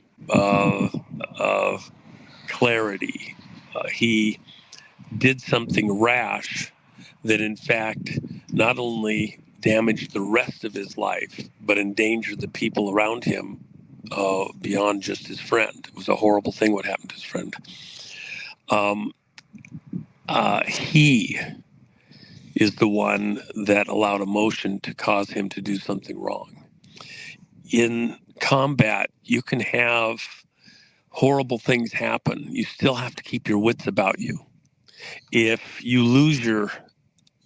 clarity. He did something rash that, in fact, not only damaged the rest of his life, but endangered the people around him beyond just his friend. It was a horrible thing what happened to his friend. He is the one that allowed emotion to cause him to do something wrong. In combat, you can have horrible things happen. You still have to keep your wits about you. If you lose your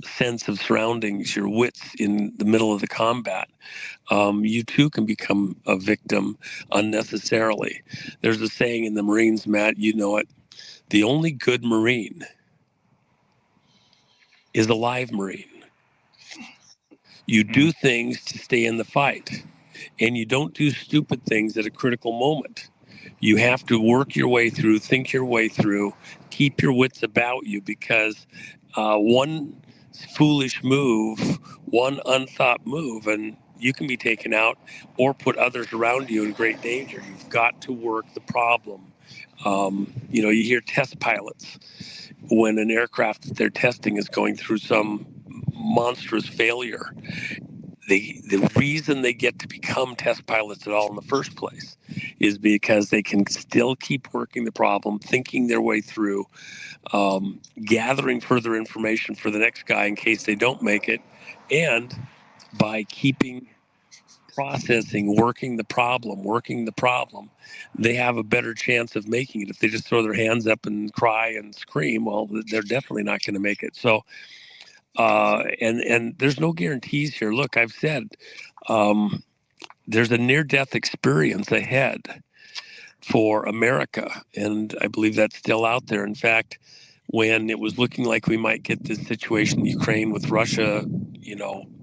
sense of surroundings, your wits in the middle of the combat, you too can become a victim unnecessarily. There's a saying in the Marines, Matt, you know it. The only good Marine is a live Marine. You do things to stay in the fight, and you don't do stupid things at a critical moment. You have to work your way through, think your way through, keep your wits about you, because one foolish move, one unthought move, and you can be taken out or put others around you in great danger. You've got to work the problem. You hear test pilots when an aircraft that they're testing is going through some monstrous failure. The reason they get to become test pilots at all in the first place is because they can still keep working the problem, thinking their way through, gathering further information for the next guy in case they don't make it, and by keeping processing, working the problem, they have a better chance of making it. If they just throw their hands up and cry and scream, well, they're definitely not going to make it. So, and there's no guarantees here. Look, I've said there's a near-death experience ahead for America, and I believe that's still out there. In fact, when it was looking like we might get this situation in Ukraine with Russia,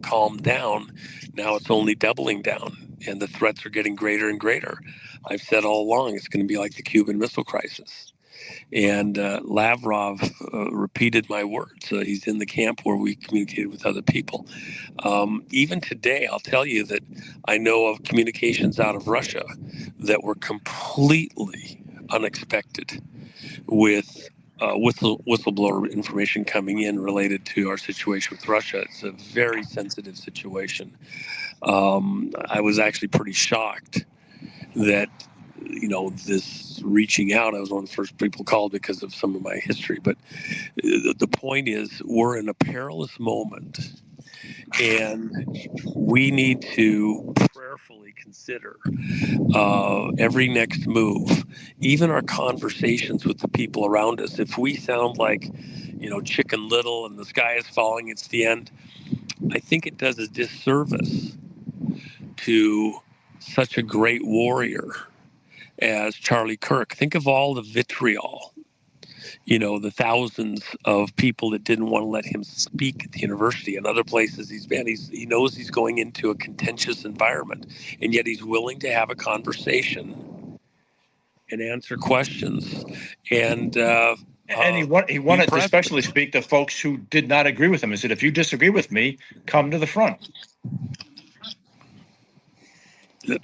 calmed down, now it's only doubling down, and the threats are getting greater and greater. I've said all along it's going to be like the Cuban Missile Crisis. And Lavrov repeated my words. He's in the camp where we communicated with other people. Even today, I'll tell you that I know of communications out of Russia that were completely unexpected, with whistleblower information coming in related to our situation with Russia. It's a very sensitive situation. I was actually pretty shocked that this reaching out, I was one of the first people called because of some of my history. But the point is, we're in a perilous moment, and we need to prayerfully consider every next move, even our conversations with the people around us. If we sound like, Chicken Little and the sky is falling, it's the end, I think it does a disservice to such a great warrior as Charlie Kirk. Think of all the vitriol, the thousands of people that didn't want to let him speak at the university and other places he's been. He knows he's going into a contentious environment, and yet he's willing to have a conversation and answer questions. And he wanted to especially speak to folks who did not agree with him. He said, if you disagree with me, come to the front.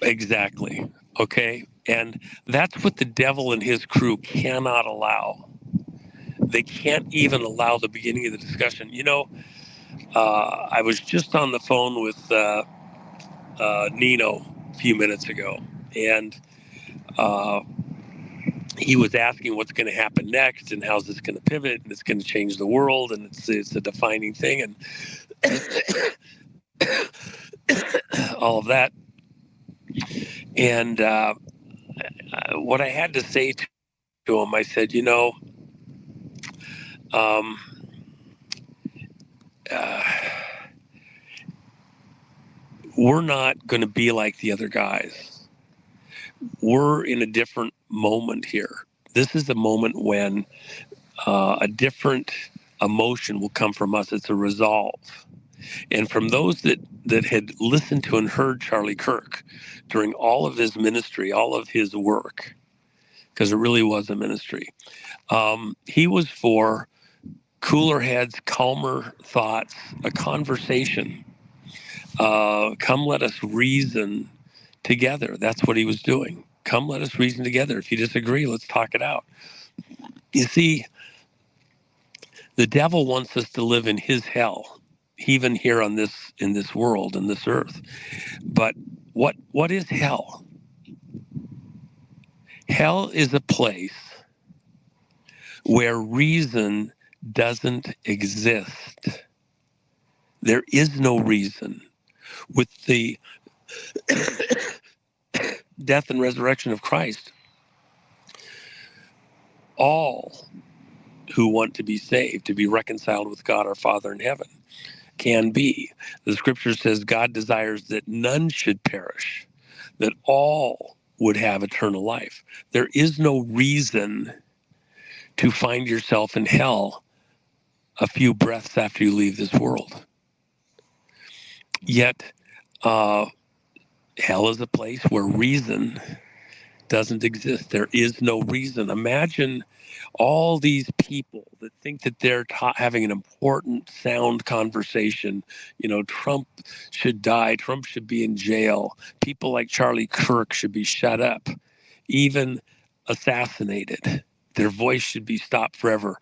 Exactly. Okay. And that's what the devil and his crew cannot allow. They can't even allow the beginning of the discussion. I was just on the phone with Nino a few minutes ago, and he was asking what's going to happen next and how's this going to pivot and it's going to change the world and it's a defining thing and all of that. And what I had to say to him, I said, we're not going to be like the other guys. We're in a different moment here. This is a moment when a different emotion will come from us. It's a resolve. And from those that had listened to and heard Charlie Kirk during all of his ministry, all of his work, because it really was a ministry, he was for cooler heads, calmer thoughts, a conversation. Come, let us reason together. That's what he was doing. Come, let us reason together. If you disagree, let's talk it out. You see, the devil wants us to live in his hell, even here on this, in this world, in this earth. But what is hell? Hell is a place where reason doesn't exist. There is no reason. With the death and resurrection of Christ, all who want to be saved, to be reconciled with God our Father in heaven, can be. The scripture says God desires that none should perish, that all would have eternal life. There is no reason to find yourself in hell a few breaths after you leave this world. Yet, hell is a place where reason doesn't exist. There is no reason. Imagine all these people that think that they're having an important, sound conversation. You know, Trump should die. Trump should be in jail. People like Charlie Kirk should be shut up, even assassinated. Their voice should be stopped forever.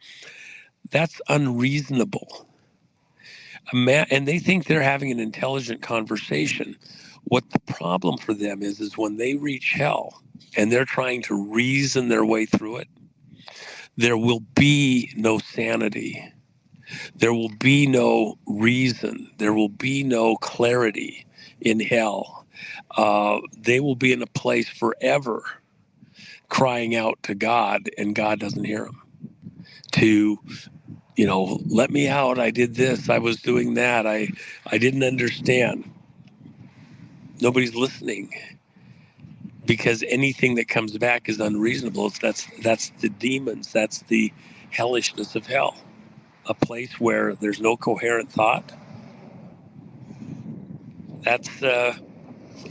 That's unreasonable. And they think they're having an intelligent conversation. What the problem for them is when they reach hell and they're trying to reason their way through it, there will be no sanity. There will be no reason. There will be no clarity in hell. They will be in a place forever crying out to God, and God doesn't hear them. To, you know, let me out. I did this. I was doing that. I didn't understand. Nobody's listening, because anything that comes back is unreasonable. That's the demons. That's the hellishness of hell, a place where there's no coherent thought. That's,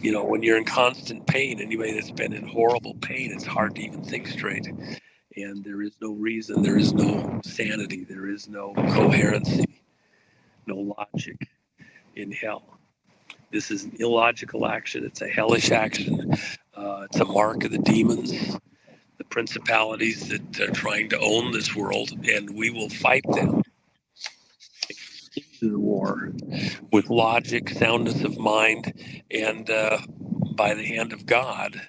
you know, when you're in constant pain, anybody that's been in horrible pain, it's hard to even think straight. And there is no reason, there is no sanity, there is no coherency, no logic in hell. This is an illogical action. It's a hellish action. It's a mark of the demons, the principalities that are trying to own this world, and we will fight them into the war with logic, soundness of mind, and by the hand of God,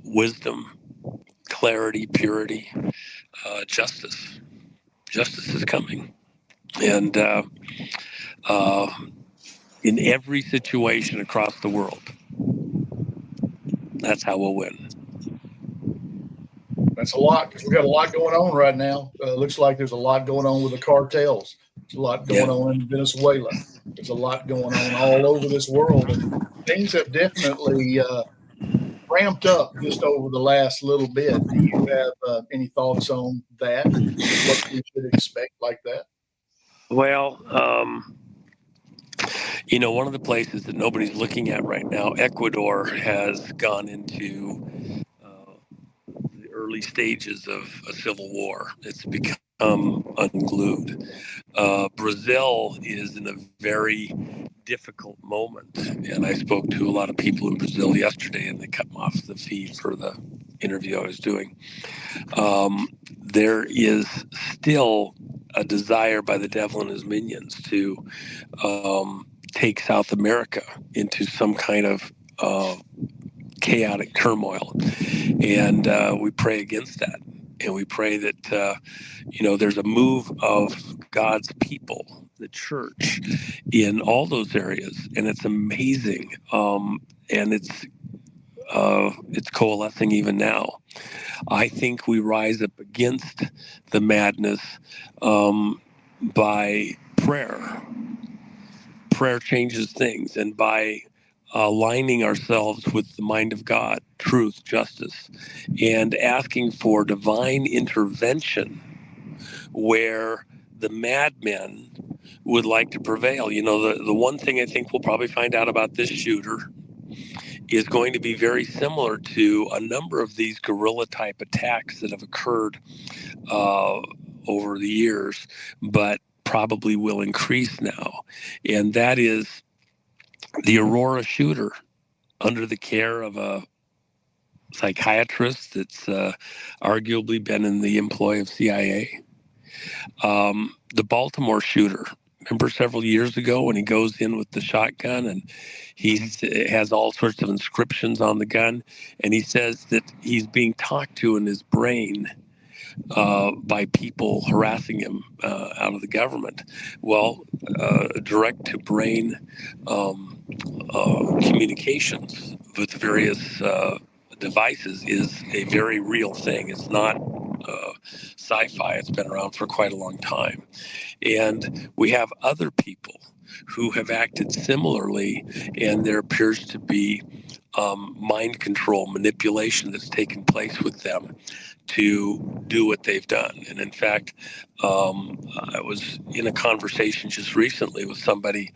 wisdom, clarity, purity, justice. Justice is coming. And in every situation across the world, that's how we'll win. That's a lot, because we've got a lot going on right now. Looks like there's a lot going on with the cartels. There's a lot going on in Venezuela. There's a lot going on all over this world. And things have definitely ramped up just over the last little bit. Do you have any thoughts on that? What we should expect like that? Well, you know, one of the places that nobody's looking at right now, Ecuador has gone into the early stages of a civil war. It's become unglued. Brazil is in a very difficult moment. And I spoke to a lot of people in Brazil yesterday, and they cut me off the feed for the interview I was doing. There is still a desire by the devil and his minions to take South America into some kind of chaotic turmoil. And we pray against that. And we pray that, you know, there's a move of God's people, the church, in all those areas. And it's amazing. And it's coalescing even now. I think we rise up against the madness by prayer. Prayer changes things, and by aligning ourselves with the mind of God, truth, justice, and asking for divine intervention where the madmen would like to prevail. You know, the one thing I think we'll probably find out about this shooter is going to be very similar to a number of these guerrilla type attacks that have occurred over the years, but probably will increase now. And that is the Aurora shooter, under the care of a psychiatrist that's arguably been in the employ of CIA. The Baltimore shooter, remember several years ago when he goes in with the shotgun and he has all sorts of inscriptions on the gun, and he says that he's being talked to in his brain by people harassing him out of the government. Well, direct to brain communications with various devices is a very real thing. It's not sci-fi. It's been around for quite a long time. And we have other people who have acted similarly, and there appears to be mind control, manipulation that's taken place with them to do what they've done. And in fact, I was in a conversation just recently with somebody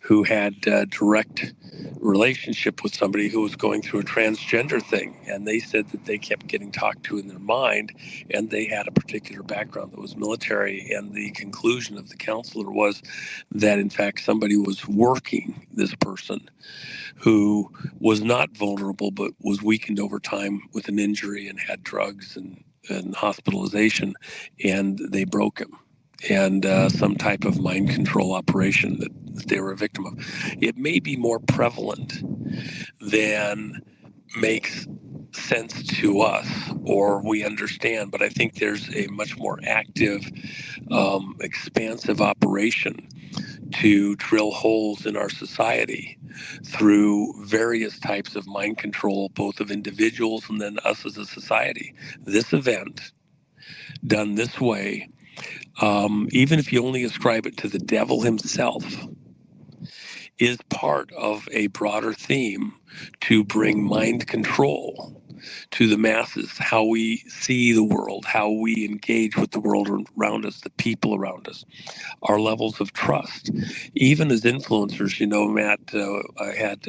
who had a direct relationship with somebody who was going through a transgender thing. And they said that they kept getting talked to in their mind, and they had a particular background that was military. And the conclusion of the counselor was that, in fact, somebody was working this person who was not vulnerable, but was weakened over time with an injury and had drugs and hospitalization, and they broke him. And some type of mind control operation that they were a victim of. It may be more prevalent than makes sense to us or we understand, but I think there's a much more active, expansive operation to drill holes in our society through various types of mind control, both of individuals and then us as a society. This event, done this way, even if you only ascribe it to the devil himself, is part of a broader theme to bring mind control to the masses, how we see the world, how we engage with the world around us, the people around us, our levels of trust. Even as influencers, you know, Matt, I had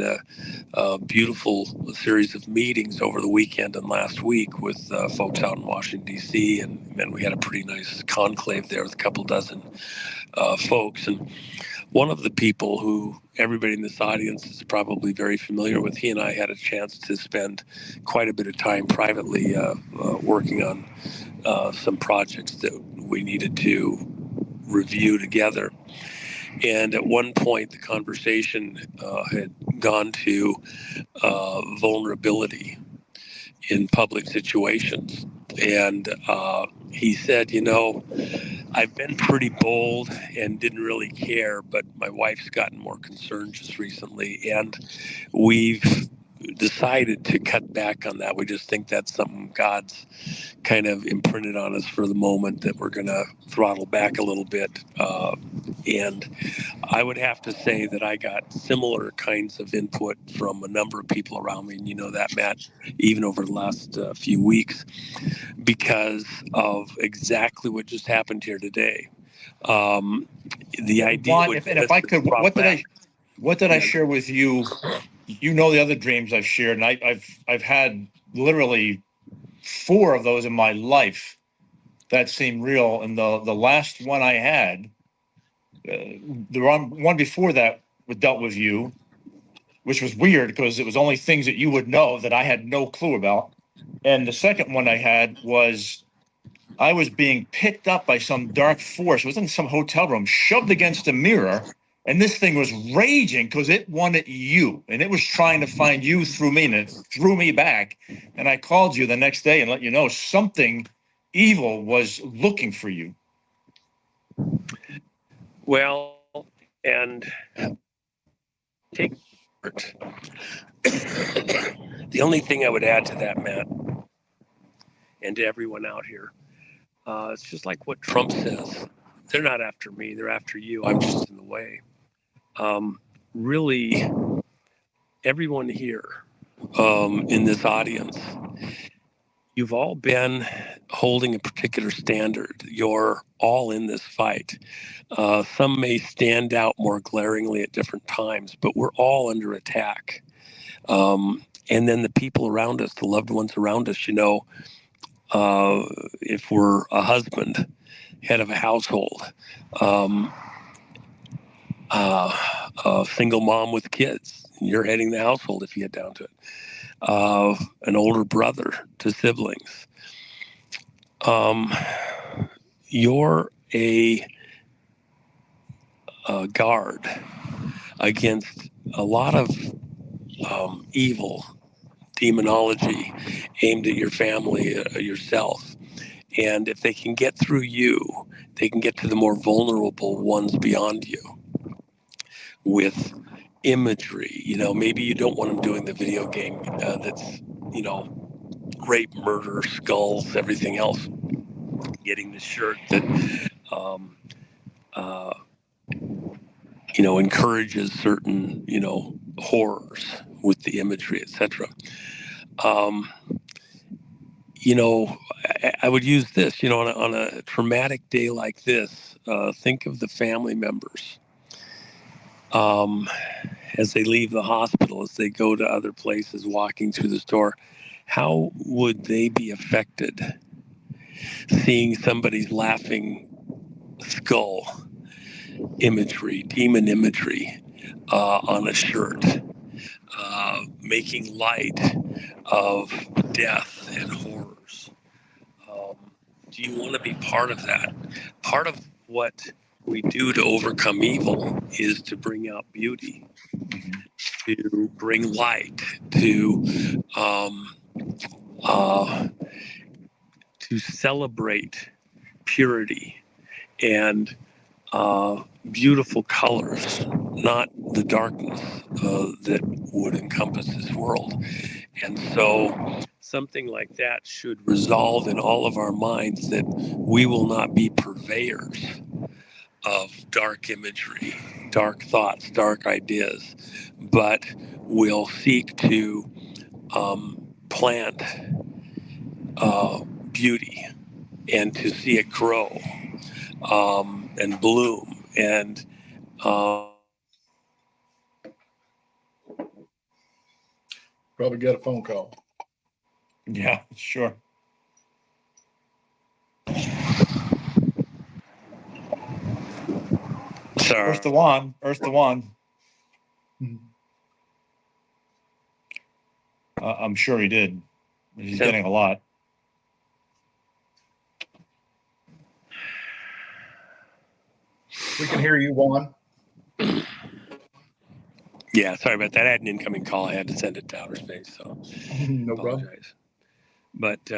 a beautiful series of meetings over the weekend and last week with folks out in Washington, D.C., and we had a pretty nice conclave there with a couple dozen folks. And one of the people who everybody in this audience is probably very familiar with, he and I had a chance to spend quite a bit of time privately working on some projects that we needed to review together. And at one point, the conversation had gone to vulnerability in public situations. And he said, you know, I've been pretty bold and didn't really care, but my wife's gotten more concerned just recently, and we've decided to cut back on that. We just think that's something God's kind of imprinted on us for the moment, that we're going to throttle back a little bit. And I would have to say that I got similar kinds of input from a number of people around me, and you know that, Matt, even over the last few weeks, because of exactly what just happened here today. The idea. Juan, if I could, what did I share with you? You know the other dreams I've shared, and I've had literally 4 of those in my life that seem real. And the last one I had, the one before that dealt with you, which was weird because it was only things that you would know that I had no clue about. And the second one I had was I was being picked up by some dark force. It was in some hotel room, shoved against a mirror. And this thing was raging because it wanted you, and it was trying to find you through me, and it threw me back. And I called you the next day and let you know something evil was looking for you. Well, and take part. The only thing I would add to that, Matt, and to everyone out here, it's just like what Trump says. They're not after me, they're after you. I'm just in the way. Really, everyone here in this audience, you've all been holding a particular standard. You're all in this fight. Some may stand out more glaringly at different times, but we're all under attack. And then the people around us, the loved ones around us, you know, if we're a husband head of a household, a single mom with kids. You're heading the household if you get down to it. An older brother to siblings. You're a guard against a lot of evil demonology aimed at your family, yourself. And if they can get through you, they can get to the more vulnerable ones beyond you with imagery. Maybe you don't want them doing the video game that's, rape, murder, skulls, everything else. Getting the shirt that, encourages certain, horrors with the imagery, etc. I would use this, on a traumatic day like this, think of the family members as they leave the hospital, as they go to other places, walking through the store. How would they be affected seeing somebody's laughing skull imagery, demon imagery on a shirt, making light of death and horrors? Do you want to be part of that? Part of what we do to overcome evil is to bring out beauty, to bring light, to celebrate purity and beautiful colors, not the darkness that would encompass this world. And so something like that should resolve in all of our minds that we will not be purveyors of dark imagery, dark thoughts, dark ideas, but we'll seek to plant beauty and to see it grow and bloom and probably got a phone call. Yeah, sure. Sorry. Earth the one. I'm sure he did. He's getting a lot. We can hear you, Juan. Yeah, sorry about that. I had an incoming call. I had to send it to outer space, so No problem. But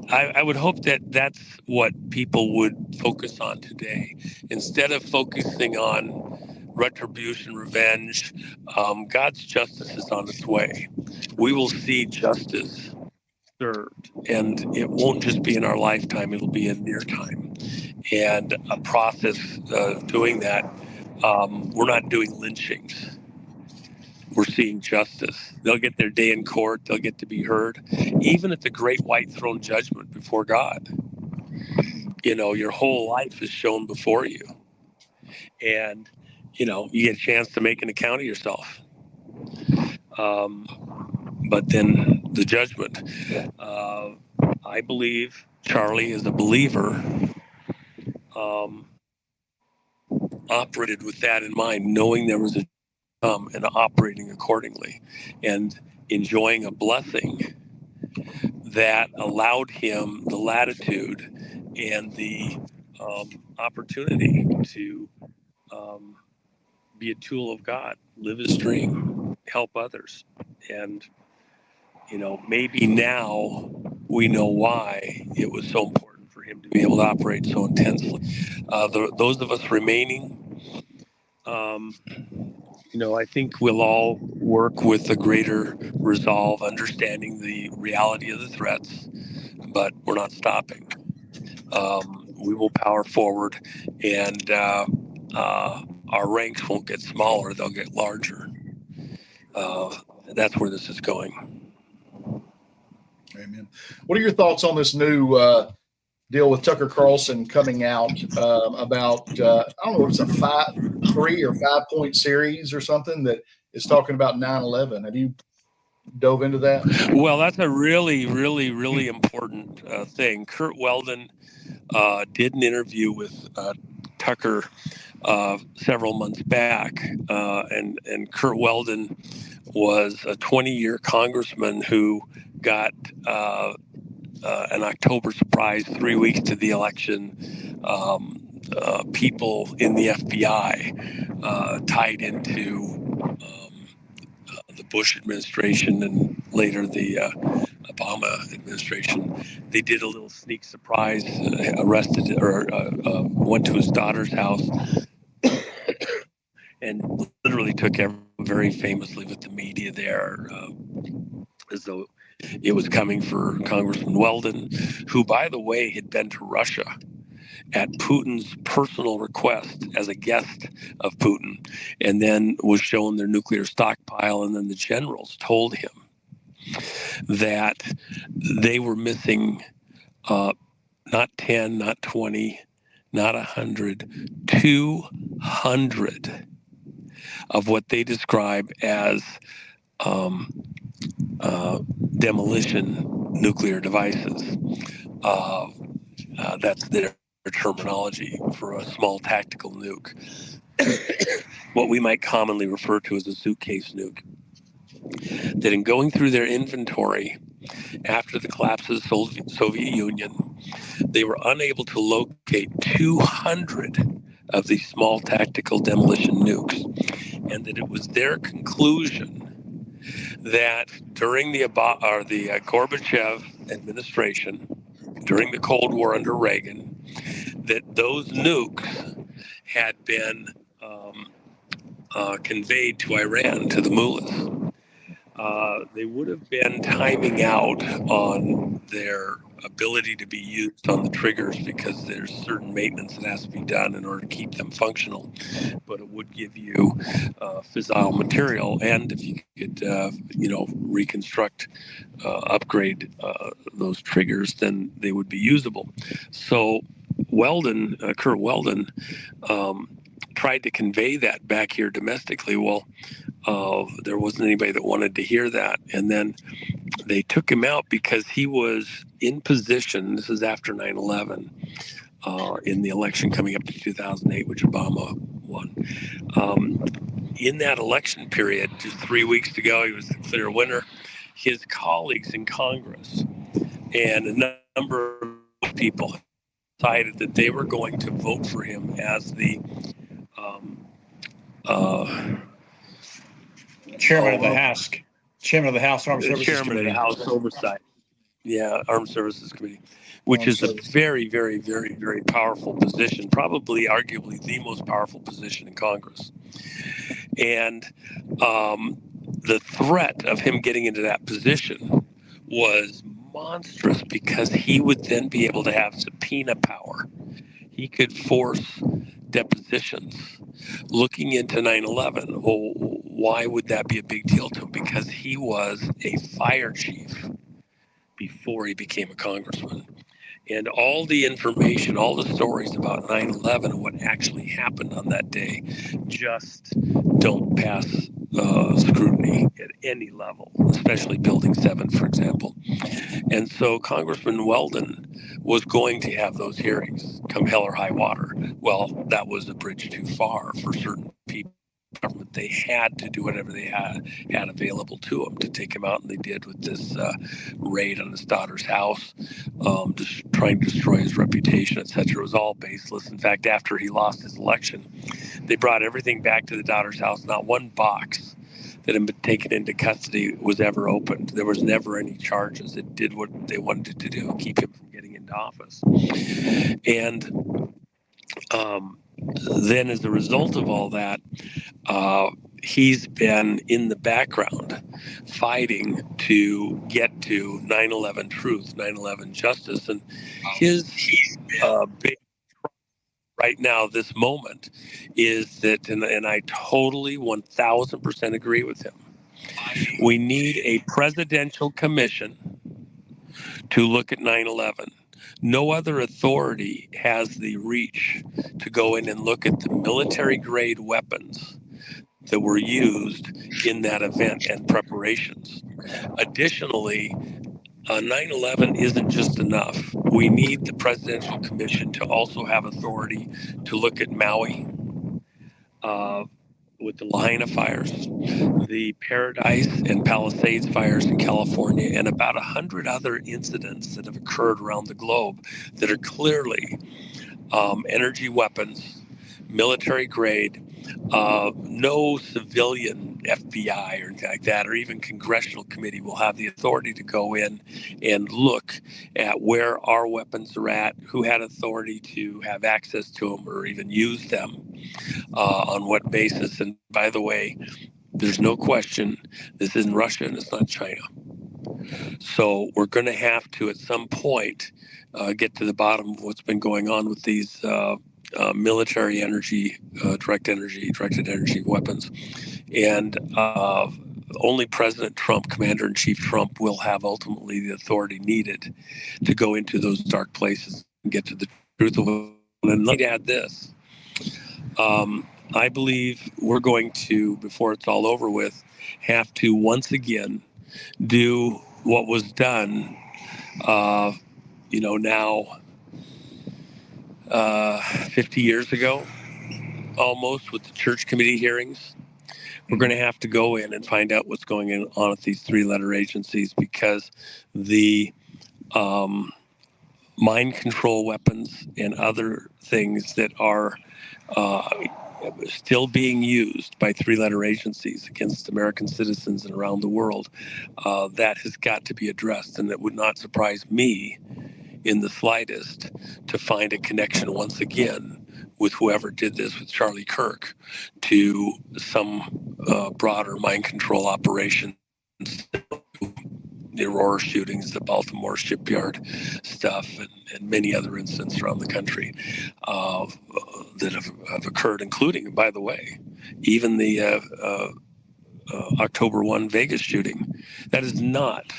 I would hope that that's what people would focus on today. Instead of focusing on retribution, revenge, God's justice is on its way. We will see justice served, and it won't just be in our lifetime, it'll be in near time. And a process of doing that, we're not doing lynchings. We're seeing justice. They'll get their day in court. They'll get to be heard, even at the great white throne judgment before God. Your whole life is shown before you. And, you get a chance to make an account of yourself. But then the judgment. I believe Charlie is a believer, operated with that in mind, knowing there was a and operating accordingly and enjoying a blessing that allowed him the latitude and the opportunity to be a tool of God, live his dream, help others. And, maybe now we know why it was so important for him to be able to operate so intensely. Those of us remaining, I think we'll all work with a greater resolve, understanding the reality of the threats, but we're not stopping. We will power forward, and our ranks won't get smaller, they'll get larger. That's where this is going. Amen. What are your thoughts on this new deal with Tucker Carlson coming out about, I don't know, it's a 3 or 5 point series or something that is talking about 9/11. Have you dove into that? Well, that's a really, really, really important thing. Kurt Weldon did an interview with Tucker several months back, and Kurt Weldon was a 20-year congressman who got an October surprise 3 weeks to the election. People in the FBI tied into the Bush administration and later the Obama administration. They did a little sneak surprise, arrested or went to his daughter's house and literally took very famously with the media there as though it was coming for Congressman Weldon, who, by the way, had been to Russia at Putin's personal request as a guest of Putin, and then was shown their nuclear stockpile. And then the generals told him that they were missing not 10, not 20, not 100, 200 of what they describe as demolition nuclear devices. That's their terminology for a small tactical nuke, what we might commonly refer to as a suitcase nuke. That in going through their inventory after the collapse of the Soviet Union, they were unable to locate 200 of these small tactical demolition nukes, and that it was their conclusion that during the Gorbachev administration, during the Cold War under Reagan, that those nukes had been conveyed to Iran, to the mullahs. They would have been timing out on their ability to be used on the triggers because there's certain maintenance that has to be done in order to keep them functional. But it would give you fissile material, and if you could, reconstruct, upgrade those triggers, then they would be usable. So Kurt Weldon, tried to convey that back here domestically. Well, there wasn't anybody that wanted to hear that. And then they took him out because he was in position. This is after 9/11, in the election coming up to 2008, which Obama won. In that election period, just 3 weeks to go, he was the clear winner. His colleagues in Congress and a number of people decided that they were going to vote for him as the Chairman of the House Armed Services Chairman Committee. of the House Oversight. Yeah, Armed Services Committee, which is a very, very, very, very powerful position, probably arguably the most powerful position in Congress. And the threat of him getting into that position was monstrous because he would then be able to have subpoena power. He could force depositions looking into 9/11. Well, why would that be a big deal to him? Because he was a fire chief before he became a congressman. And all the information, all the stories about 9/11 and what actually happened on that day just don't pass scrutiny at any level, especially Building 7, for example. And so Congressman Weldon was going to have those hearings come hell or high water. Well, that was a bridge too far for certain people. They had to do whatever they had available to them to take him out, and they did with this raid on his daughter's house, just trying to destroy his reputation, etc. It was all baseless. In fact, after he lost his election, they brought everything back to the daughter's house. Not one box that had been taken into custody was ever opened. There was never any charges. It did what they wanted to do, keep him from getting into office. And then as a result of all that, he's been in the background fighting to get to 9/11 truth, 9/11 justice. And his big right now, this moment, is that, and I totally 1000% agree with him, we need a presidential commission to look at 9/11. No other authority has the reach to go in and look at the military-grade weapons that were used in that event and preparations. Additionally, 9/11 isn't just enough. We need the Presidential Commission to also have authority to look at Maui with the Lahaina fires, the Paradise and Palisades fires in California, and about 100 other incidents that have occurred around the globe that are clearly energy weapons, military grade. No civilian FBI or anything like that, or even congressional committee will have the authority to go in and look at where our weapons are at, who had authority to have access to them or even use them, on what basis. And by the way, there's no question this isn't Russia and it's not China. So we're going to have to, at some point, get to the bottom of what's been going on with these military energy, directed energy weapons. And only President Trump, Commander-in-Chief Trump, will have ultimately the authority needed to go into those dark places and get to the truth of it. And let me add this. I believe we're going to, before it's all over with, have to once again do what was done, now 50 years ago, almost, with the church committee hearings. We're going to have to go in and find out what's going on at these three-letter agencies, because the mind control weapons and other things that are still being used by three-letter agencies against American citizens and around the world, that has got to be addressed. And it would not surprise me in the slightest to find a connection once again with whoever did this with Charlie Kirk to some broader mind control operation. The Aurora shootings, the Baltimore shipyard stuff, and many other incidents around the country that have occurred, including, by the way, even the October 1 Vegas shooting. That is not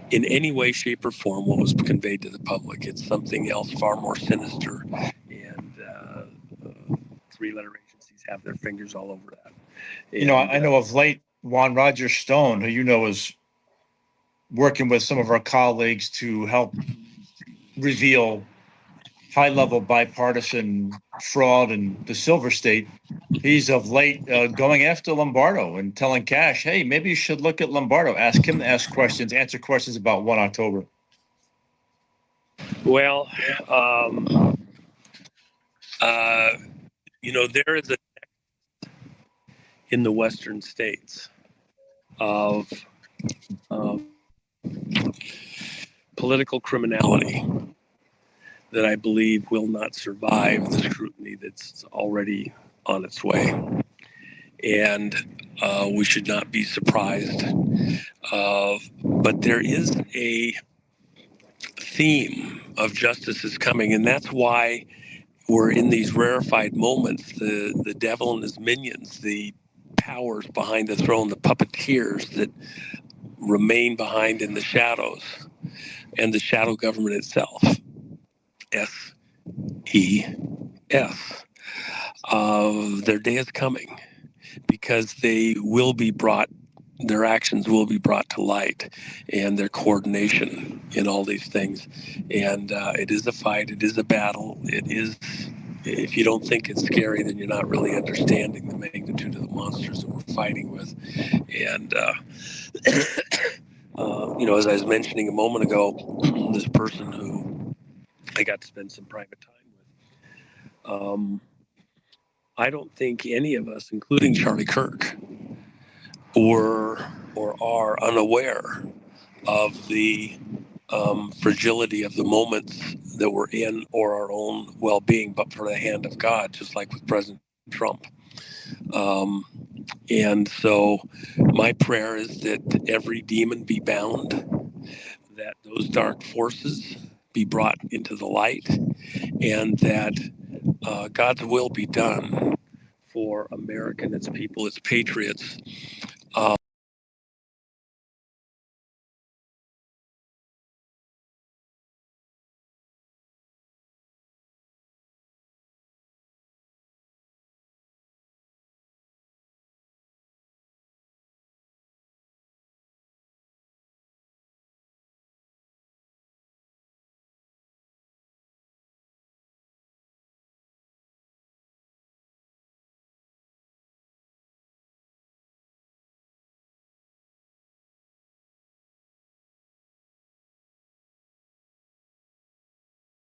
in any way, shape, or form what was conveyed to the public. It's something else far more sinister, and three-letter agencies have their fingers all over that. And, I know of late Juan Roger Stone, who is working with some of our colleagues to help reveal high-level bipartisan fraud in the Silver State. He's of late going after Lombardo and telling Kash, hey, maybe you should look at Lombardo. Ask him to ask questions, answer questions about 1 October. Well, there is a in the western states of political criminality that I believe will not survive the scrutiny that's already on its way. And we should not be surprised. But there is a theme of justice is coming, and that's why we're in these rarefied moments. The devil and his minions, the powers behind the throne, the puppeteers that remain behind in the shadows, and the shadow government itself, SES. Their day is coming, because their actions will be brought to light, and their coordination in all these things. And it is a fight. It is a battle. It is. If you don't think it's scary, then you're not really understanding the magnitude of the monsters that we're fighting with. And, as I was mentioning a moment ago, this person who I got to spend some private time with, I don't think any of us, including Charlie Kirk, were or are unaware of the fragility of the moments that we're in, or our own well-being, but for the hand of God, just like with President Trump. And so my prayer is that every demon be bound, that those dark forces be brought into the light, and that God's will be done for America and its people, its patriots.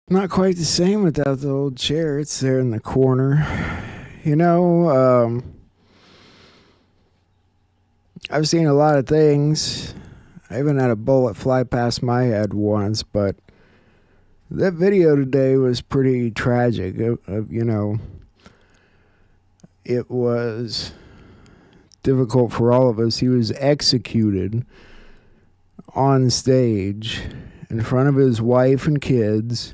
Not quite the same without the old chair. It's there in the corner. You know, I've seen a lot of things. I even had a bullet fly past my head once, but that video today was pretty tragic. It was difficult for all of us. He was executed on stage in front of his wife and kids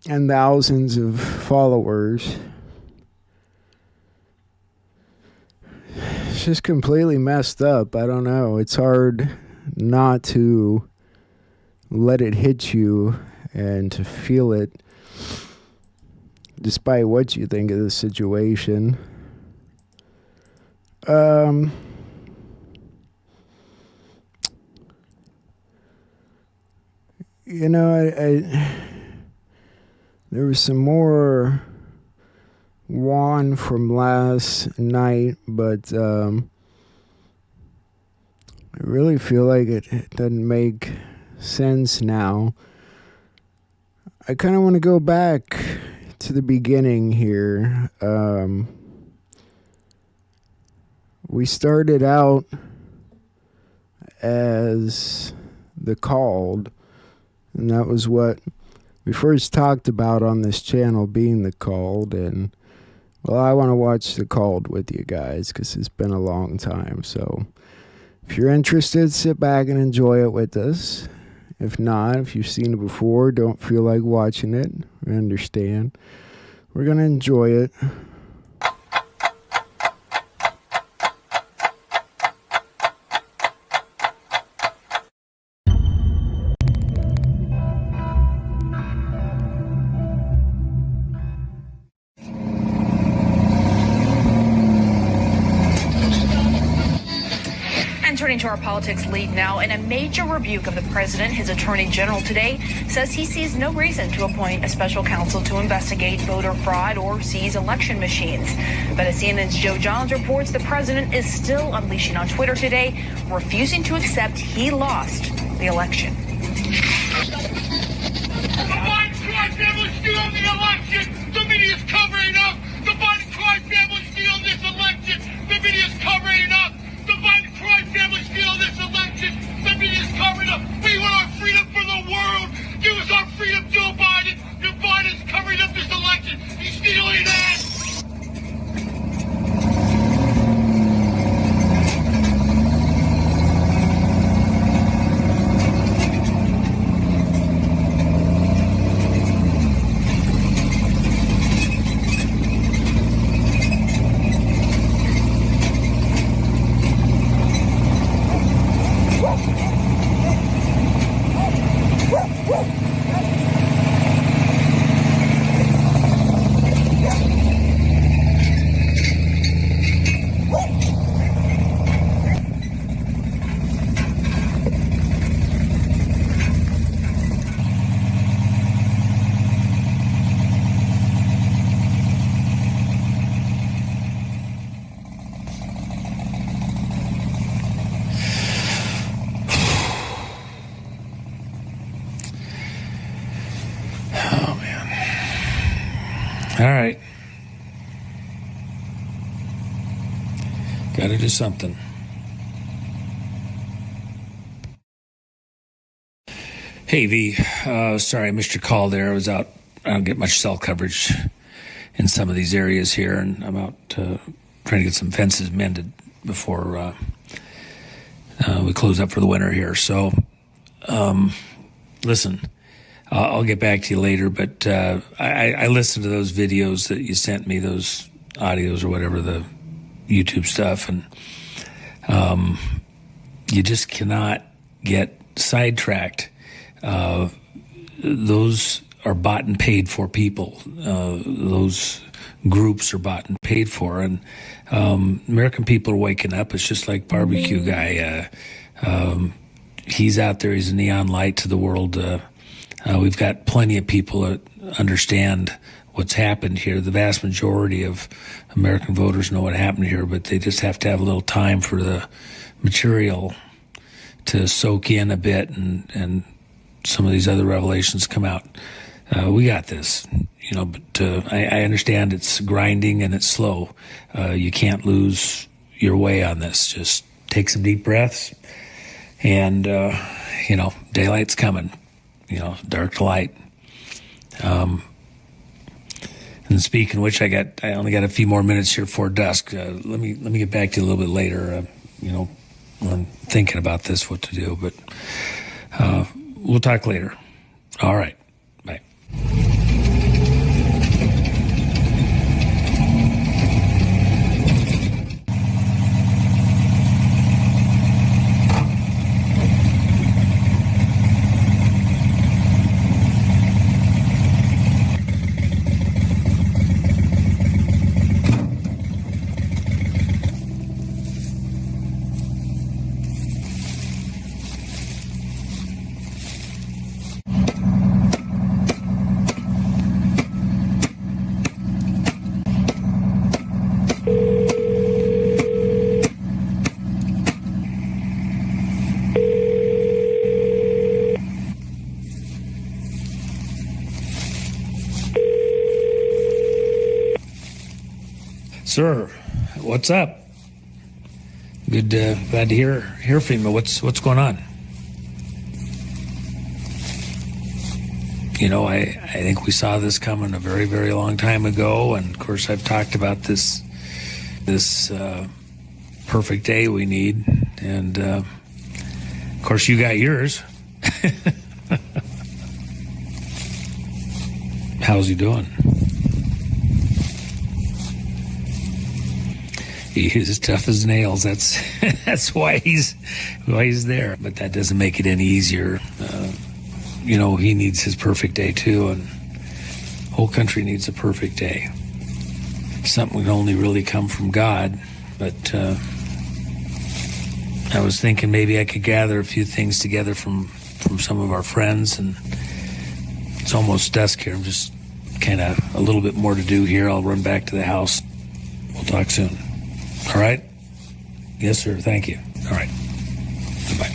and thousands of followers. It's just completely messed up. I don't know. It's hard not to let it hit you and to feel it despite what you think of the situation. You know, there was some more Juan from last night, but I really feel like it doesn't make sense now. I kind of want to go back to the beginning here. We started out as The Called, and that was what we first talked about on this channel, being The Called. And well, I want to watch The Called with you guys because it's been a long time. So if you're interested, sit back and enjoy it with us. If not, if you've seen it before, don't feel like watching it, I understand. We're going to enjoy it. Turning to our politics lead now, in a major rebuke of the president, his attorney general today says he sees no reason to appoint a special counsel to investigate voter fraud or seize election machines. But as CNN's Joe Johns reports, the president is still unleashing on Twitter today, refusing to accept he lost the election. The Biden crime family steal the election. The media is covering up. The Biden crime family steal this election. The media is covering up. The Biden crime family steal this election. The media is covering up. We want our freedom for the world. Give us our freedom, Joe Biden. Joe Biden's covering up this election. He's stealing it. All right. Got to do something. Hey, V. Sorry I missed your call there. I was out. I don't get much cell coverage in some of these areas here, and I'm out trying to get some fences mended before we close up for the winter here. So, listen. I'll get back to you later, but I listened to those videos that you sent me, those audios or whatever, the YouTube stuff, and you just cannot get sidetracked. Those are bought and paid for people. Those groups are bought and paid for, and American people are waking up. It's just like Barbecue Guy. He's out there. He's a neon light to the world. We've got plenty of people that understand what's happened here. The vast majority of American voters know what happened here, but they just have to have a little time for the material to soak in a bit and some of these other revelations come out. We got this, but I understand it's grinding and it's slow. You can't lose your way on this. Just take some deep breaths and, daylight's coming, dark to light. And speaking of which, I only got a few more minutes here before dusk. Let me get back to you a little bit later, when I'm thinking about this, what to do, but we'll talk later. All right. Bye. Sir, what's up? Good, glad to hear from you. What's going on? I think we saw this coming a very, very long time ago, and of course I've talked about this perfect day we need, and of course you got yours. How's he doing? He's as tough as nails. That's why he's there. But that doesn't make it any easier. He needs his perfect day too, and the whole country needs a perfect day. Something can only really come from God. But I was thinking maybe I could gather a few things together from some of our friends, and it's almost dusk here. I'm just kind of a little bit more to do here. I'll run back to the house. We'll talk soon. All right? Yes, sir. Thank you. All right. Goodbye.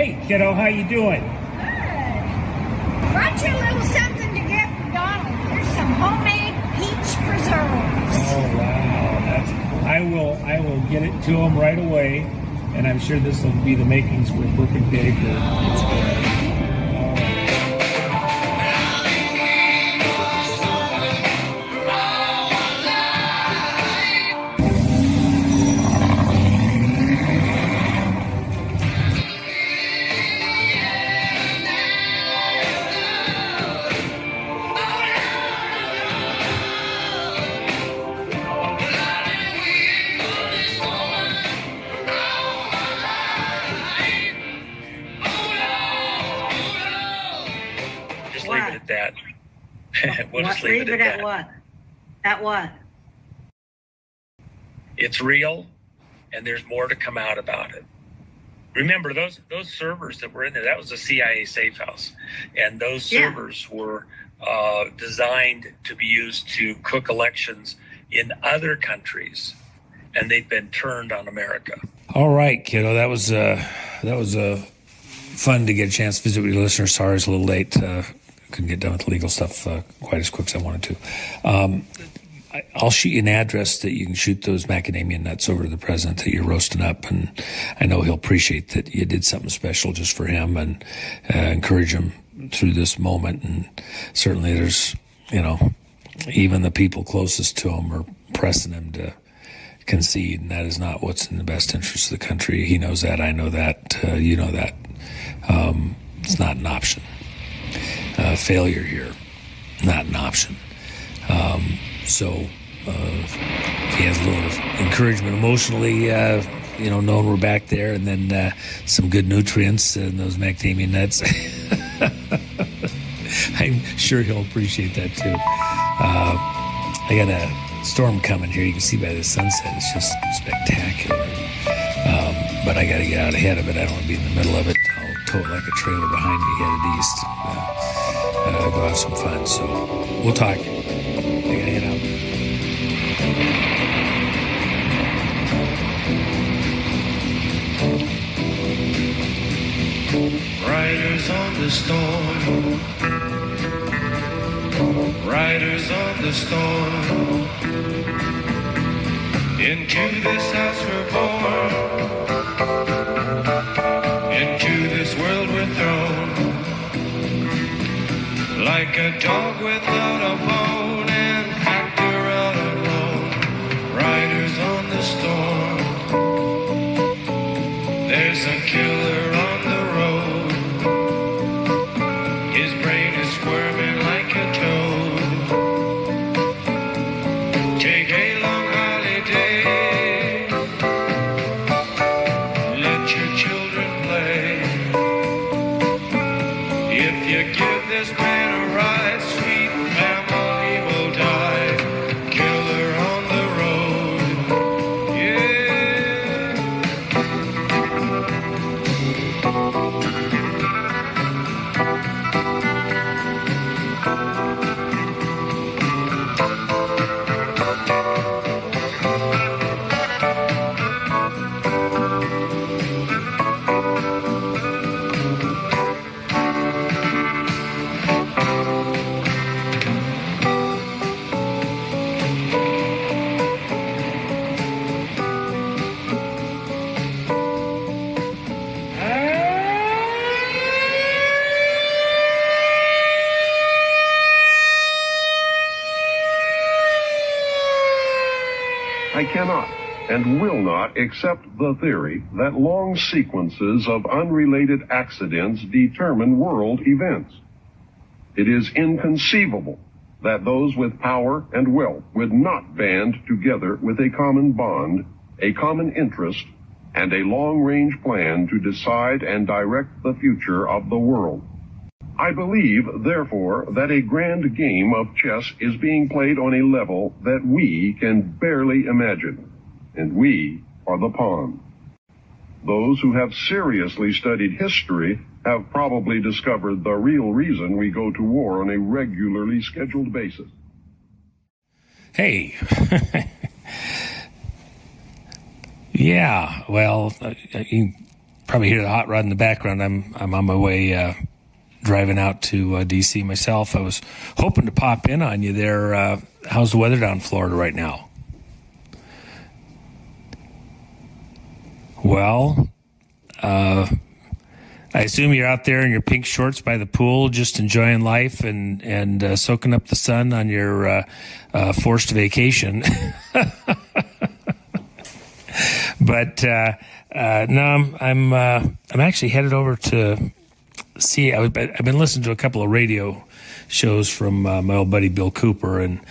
hey, kiddo, how you doing? Brought you a little something to get for Donald. Here's some homemade peach preserves. Oh, wow. I will get it to him right away, and I'm sure this will be the makings for a perfect day for it's good. We'll just leave it at what? At what? It's real, and there's more to come out about it. Remember, those servers that were in there, that was a CIA safe house. And those servers were designed to be used to cook elections in other countries, and they've been turned on America. All right, kiddo, that was fun to get a chance to visit with your listeners. Sorry it's a little late. Couldn't get done with the legal stuff quite as quick as I wanted to. I'll shoot you an address that you can shoot those macadamia nuts over to the president that you're roasting up, and I know he'll appreciate that you did something special just for him, and encourage him through this moment. And certainly there's, even the people closest to him are pressing him to concede, and that is not what's in the best interest of the country. He knows that. I know that. You know that. It's not an option. Failure here, not an option. So if he has a little encouragement emotionally, knowing we're back there, and then some good nutrients in those macadamia nuts, I'm sure he'll appreciate that too. I got a storm coming here. You can see by the sunset, it's just spectacular. But I got to get out ahead of it. I don't want to be in the middle of it. I'll tow it like a trailer behind me headed east. Go have some fun. So we'll talk. I gotta head out. Riders on the storm. Riders on the storm. Into this house we're born. Into this world we're thrown. Like a dog without a bone, an actor out alone. Riders on the storm. There's a killer on the road. His brain is squirming like a toad. Take a long holiday. Let your children play. If you give this man a ride, sweet family will die. Killer on the road, I cannot and will not accept the theory that long sequences of unrelated accidents determine world events. It is inconceivable that those with power and wealth would not band together with a common bond, a common interest, and a long-range plan to decide and direct the future of the world. I believe, therefore, that a grand game of chess is being played on a level that we can barely imagine, and we are the pawn. Those who have seriously studied history have probably discovered the real reason we go to war on a regularly scheduled basis. Hey. Yeah, well, you probably hear the hot rod in the background. I'm on my way driving out to D.C. myself. I was hoping to pop in on you there. How's the weather down in Florida right now? Well, I assume you're out there in your pink shorts by the pool, just enjoying life and soaking up the sun on your forced vacation. But no, I'm actually headed over to see. I've been listening to a couple of radio shows from my old buddy Bill Cooper and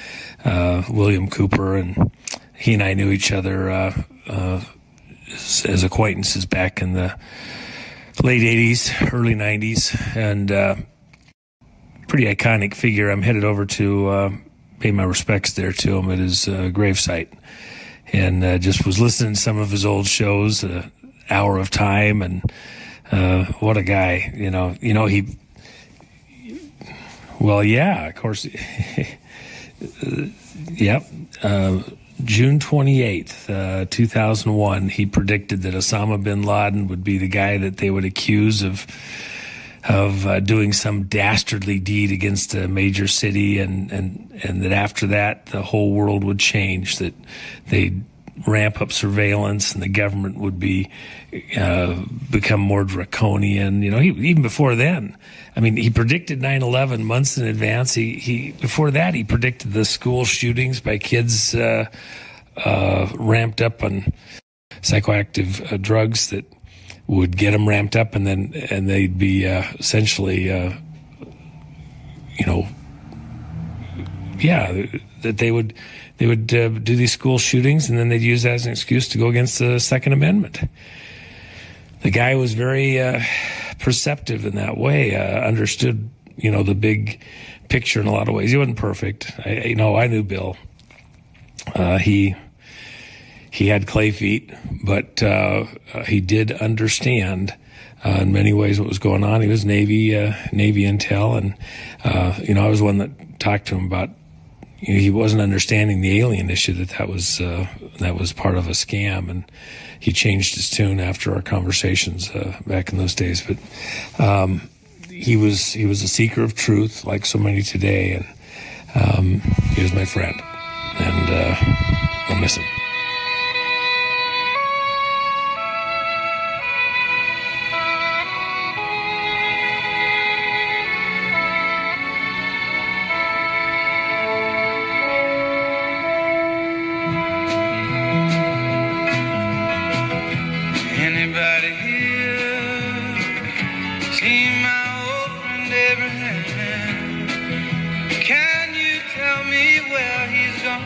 William Cooper, and he and I knew each other as acquaintances back in the late 80s, early 90s, and pretty iconic figure. I'm headed over to pay my respects there to him at his gravesite, and just was listening to some of his old shows, Hour of Time, and what a guy. He, well, yeah, of course. Yep. June 28th, 2001, he predicted that Osama bin Laden would be the guy that they would accuse of doing some dastardly deed against a major city, and that after that the whole world would change, that they'd ramp up surveillance and the government would become more draconian. Even before then, he predicted 9/11 months in advance. Before that, he predicted the school shootings by kids ramped up on psychoactive drugs that would get them ramped up, and they'd be essentially, that they would do these school shootings, and then they'd use that as an excuse to go against the Second Amendment. The guy was very perceptive in that way, understood, the big picture in a lot of ways. He wasn't perfect. I knew Bill. He had clay feet, but he did understand in many ways what was going on. He was Navy intel, and I was one that talked to him about. He wasn't understanding the alien issue, that was part of a scam, and he changed his tune after our conversations back in those days. But he was a seeker of truth, like so many today, and he was my friend, and I'll miss him. Anybody here seen my old friend Abraham? Can you tell me where he's gone?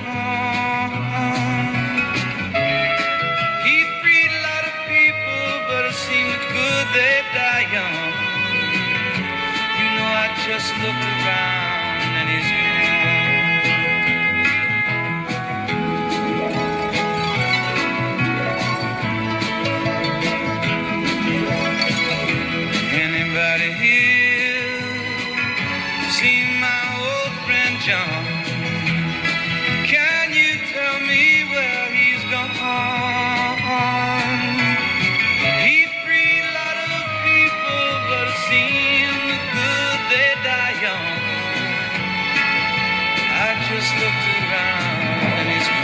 He freed a lot of people, but it seemed good they die young. I just looked around and he's Anybody here seen my old friend John? Can you tell me where he's gone? He freed a lot of people, but it seemed good they die young. I just looked around and he's gone.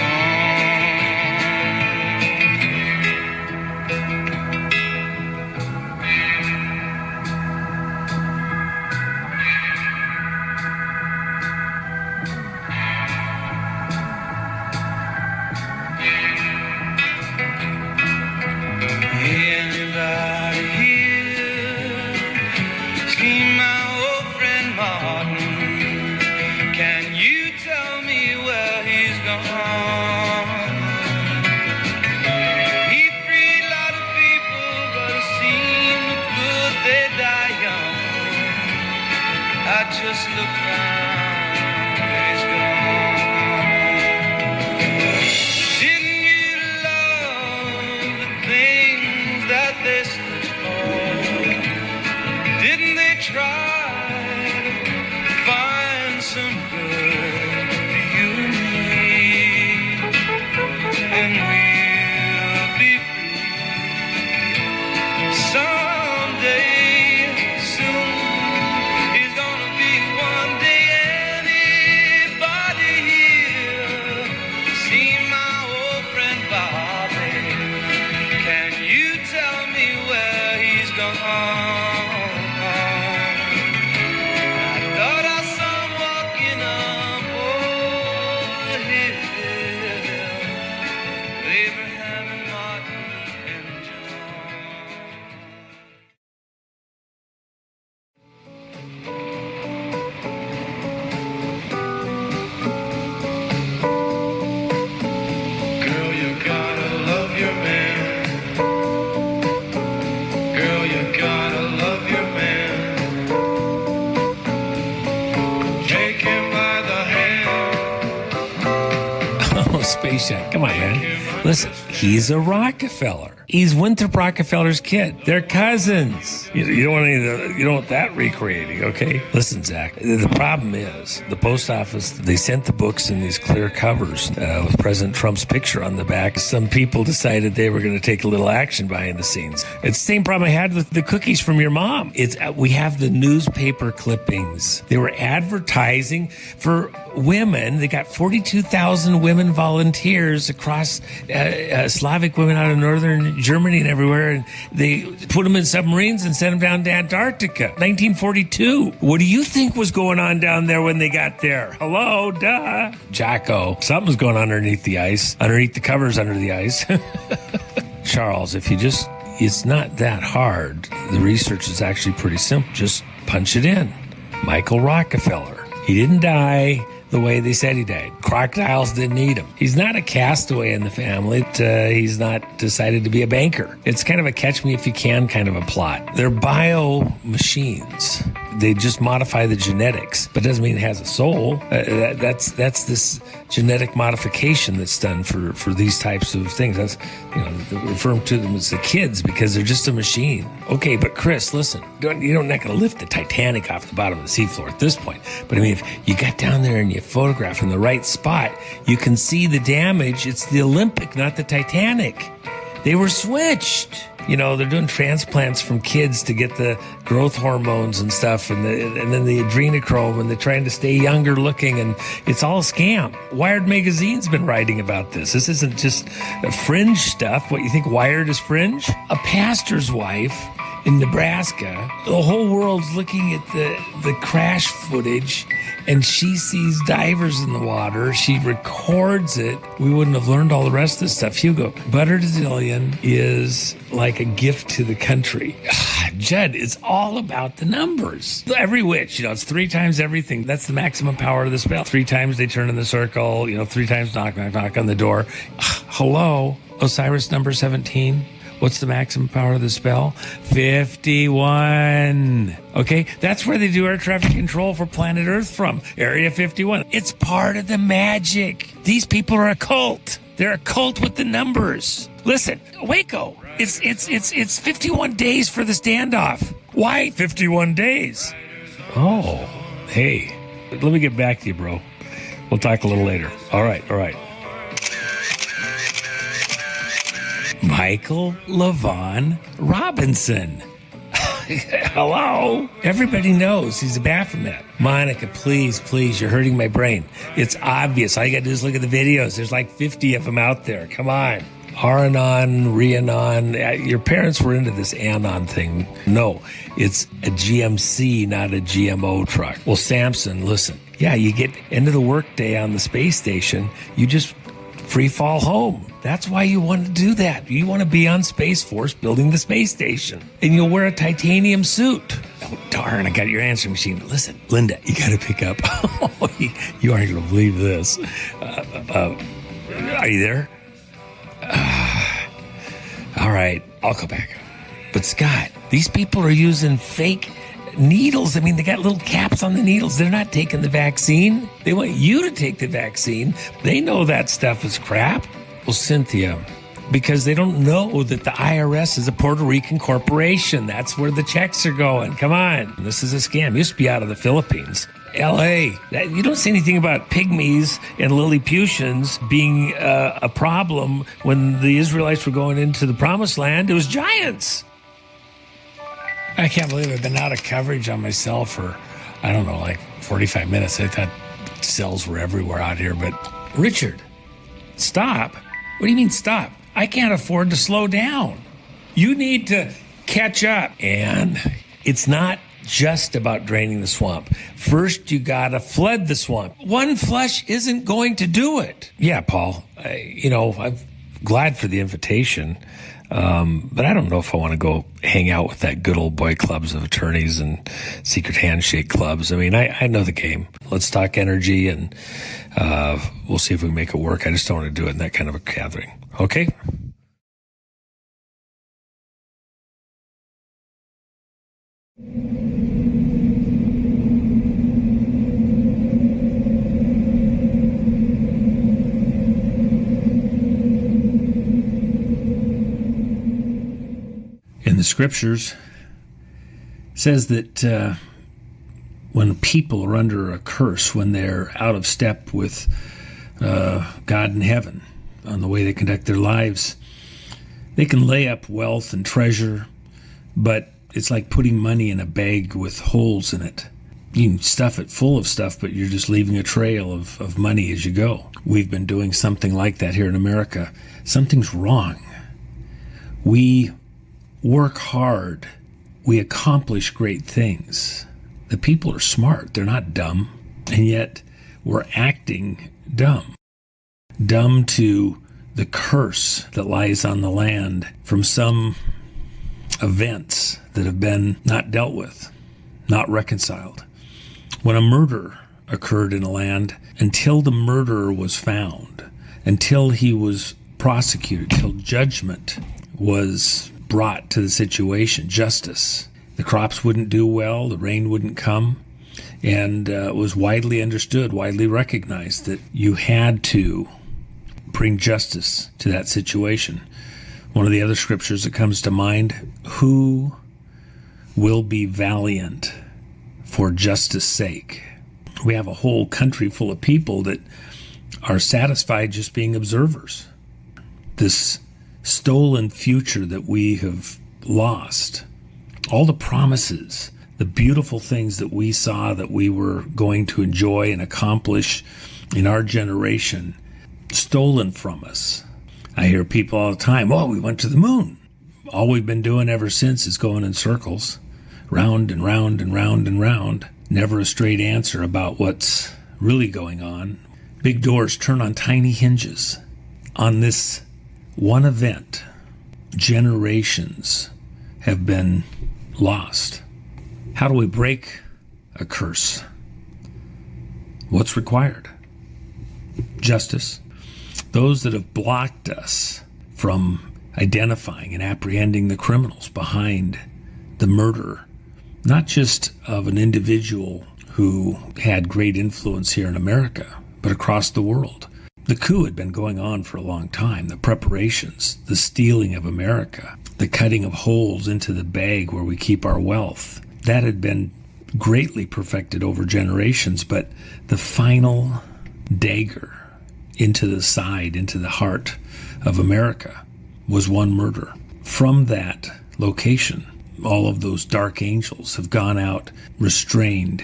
Anybody here seen my old friend Martin? Can you tell me where he's gone? He freed a lot of people, but it seemed good they die young. I just looked around and he's gone. Didn't you love the things that they stood for? Didn't they try to find some good for you and me? And we'll be free. face shot. Come on, man. Listen, he's a Rockefeller. He's Winthrop Rockefeller's kid. They're cousins. You don't want that recreating, okay? Listen, Zach, the problem is the post office, they sent the books in these clear covers with President Trump's picture on the back. Some people decided they were going to take a little action behind the scenes. It's the same problem I had with the cookies from your mom. We have the newspaper clippings. They were advertising for women. They got 42,000 women volunteers across Slavic women out of northern Germany and everywhere, and they put them in submarines and sent them down to Antarctica. 1942. What do you think was going on down there when they got there? Hello, duh. Jacko. Something's going on underneath the ice, underneath the covers under the ice. Charles, it's not that hard. The research is actually pretty simple. Just punch it in. Michael Rockefeller. He didn't die the way they said he died. Crocodiles didn't eat him. He's not a castaway in the family. He's not decided to be a banker. It's kind of a catch me if you can kind of a plot. They're bio machines. They just modify the genetics, but it doesn't mean it has a soul. That's this genetic modification that's done for these types of things. That's, referring to them as the kids because they're just a machine. Okay, but Chris, listen, you're not going to lift the Titanic off the bottom of the seafloor at this point. But I mean, if you got down there and you photograph in the right spot, you can see the damage. It's the Olympic, not the Titanic. They were switched. They're doing transplants from kids to get the growth hormones and stuff, and then the adrenochrome, and they're trying to stay younger looking, and it's all a scam. Wired magazine's been writing about this. This isn't just fringe stuff. What, you think Wired is fringe? A pastor's wife in Nebraska, the whole world's looking at the crash footage, and she sees divers in the water. She records it. We wouldn't have learned all the rest of this stuff. Hugo, buttered zillion is like a gift to the country. Judd, it's all about the numbers. Every witch, it's 3 times everything. That's the maximum power of the spell. 3 times they turn in the circle, 3 times knock, knock, knock on the door. Hello, Osiris number 17. What's the maximum power of the spell? 51. Okay, that's where they do air traffic control for planet Earth from. Area 51. It's part of the magic. These people are a cult. They're a cult with the numbers. Listen, Waco. It's 51 days for the standoff. Why 51 days? Oh, hey, let me get back to you, bro. We'll talk a little later. All right. Michael LaVaughn Robinson. Hello? Everybody knows he's a Baphomet. Monica, please, you're hurting my brain. It's obvious. All you gotta do is look at the videos. There's like 50 of them out there. Come on. Aranon, Rhiannon. Your parents were into this Anon thing. No, it's a GMC, not a GMO truck. Well, Samson, listen. Yeah, you get into the workday on the space station, you just free fall home. That's why you want to do that. You want to be on Space Force building the space station. And you'll wear a titanium suit. Oh, darn, I got your answering machine. Listen, Linda, you got to pick up. You aren't going to believe this. Are you there? All right, I'll go back. But Scott, these people are using fake needles. I mean, they got little caps on the needles. They're not taking the vaccine. They want you to take the vaccine. They know that stuff is crap. Well, Cynthia, because they don't know that the IRS is a Puerto Rican corporation. That's where the checks are going. Come on. This is a scam. It used to be out of the Philippines. L.A. You don't say anything about pygmies and Lilliputians being a problem when the Israelites were going into the Promised Land. It was giants. I can't believe I've been out of coverage on my cell for, I don't know, like 45 minutes. I thought cells were everywhere out here. But Richard, stop. What do you mean stop? I can't afford to slow down. You need to catch up. And it's not just about draining the swamp. First, you gotta flood the swamp. One flush isn't going to do it. Yeah, Paul, I'm glad for the invitation. But I don't know if I want to go hang out with that good old boy clubs of attorneys and secret handshake clubs. I mean, I know the game. Let's talk energy and we'll see if we can make it work. I just don't want to do it in that kind of a gathering. Okay? scriptures says that when people are under a curse, when they're out of step with God in heaven on the way they conduct their lives, they can lay up wealth and treasure, but it's like putting money in a bag with holes in it. You can stuff it full of stuff, but you're just leaving a trail of money as you go. We've been doing something like that here in America. Something's wrong. We work hard. We accomplish great things. The people are smart. They're not dumb. And yet we're acting dumb. Dumb to the curse that lies on the land from some events that have been not dealt with, not reconciled. When a murder occurred in a land, until the murderer was found, until he was prosecuted, till judgment was brought to the situation, justice, the crops wouldn't do well, the rain wouldn't come, and it was widely understood, widely recognized that you had to bring justice to that situation. One of the other scriptures that comes to mind, who will be valiant for justice sake? We have a whole country full of people that are satisfied just being observers. This stolen future that we have lost, all the promises, the beautiful things that we saw that we were going to enjoy and accomplish in our generation, stolen from us. I hear people all the time, oh, we went to the moon. All we've been doing ever since is going in circles, round and round and round and round. Never a straight answer about what's really going on. Big doors turn on tiny hinges. On this one event, generations have been lost. How do we break a curse? What's required? Justice. Those that have blocked us from identifying and apprehending the criminals behind the murder, not just of an individual who had great influence here in America, but across the world. The coup had been going on for a long time. The preparations, the stealing of America, the cutting of holes into the bag where we keep our wealth, that had been greatly perfected over generations, but the final dagger into the side, into the heart of America was one murder. From that location, all of those dark angels have gone out, restrained,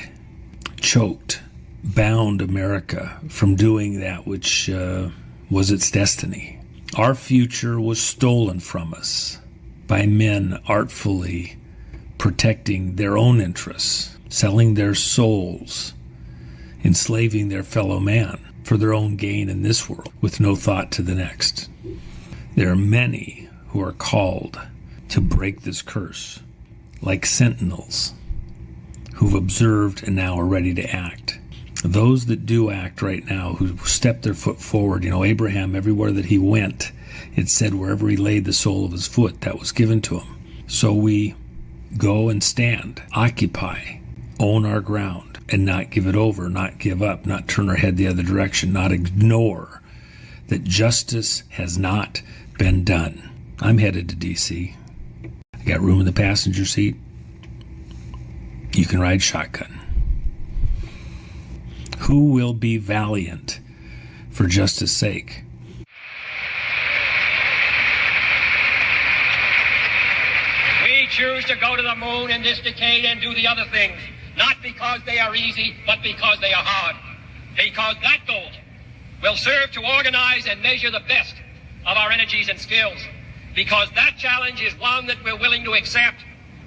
choked, bound America from doing that which was its destiny. Our future was stolen from us by men artfully protecting their own interests, selling their souls, enslaving their fellow man for their own gain in this world with no thought to the next. There are many who are called to break this curse, like sentinels who've observed and now are ready to act. Those that do act right now, who step their foot forward, Abraham, everywhere that he went, it said wherever he laid the sole of his foot, that was given to him. So we go and stand, occupy, own our ground, and not give it over, not give up, not turn our head the other direction, not ignore that justice has not been done. I'm headed to D.C. I got room in the passenger seat. You can ride shotgun. Who will be valiant for justice sake? We choose to go to the moon in this decade and do the other things, not because they are easy, but because they are hard. Because that goal will serve to organize and measure the best of our energies and skills. Because that challenge is one that we're willing to accept,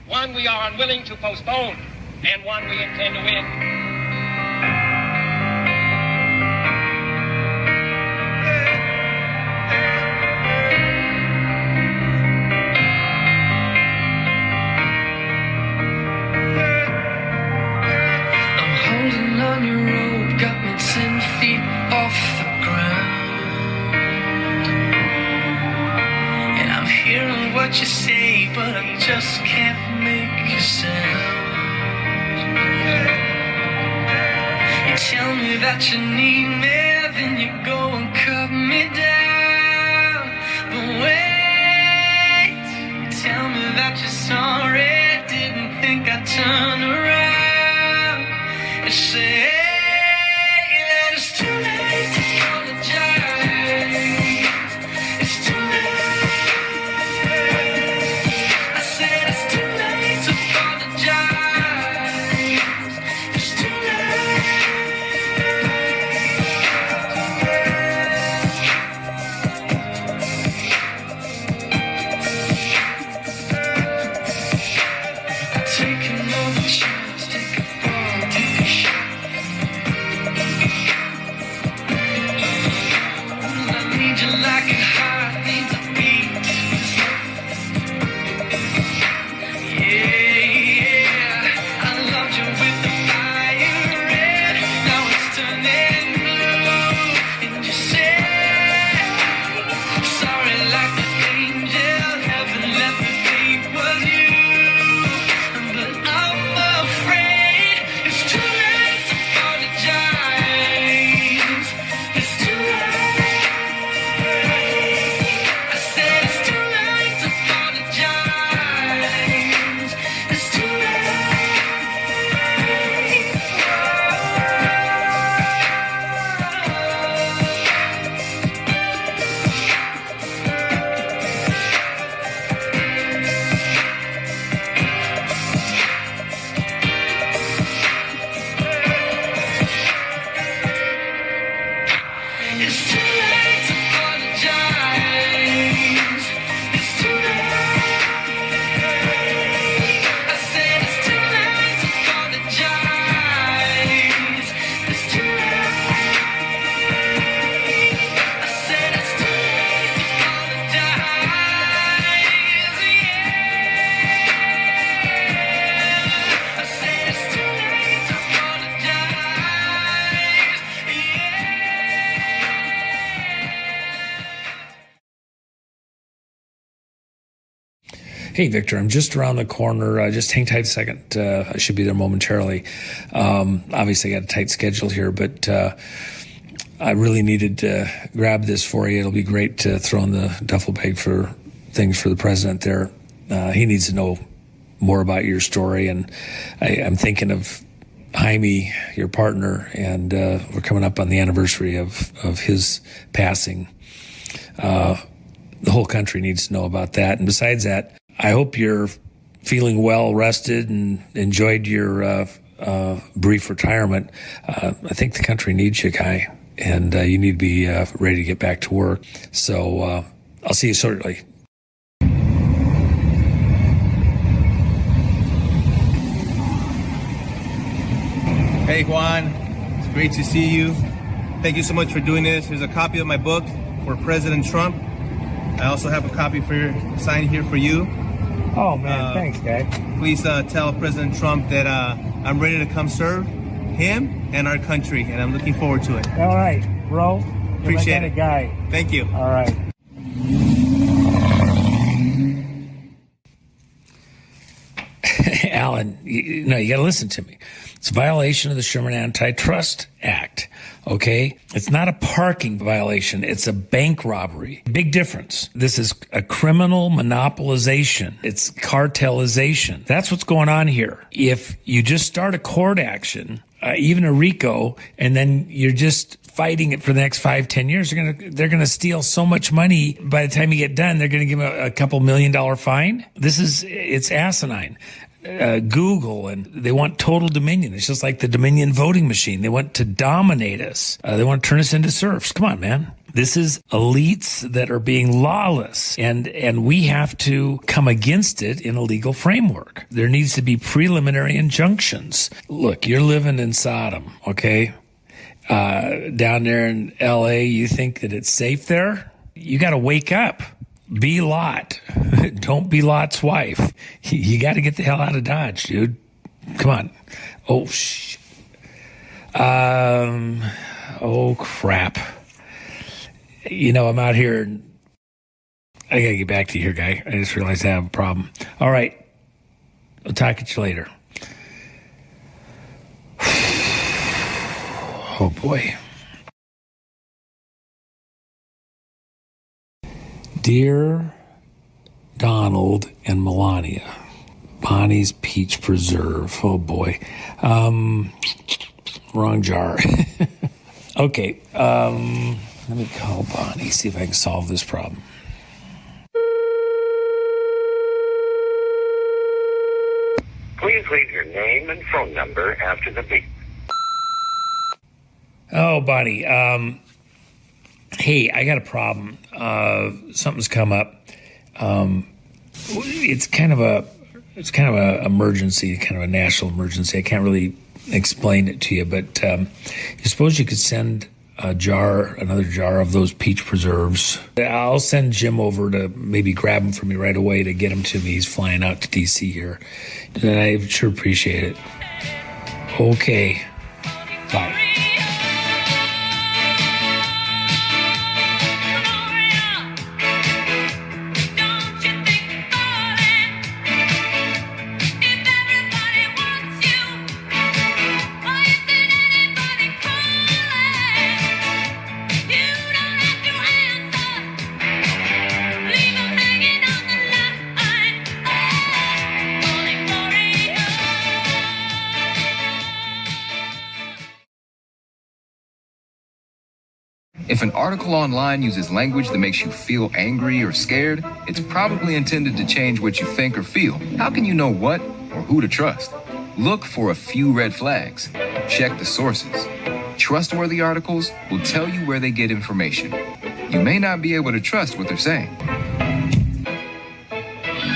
one we are unwilling to postpone, and one we intend to win. On your road, got me 10 feet off the ground, and I'm hearing what you say, but I just can't make a sound. You tell me that you need me, then you go and cut me down. But wait, you tell me that you're sorry. turn around and say that it's too late to apologize. It's too late. I said it's too late to apologize. It's too take another chance, take a fall, take a shot. I need you like a heart needs a beat. Yeah, I loved you with the fire red. Now it's turning blue, and you say sorry like the angel. Heaven let me think was you. But I'm afraid it's too late to apologize. It's too late. I said it's too late to apologize. It's too late. It's too late to apologize. It's too late. I said it's too late to apologize. It's too late. I said it's too late to apologize. Yeah. I said it's too late to apologize. Hey, Victor, I'm just around the corner. Just hang tight a second. I should be there momentarily. Obviously, I got a tight schedule here, but I really needed to grab this for you. It'll be great to throw in the duffel bag for things for the president there. He needs to know more about your story, and I'm thinking of Jaime, your partner, and we're coming up on the anniversary of his passing. The whole country needs to know about that. And besides that, I hope you're feeling well rested and enjoyed your brief retirement. I think the country needs you, Guy, and you need to be ready to get back to work. So I'll see you shortly. Hey, Juan. It's great to see you. Thank you so much for doing this. Here's a copy of my book for President Trump. I also have a copy signed here for you. Oh, man. Thanks, guy. Please tell President Trump that I'm ready to come serve him and our country, and I'm looking forward to it. All right, bro. You're Appreciate my it. kind of guy. Thank you. All right. Alan, you got to listen to me. It's a violation of the Sherman Antitrust Act, okay? It's not a parking violation. It's a bank robbery. Big difference. This is a criminal monopolization. It's cartelization. That's what's going on here. If you just start a court action, even a RICO, and then you're just fighting it for the next 5-10 years, they're gonna steal so much money. By the time you get done, they're gonna give them a couple $1 million fine. It's asinine. Google, and they want total dominion. It's just like the Dominion voting machine. They want to dominate us. They want to turn us into serfs. Come on, man. This is elites that are being lawless, and we have to come against it in a legal framework. There needs to be preliminary injunctions. Look, you're living in Sodom, okay? Down there in LA, you think that it's safe there? You got to wake up. Be Lot. Don't be Lot's wife. You got to get the hell out of Dodge, dude. Come on. Oh, oh, crap. You know, I'm out here. And I got to get back to you here, guy. I just realized I have a problem. All right. I'll talk at you later. Oh, boy. Dear Donald and Melania, Bonnie's Peach Preserve. Oh boy. Wrong jar. Okay. Let me call Bonnie, see if I can solve this problem. Please leave your name and phone number after the beep. Oh, Bonnie. Hey, I got a problem. Something's come up. It's kind of a emergency, kind of a national emergency. I can't really explain it to you, but you suppose you could send another jar of those peach preserves. I'll send Jim over to maybe grab them for me right away to get them to me. He's flying out to DC here. And I sure appreciate it. Okay. Bye. If an article online uses language that makes you feel angry or scared, it's probably intended to change what you think or feel. How can you know what or who to trust? Look for a few red flags. Check the sources. Trustworthy articles will tell you where they get information. You may not be able to trust what they're saying.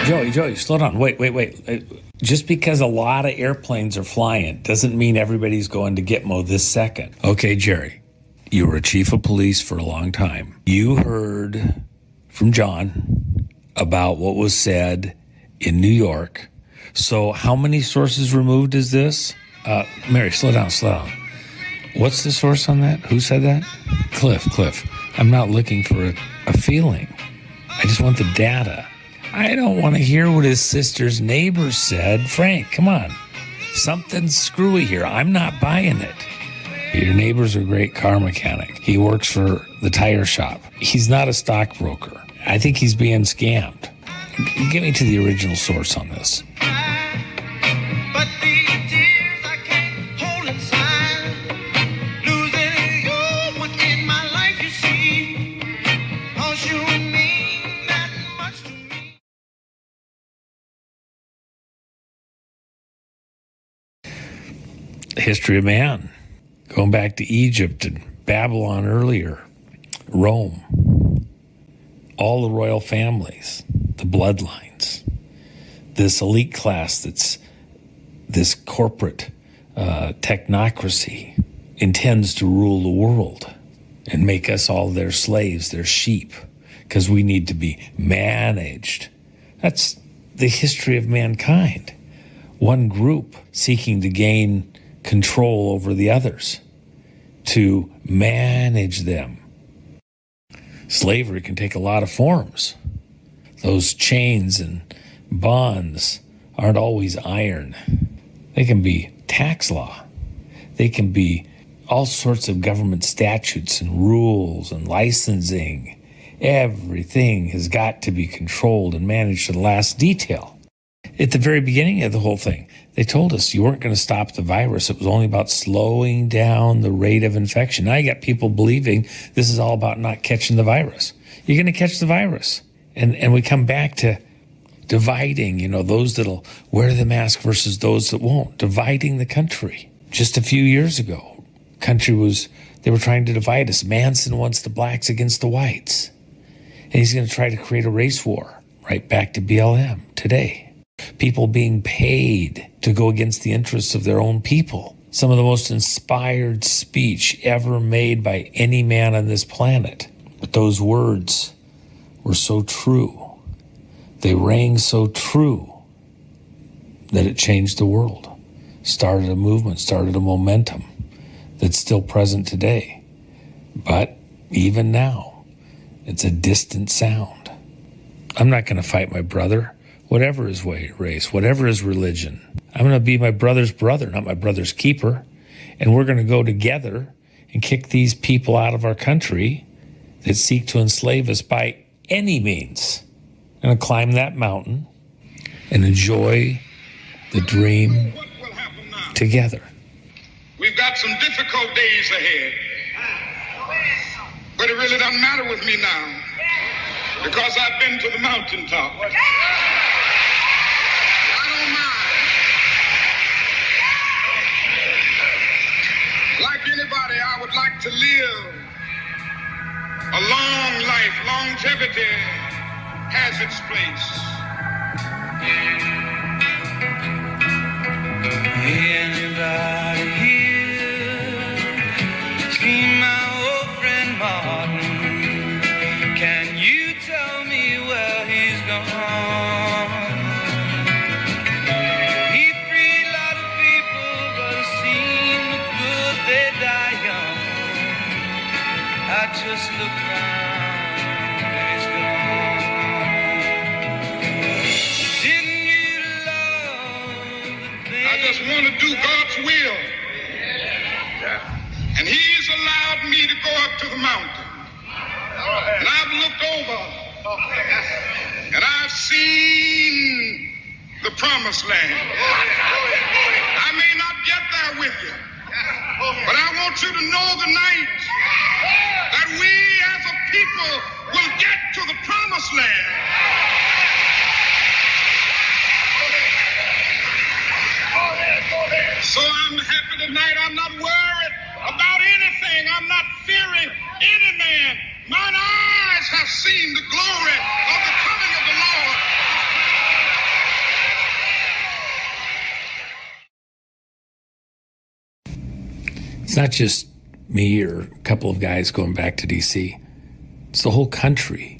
Joey, slow down. Wait. Just because a lot of airplanes are flying doesn't mean everybody's going to Gitmo this second. Okay, Jerry. You were a chief of police for a long time. You heard from John about what was said in New York. So how many sources removed is this? Mary, slow down. What's the source on that? Who said that? Cliff. I'm not looking for a feeling. I just want the data. I don't want to hear what his sister's neighbor said. Frank, come on. Something's screwy here. I'm not buying it. Your neighbor's a great car mechanic. He works for the tire shop. He's not a stockbroker. I think he's being scammed. Get me to the original source on this. History of man. Going back to Egypt and Babylon earlier, Rome, all the royal families, the bloodlines, this elite class that's this corporate technocracy intends to rule the world and make us all their slaves, their sheep, because we need to be managed. That's the history of mankind. One group seeking to gain control over the others, to manage them. Slavery can take a lot of forms. Those chains and bonds aren't always iron. They can be tax law. They can be all sorts of government statutes and rules and licensing. Everything has got to be controlled and managed to the last detail. At the very beginning of the whole thing, they told us you weren't going to stop the virus. It was only about slowing down the rate of infection. Now you got people believing this is all about not catching the virus. You're going to catch the virus. And we come back to dividing, those that'll wear the mask versus those that won't, dividing the country. Just a few years ago, they were trying to divide us. Manson wants the blacks against the whites. And he's going to try to create a race war, right back to BLM today. People being paid to go against the interests of their own people. Some of the most inspired speech ever made by any man on this planet. But those words were so true. They rang so true that it changed the world. Started a movement, started a momentum that's still present today. But even now, it's a distant sound. I'm not going to fight my brother. Whatever his race, whatever his religion. I'm going to be my brother's brother, not my brother's keeper. And we're going to go together and kick these people out of our country that seek to enslave us by any means. I'm going to climb that mountain and enjoy the dream together. We've got some difficult days ahead. But it really doesn't matter with me now, because I've been to the mountaintop. I don't mind. Like anybody, I would like to live a long life. Longevity has its place. Anybody here seen my old friend Martin? Can you tell me where he's gone? He freed a lot of people, but it seemed good they die young. I just looked around and he's gone. Didn't you love the thing? I just want to do God's will. And He's allowed me to go up to the mountain. And I've looked over and I've seen the promised land. I may not get there with you, but I want you to know tonight that we as a people will get to the promised land. So I'm happy tonight. I'm not worried about anything. I'm not fearing any man. Mine eyes have seen the glory of the coming of the Lord. It's not just me or a couple of guys going back to D.C. It's the whole country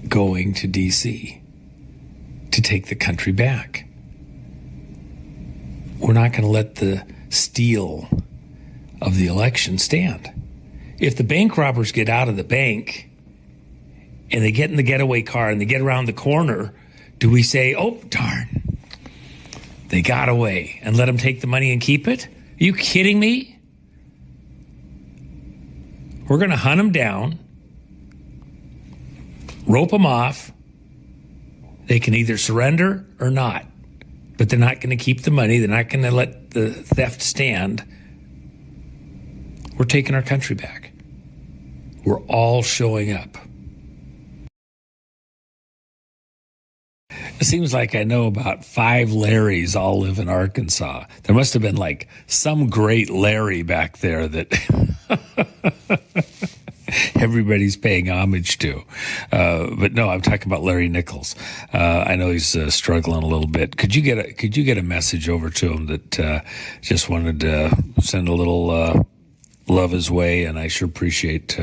going to D.C. to take the country back. We're not going to let the steal of the election stand. If the bank robbers get out of the bank and they get in the getaway car and they get around the corner, do we say, oh, darn, they got away, and let them take the money and keep it? Are you kidding me? We're going to hunt them down, rope them off. They can either surrender or not, but they're not going to keep the money. They're not going to let the theft stand. We're taking our country back. We're all showing up. It seems like I know about 5 Larrys all live in Arkansas. There must have been like some great Larry back there that everybody's paying homage to. But no, I'm talking about Larry Nichols. I know he's struggling a little bit. Could you get a message over to him that just wanted to send a little love his way? And I sure appreciate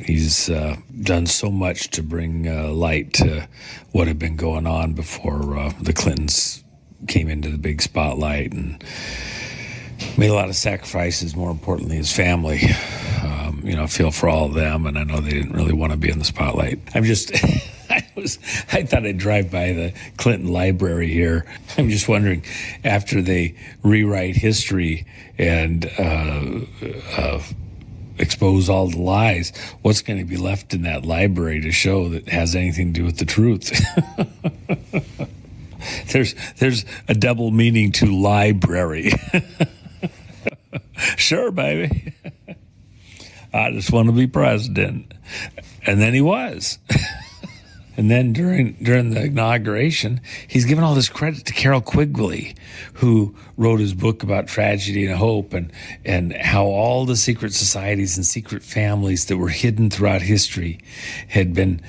he's done so much to bring light to what had been going on before the Clintons came into the big spotlight, and made a lot of sacrifices, more importantly his family. I feel for all of them, and I know they didn't really want to be in the spotlight. I'm just I thought I'd drive by the Clinton Library here. I'm just wondering, after they rewrite history and expose all the lies, what's going to be left in that library to show that has anything to do with the truth? There's a double meaning to library. Sure, baby. I just want to be president. And then he was. And then during the inauguration, he's given all this credit to Carroll Quigley, who wrote his book about tragedy and hope, and how all the secret societies and secret families that were hidden throughout history had been,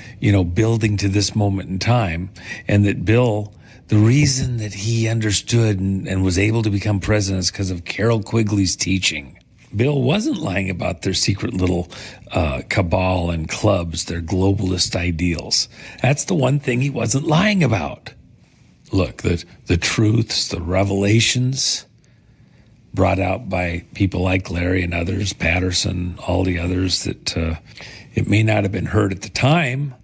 building to this moment in time. And that Bill, the reason that he understood and was able to become president is because of Carroll Quigley's teaching. Bill wasn't lying about their secret little cabal and clubs, their globalist ideals. That's the one thing he wasn't lying about. Look, the truths, the revelations brought out by people like Larry and others, Patterson, all the others, that it may not have been heard at the time.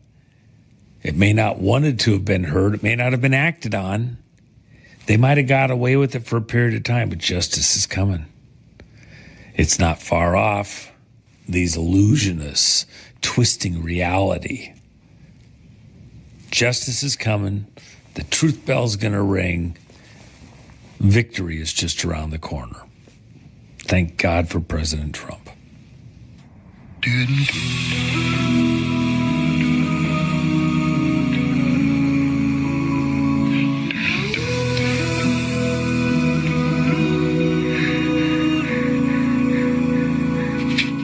It may not wanted to have been heard. It may not have been acted on. They might have got away with it for a period of time, but justice is coming. It's not far off. These illusionists twisting reality. Justice is coming. The truth bell's going to ring. Victory is just around the corner. Thank God for President Trump.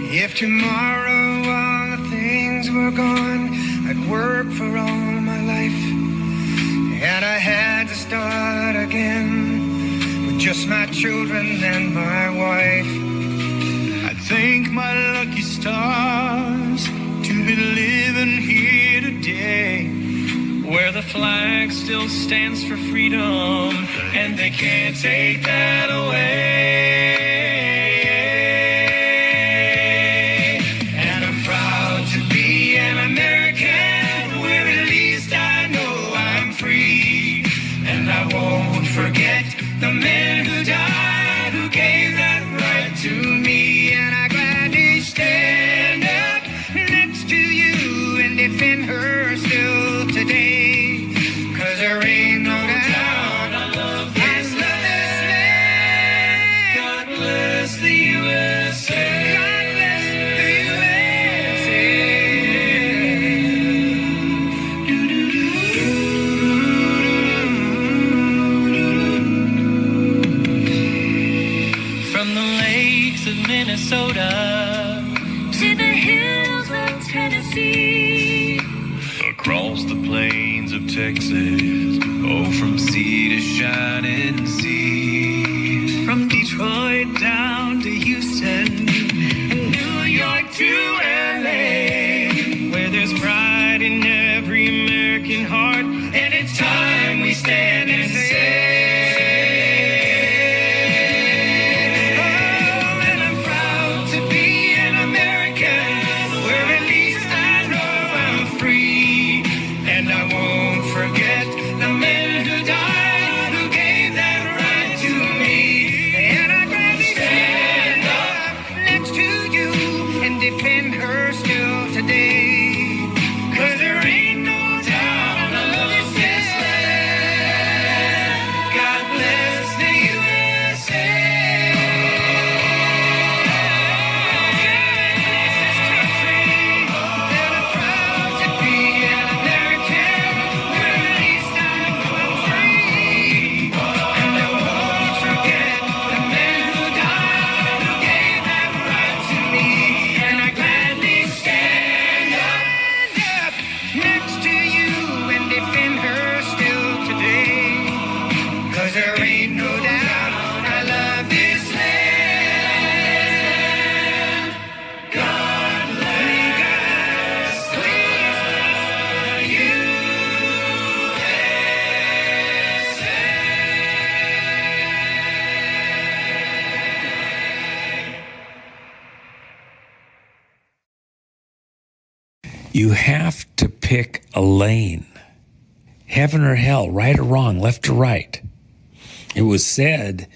If tomorrow all the things were gone, I'd work for all my life, and I had to start again with just my children and my wife. I'd thank my lucky stars to be living here today, where the flag still stands for freedom, and they can't take that away. Forget the men who died, who gave that right to me, and I gladly stand up next to you and defend her still today, 'cause there ain't no doubt I love this land. God bless the USA. God bless the USA. Minnesota to the hills of Tennessee, across the plains of Texas, oh, from sea to shining sea, from Detroit down to Houston, and New York to LA, where there's pride in every American heart, and it's time we stand and say, You have to pick a lane. Heaven or hell, right or wrong, left or right. It was said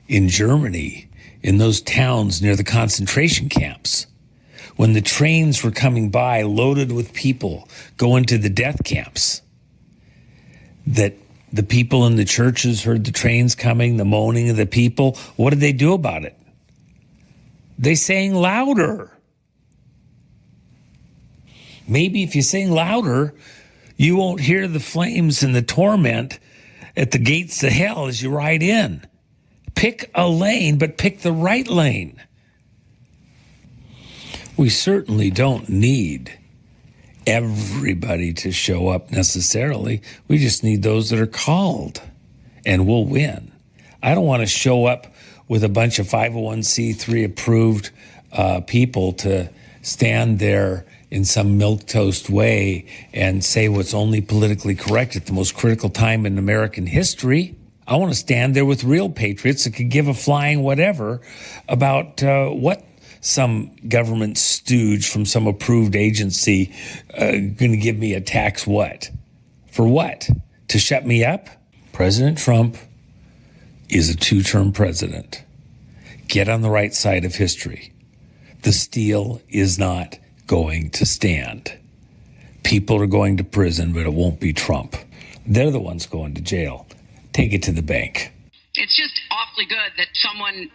in Germany, in those towns near the concentration camps, when the trains were coming by loaded with people going to the death camps, that the people in the churches heard the trains coming, the moaning of the people. What did they do about it? They sang louder. Maybe if you sing louder, you won't hear the flames and the torment at the gates of hell as you ride in. Pick a lane, but pick the right lane. We certainly don't need everybody to show up necessarily. We just need those that are called, and we'll win. I don't want to show up with a bunch of 501c3 approved people to stand there in some milquetoast way and say what's only politically correct at the most critical time in American history. I want to stand there with real patriots that could give a flying whatever about what some government stooge from some approved agency going to give me a tax what? For what? To shut me up? President Trump is a two-term president. Get on the right side of history. The steal is not going to stand. People are going to prison, but it won't be Trump. They're the ones going to jail. Take it to the bank. It's just awfully good that someone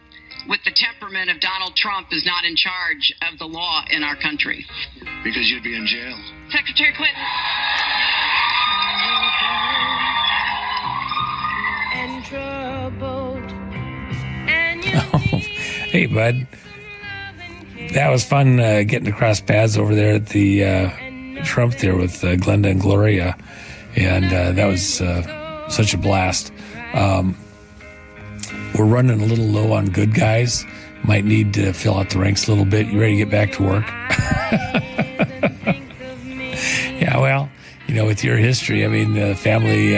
with the temperament of Donald Trump is not in charge of the law in our country. Because you'd be in jail. Secretary Clinton. And troubled. And Hey, bud. That was fun getting to cross paths over there at the Trump there with Glenda and Gloria. And that was such a blast. We're running a little low on good guys. Might need to fill out the ranks a little bit. You ready to get back to work? Yeah, well, you know, with your history, I mean, the family,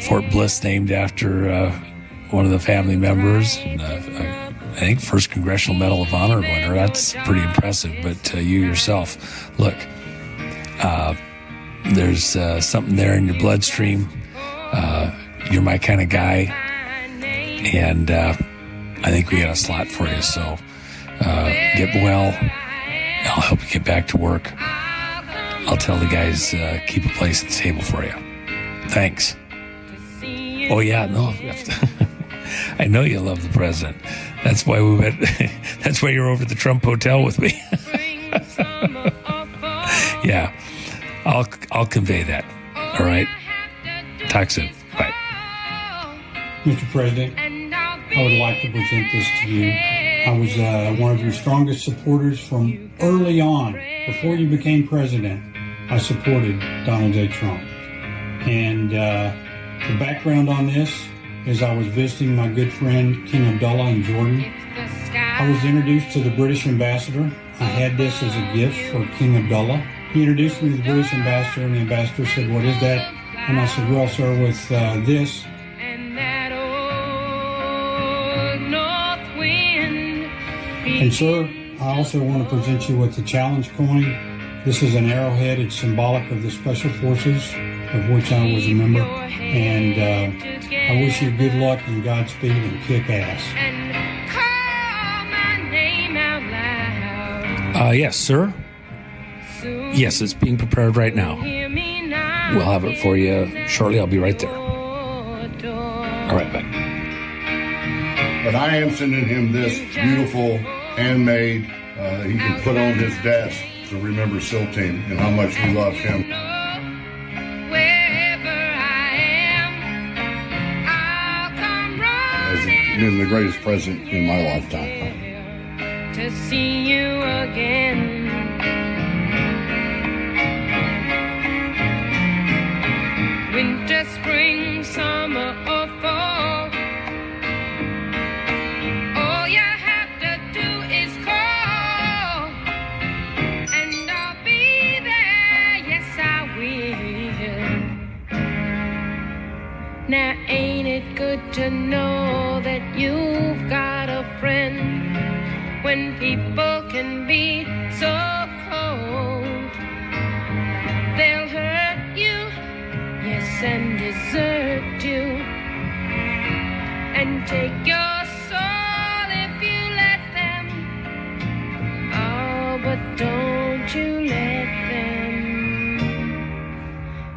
Fort Bliss named after one of the family members. And, I think first Congressional Medal of Honor winner. That's pretty impressive. But you yourself, look, there's something there in your bloodstream. You're my kind of guy. And I think we got a slot for you. So get well. I'll help you get back to work. I'll tell the guys keep a place at the table for you. Thanks. Oh, yeah, no. I know you love the president. That's why we went. That's why you're over at the Trump Hotel with me. Yeah, I'll convey that. All right. Talk soon. Bye. Mr. President, I would like to present this to you. I was one of your strongest supporters from early on. Before you became president, I supported Donald J. Trump. And the background on this is I was visiting my good friend King Abdullah in Jordan. I was introduced to the British ambassador. I had this as a gift for King Abdullah. He introduced me to the British ambassador, and the ambassador said, "What is that?" And I said, "Well, sir, with this." And sir, I also want to present you with the challenge coin. This is an arrowhead. It's symbolic of the Special Forces, of which I was a member. And I wish you good luck and Godspeed and kick ass. Yes, sir. Yes, it's being prepared right now. We'll have it for you shortly. I'll be right there. All right, bye. But I am sending him this beautiful handmade that he can put on his desk to remember SEAL Team and how much we love him. As being the greatest president in my lifetime. To see you again. Winter, spring, summer, or fall. All you have to do is call, and I'll be there. Yes, I will. Now, ain't it good to know that you've got a friend when people can be so cold? They'll hurt you, yes, and desert you, and take your soul if you let them. Oh, but don't you let them.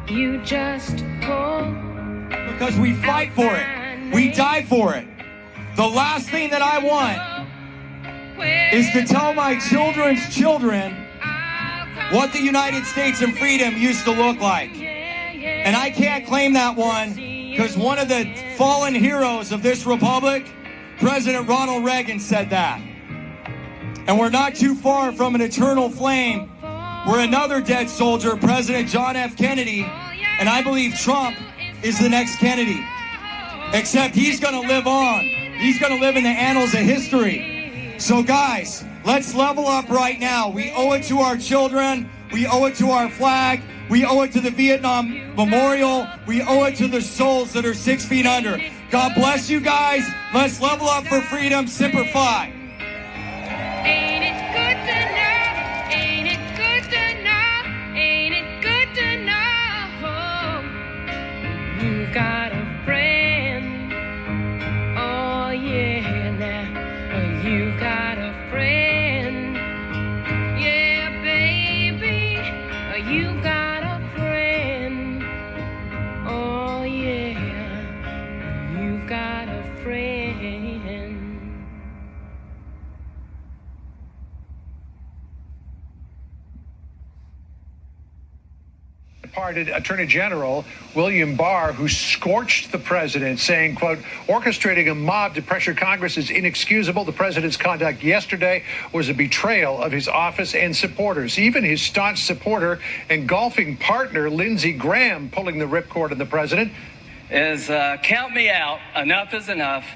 You just call. Because we fight for it. We die for it. The last thing that I want is to tell my children's children what the United States and freedom used to look like. And I can't claim that one because one of the fallen heroes of this republic, President Ronald Reagan, said that. And we're not too far from an eternal flame where another dead soldier, President John F. Kennedy, and I believe Trump is the next Kennedy. Except he's going to live on. He's going to live in the annals of history. So guys, let's level up right now. We owe it to our children. We owe it to our flag. We owe it to the Vietnam Memorial. We owe it to the souls that are 6 feet under. God bless you guys. Let's level up for freedom. Semper Fi. Ain't it good to know? Ain't it good to know? Ain't it good to know? You got a friend. Oh yeah, now you got a friend. Yeah, baby, you got a friend. Oh yeah, you got departed Attorney General William Barr, who scorched the president, saying, quote, orchestrating a mob to pressure Congress is inexcusable. The president's conduct yesterday was a betrayal of his office and supporters. Even his staunch supporter and golfing partner, Lindsey Graham, pulling the ripcord on the president. Count me out. Enough is enough.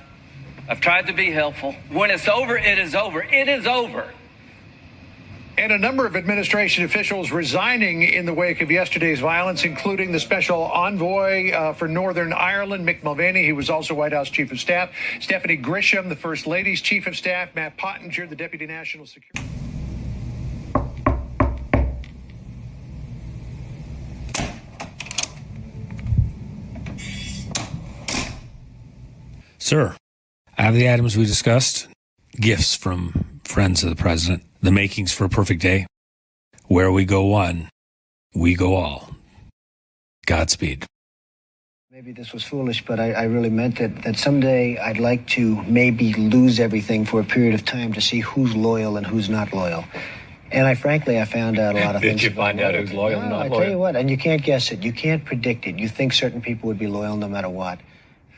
I've tried to be helpful. When it's over, it is over. It is over. And a number of administration officials resigning in the wake of yesterday's violence, including the special envoy for Northern Ireland, Mick Mulvaney, who was also White House Chief of Staff, Stephanie Grisham, the First Lady's Chief of Staff, Matt Pottinger, the Deputy National Security. Sir, I have the items we discussed, gifts from friends of the president, the makings for a perfect day. Where we go one, we go all. Godspeed. Maybe this was foolish, but I really meant it, that someday I'd like to maybe lose everything for a period of time to see who's loyal and who's not loyal. And I found out a lot of things. Did you find out who's loyal and not loyal? I tell you what, and you can't guess it. You can't predict it. You think certain people would be loyal no matter what.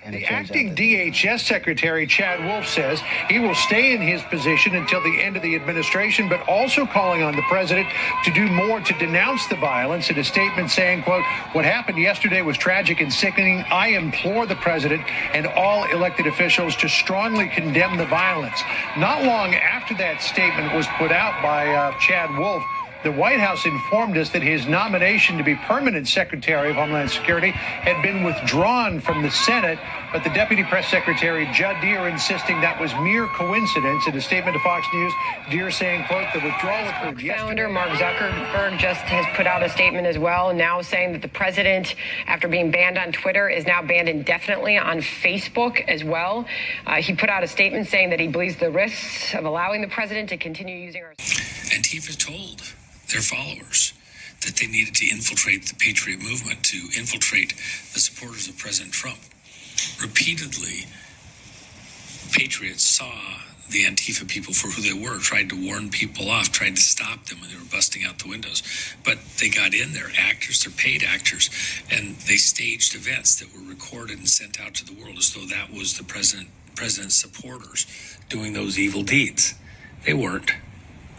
The acting DHS Secretary, Chad Wolf, says he will stay in his position until the end of the administration, but also calling on the president to do more to denounce the violence in a statement saying, quote, what happened yesterday was tragic and sickening. I implore the president and all elected officials to strongly condemn the violence. Not long after that statement was put out by Chad Wolf, the White House informed us that his nomination to be permanent Secretary of Homeland Security had been withdrawn from the Senate, but the Deputy Press Secretary, Judd Deere, insisting that was mere coincidence. In a statement to Fox News, Deere saying, quote, the withdrawal occurred yesterday. Founder Mark Zuckerberg just has put out a statement as well, now saying that the president, after being banned on Twitter, is now banned indefinitely on Facebook as well. He put out a statement saying that he believes the risks of allowing the president to continue using our... Antifa told their followers that they needed to infiltrate the Patriot movement, to infiltrate the supporters of President Trump. Repeatedly, Patriots saw the Antifa people for who they were, tried to warn people off, tried to stop them when they were busting out the windows. But they got in there, actors, they're paid actors, and they staged events that were recorded and sent out to the world as though that was the president's supporters doing those evil deeds. They weren't.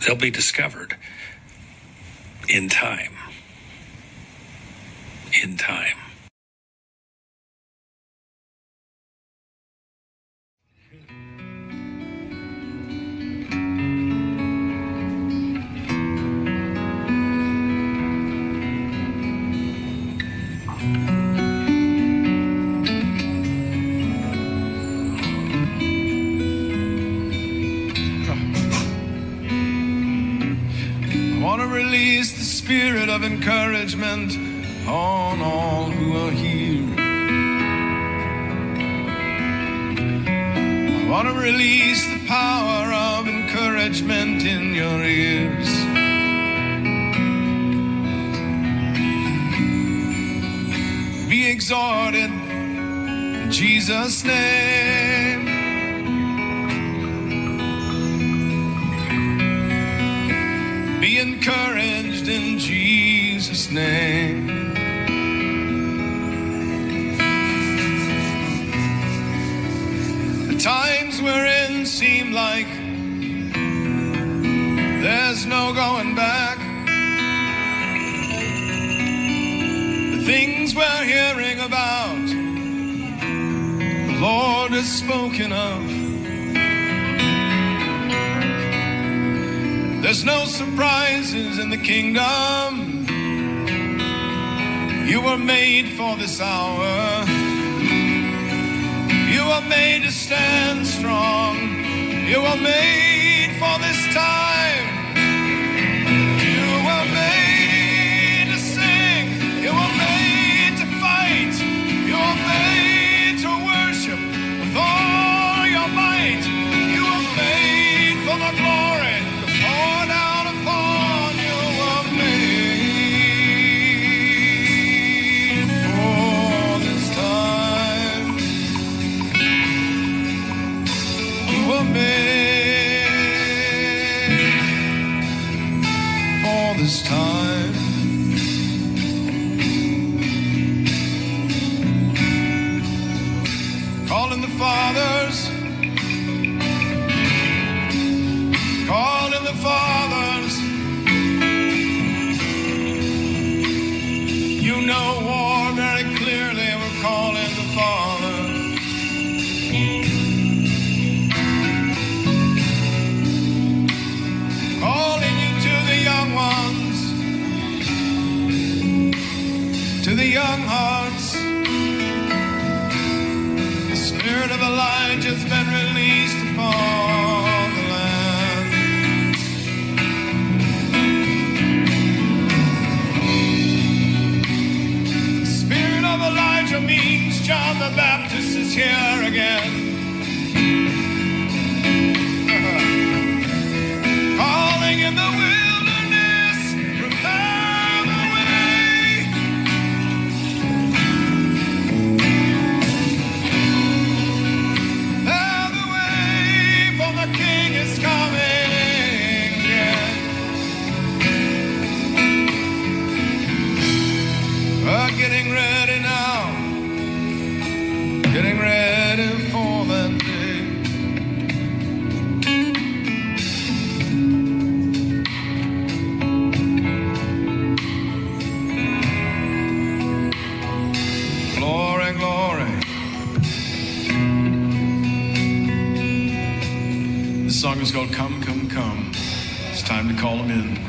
They'll be discovered in time. In time. Release the spirit of encouragement on all who are here. I want to release the power of encouragement in your ears. Be exhorted in Jesus' name. Be encouraged in Jesus' name. The times we're in seem like there's no going back. The things we're hearing about, the Lord has spoken of. There's no surprises in the kingdom. You were made for this hour. You were made to stand strong. You were made for this time. You were made to sing. You were made to fight. You were made to worship with all your might. You were made for the glory. For this time, This song is called Come, Come, Come. It's time to call them in.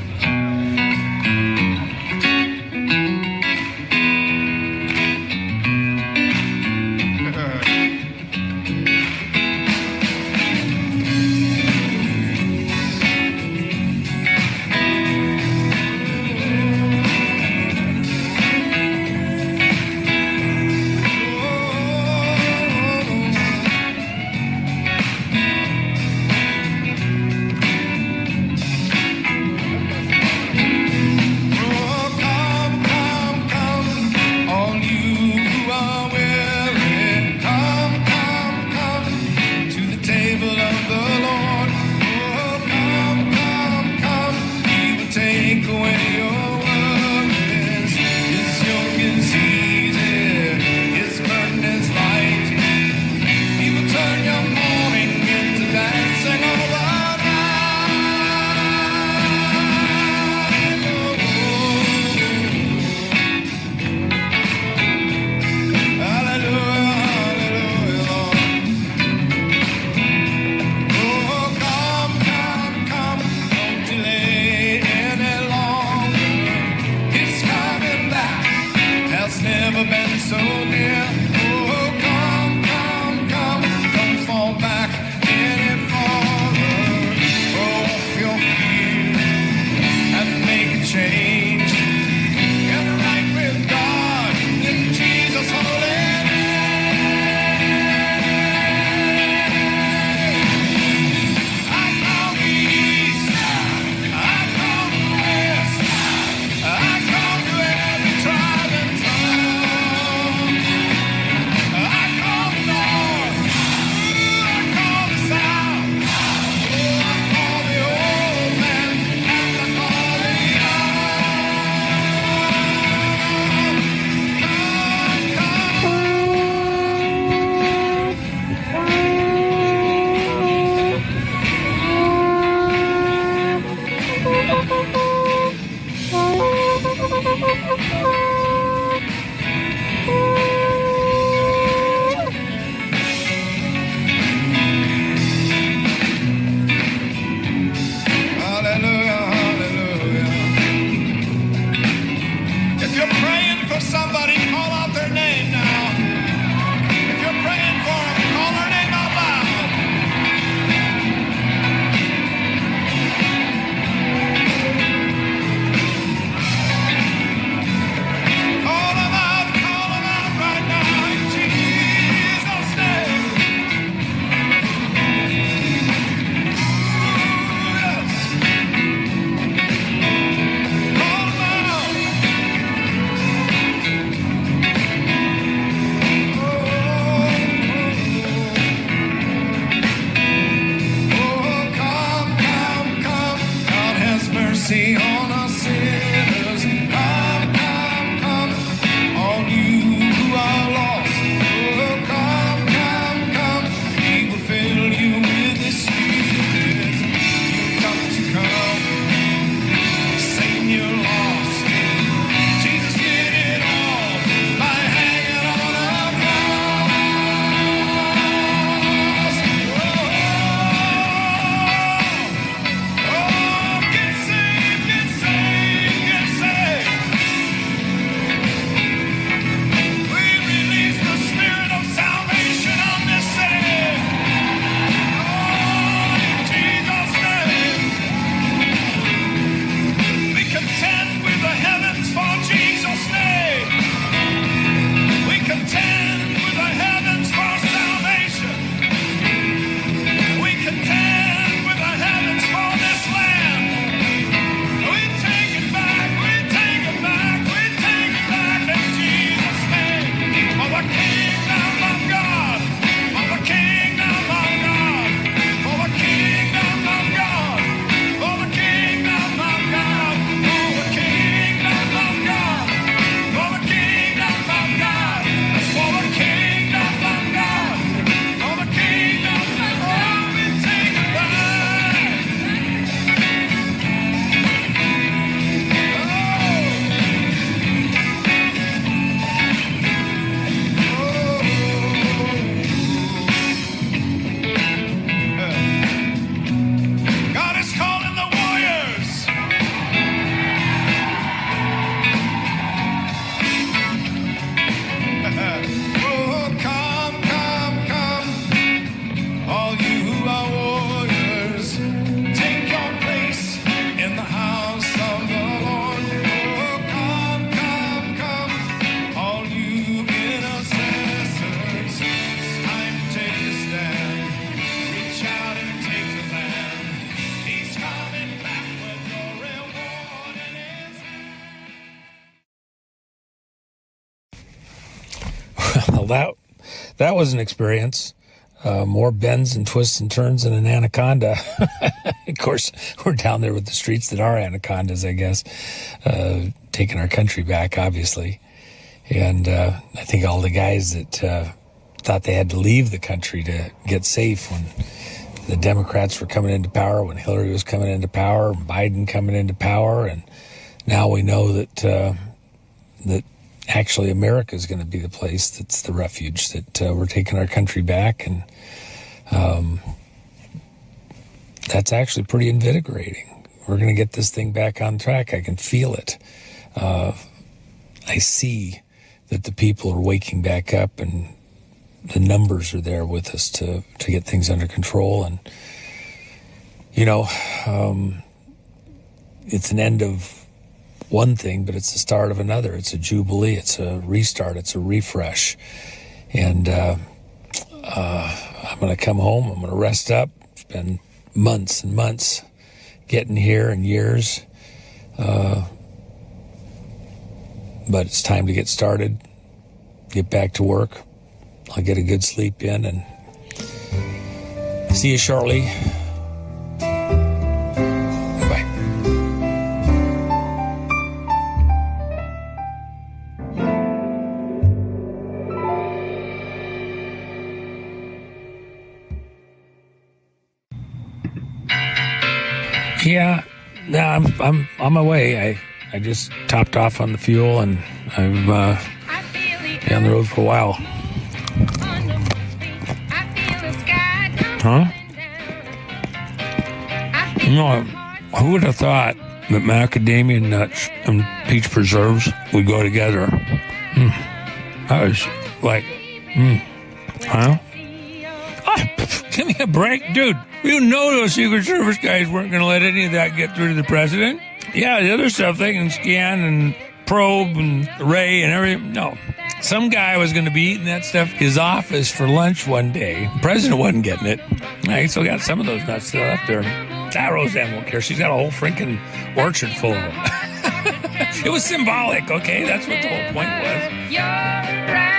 Get saved. that was an experience. More bends and twists and turns than an anaconda. Of course, we're down there with the streets that are anacondas, I guess, taking our country back, obviously. And I think all the guys that thought they had to leave the country to get safe when the Democrats were coming into power, when Hillary was coming into power, Biden coming into power, and now we know that that actually America is going to be the place that's the refuge, that we're taking our country back, and that's actually pretty invigorating. We're going to get this thing back on track. I can feel it. I see that the people are waking back up, and the numbers are there with us to get things under control. And, it's an end of one thing, but it's the start of another. It's a jubilee. It's a restart. It's a refresh. And I'm going to come home. I'm going to rest up. It's been months and months getting here and years. But it's time to get started, get back to work. I'll get a good sleep in and see you shortly. Bye. Yeah, I'm on my way. I just topped off on the fuel, and I've been on the road for a while. Huh? Who would have thought that macadamia nuts and peach preserves would go together? That was like, huh? Give me a break, dude. You know those Secret Service guys weren't going to let any of that get through to the president. Yeah, the other stuff they can scan and probe and array and everything. No. Some guy was going to be eating that stuff in his office for lunch one day. The president wasn't getting it. I still got some of those nuts still left there. Roseanne won't care. She's got a whole freaking orchard full of them. It was symbolic, okay? That's what the whole point was. You're right.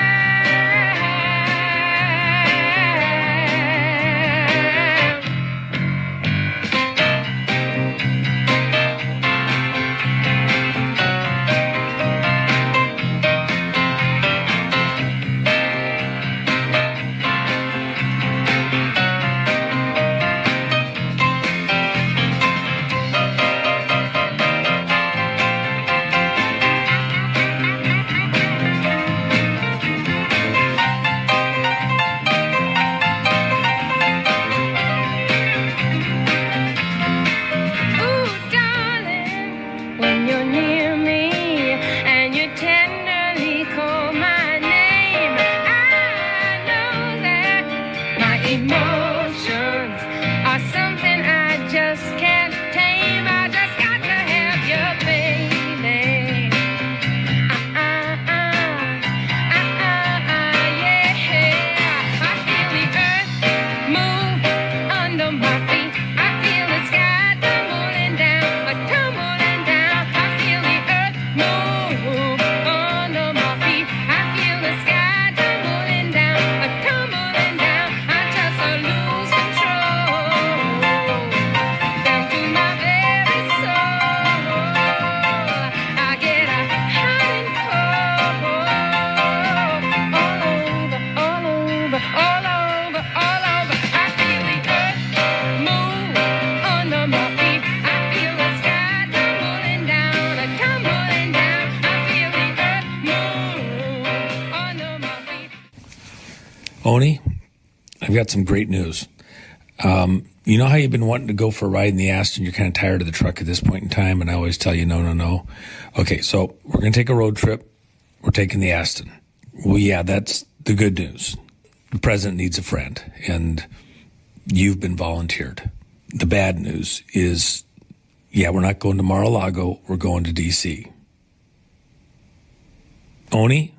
Oni, I've got some great news. You know how you've been wanting to go for a ride in the Aston? You're kind of tired of the truck at this point in time, and I always tell you no. Okay, so we're going to take a road trip. We're taking the Aston. Well, yeah, that's the good news. The president needs a friend, and you've been volunteered. The bad news is, yeah, we're not going to Mar-a-Lago. We're going to D.C. Oni,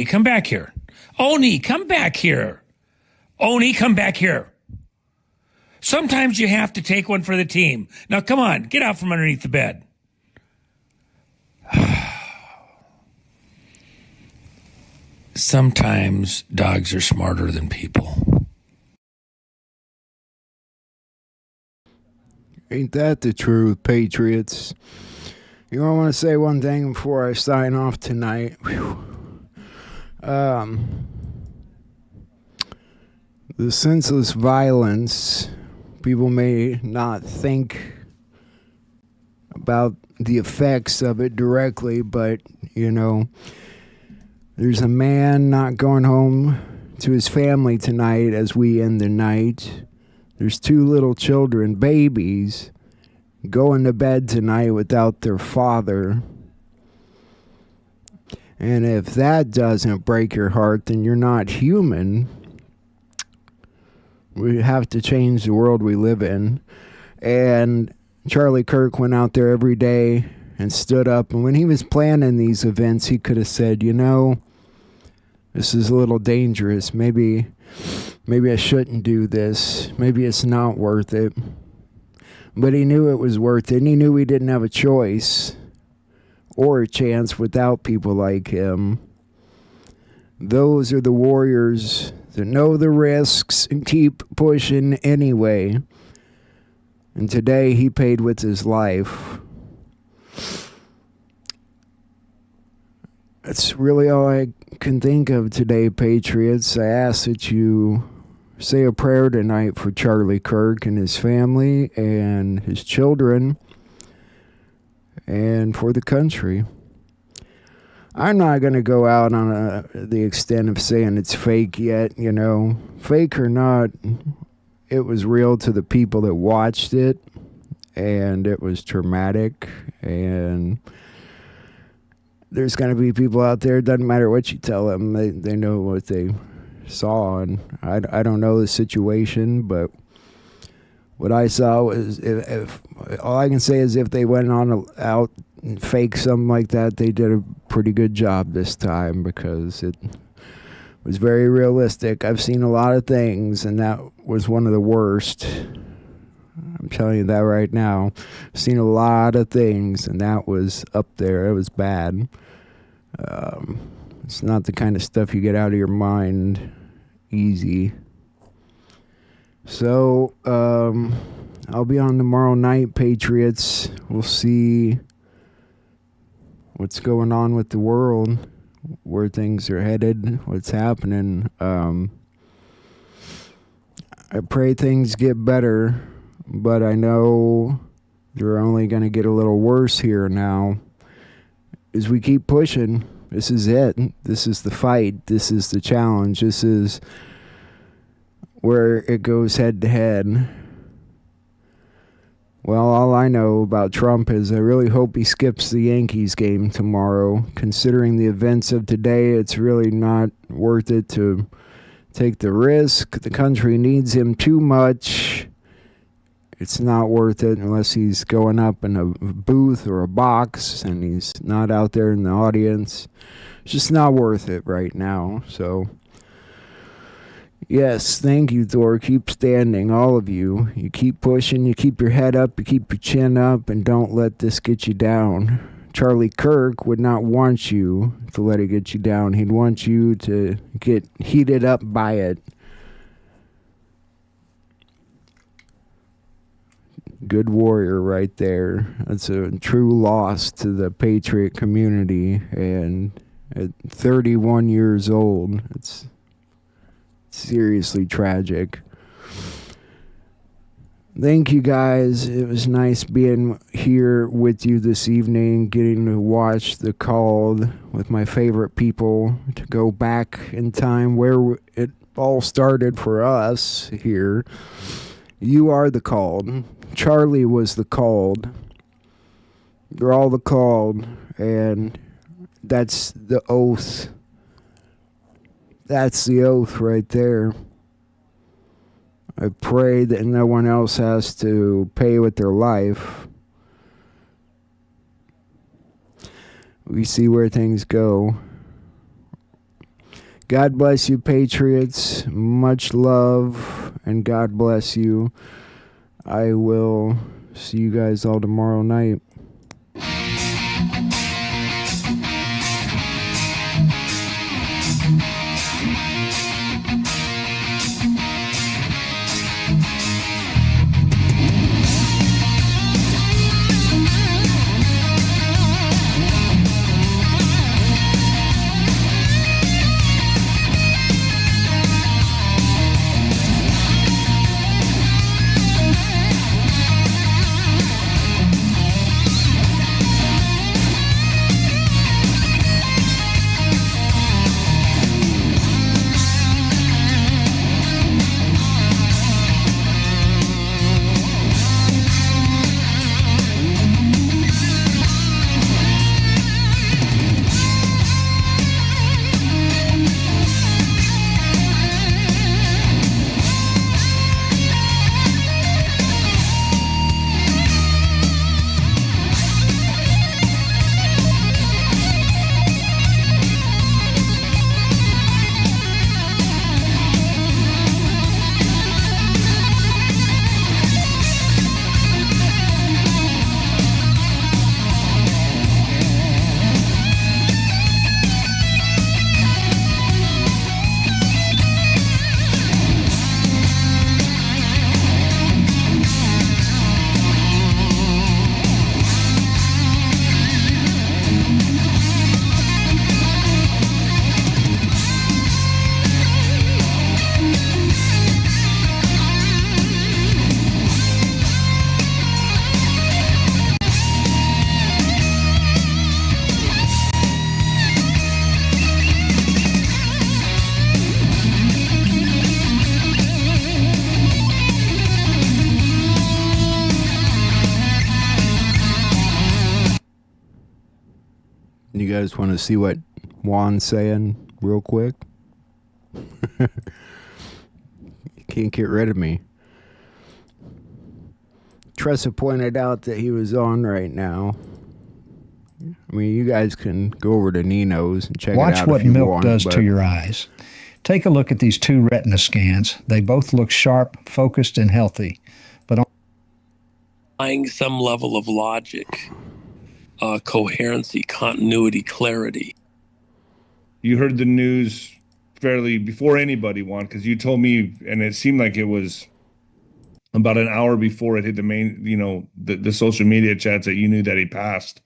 come back here. Oni, come back here. Oni, come back here. Sometimes you have to take one for the team. Now, come on, get out from underneath the bed. sometimes dogs are smarter than people. Ain't that the truth, Patriots? You know, I want to say one thing before I sign off tonight. The senseless violence, people may not think about the effects of it directly, but, you know, there's a man not going home to his family tonight as we end the night. There's 2 little children, babies, going to bed tonight without their father. And if that doesn't break your heart, then you're not human. We have to change the world we live in. And Charlie Kirk went out there every day and stood up. And when he was planning these events, he could have said, you know, this is a little dangerous. Maybe I shouldn't do this. Maybe it's not worth it. But he knew it was worth it. And he knew he didn't have a choice or a chance without people like him. Those are the warriors that know the risks and keep pushing anyway. And today he paid with his life. That's really all I can think of today, Patriots. I ask that you say a prayer tonight for Charlie Kirk and his family and his children and for the country. I'm not going to go out on the extent of saying it's fake yet, you know. Fake or not, it was real to the people that watched it, and it was traumatic, and there's going to be people out there, it doesn't matter what you tell them, they know what they saw, and I don't know the situation, but what I saw was, if all I can say is if they went out and faked something like that, they did a pretty good job this time, because it was very realistic. I've seen a lot of things, and that was one of the worst. I'm telling you that right now. I've seen a lot of things, and that was up there. It was bad. It's not the kind of stuff you get out of your mind easy. So, I'll be on tomorrow night, Patriots. We'll see what's going on with the world, where things are headed, what's happening. I pray things get better, but I know they're only going to get a little worse here now as we keep pushing. This is it. This is the fight. This is the challenge. This is where it goes head to head. Well, all I know about Trump is I really hope he skips the Yankees game tomorrow. Considering the events of today, it's really not worth it to take the risk. The country needs him too much. It's not worth it unless he's going up in a booth or a box and he's not out there in the audience. It's just not worth it right now. So, yes, thank you, Thor. Keep standing, all of you. You keep pushing, you keep your head up, you keep your chin up, and don't let this get you down. Charlie Kirk would not want you to let it get you down. He'd want you to get heated up by it. Good warrior right there. That's a true loss to the Patriot community. And at 31 years old, it's seriously tragic. Thank you guys. It was nice being here with you this evening, getting to watch The Called with my favorite people, to go back in time where it all started for us here. You are the called. Charlie was the called. You're all the called, and that's the oath. That's the oath right there. I pray that no one else has to pay with their life. We see where things go. God bless you, Patriots. Much love, and God bless you. I will see you guys all tomorrow night. You guys want to see what Juan's saying real quick? You can't get rid of me. Tressa pointed out that he was on right now. I mean, you guys can go over to Nino's and check it out. Watch what if you milk want, does but to your eyes. Take a look at these 2 retina scans. They both look sharp, focused, and healthy. But applying some level of logic, coherency, continuity, clarity. You heard the news fairly before anybody, Juan, because you told me, and it seemed like it was about an hour before it hit the main, the social media chats that you knew that he passed.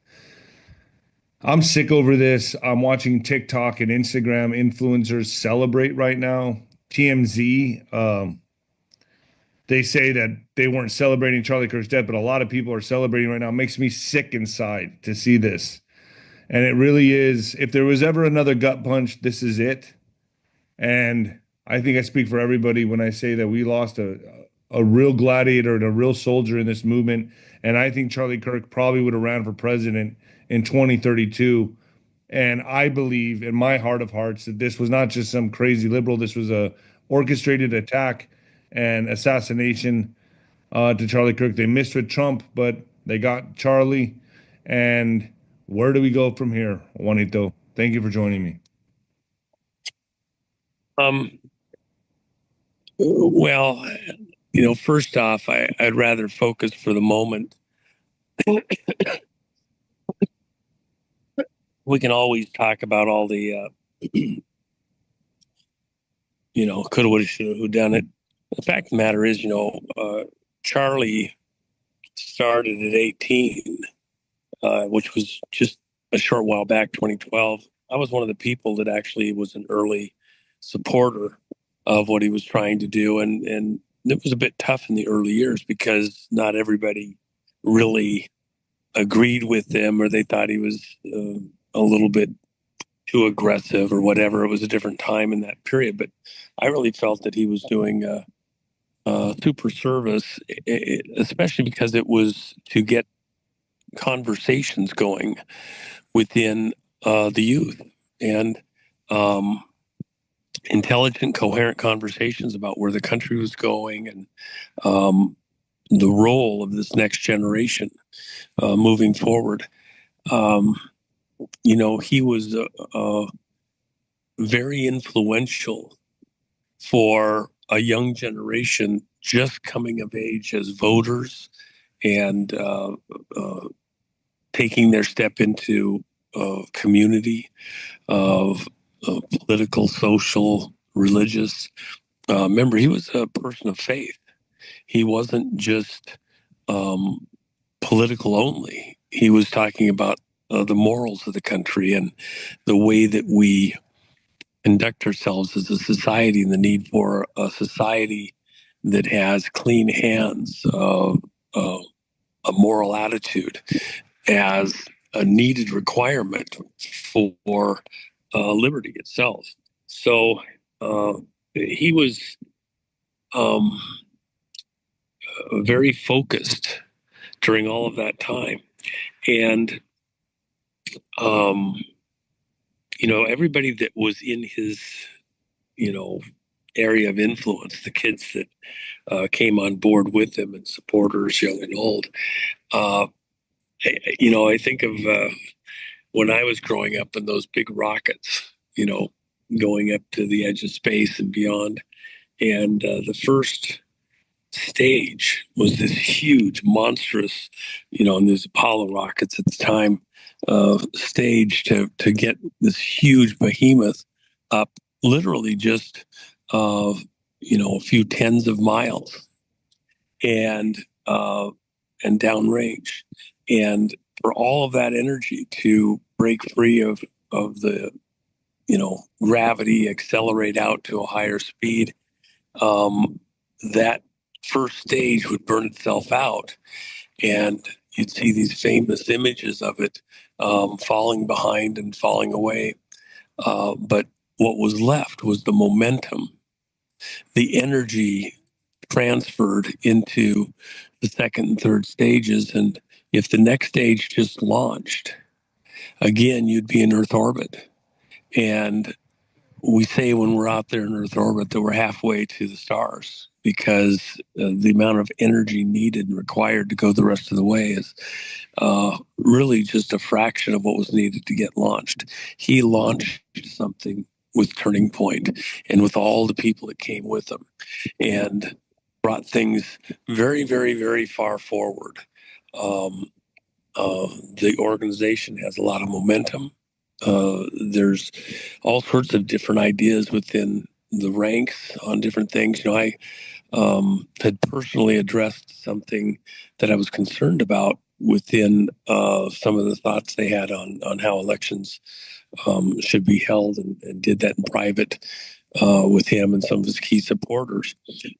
I'm sick over this. I'm watching TikTok and Instagram influencers celebrate right now. TMZ, they say that they weren't celebrating Charlie Kirk's death, but a lot of people are celebrating right now. It makes me sick inside to see this. And it really is. If there was ever another gut punch, this is it. And I think I speak for everybody when I say that we lost a real gladiator and a real soldier in this movement. And I think Charlie Kirk probably would have ran for president in 2032. And I believe in my heart of hearts that this was not just some crazy liberal. This was a orchestrated attack and assassination to Charlie Kirk. They missed with Trump, but they got Charlie. And where do we go from here, Juanito? Thank you for joining me. Well, first off, I'd rather focus for the moment. We can always talk about all the, coulda, woulda, shoulda, who done it. The fact of the matter is, Charlie started at 18, which was just a short while back, 2012. I was one of the people that actually was an early supporter of what he was trying to do. And it was a bit tough in the early years because not everybody really agreed with him, or they thought he was a little bit too aggressive or whatever. It was a different time in that period, but I really felt that he was doing super service, especially because it was to get conversations going within the youth and intelligent, coherent conversations about where the country was going and the role of this next generation moving forward. He was very influential for a young generation just coming of age as voters and taking their step into community of political, social, religious. Remember, he was a person of faith. He wasn't just political only. He was talking about the morals of the country and the way that we conduct ourselves as a society and the need for a society that has clean hands, a moral attitude as a needed requirement for liberty itself. So he was very focused during all of that time. And everybody that was in his, area of influence, the kids that came on board with him and supporters, young and old. I think of when I was growing up in those big rockets, going up to the edge of space and beyond. And the first stage was this huge, monstrous, and there's Apollo rockets at the time, stage to get this huge behemoth up literally just a few tens of miles and downrange, and for all of that energy to break free of the gravity, accelerate out to a higher speed, that first stage would burn itself out, and you'd see these famous images of it falling behind and falling away. But what was left was the momentum, the energy transferred into the second and third stages. And if the next stage just launched, again, you'd be in Earth orbit. And we say when we're out there in Earth orbit that we're halfway to the stars, because the amount of energy needed and required to go the rest of the way is really just a fraction of what was needed to get launched. He launched something with Turning Point and with all the people that came with him, and brought things very, very, very far forward. The organization has a lot of momentum. There's all sorts of different ideas within the ranks on different things. I had personally addressed something that I was concerned about within some of the thoughts they had on how elections should be held, and did that in private with him and some of his key supporters.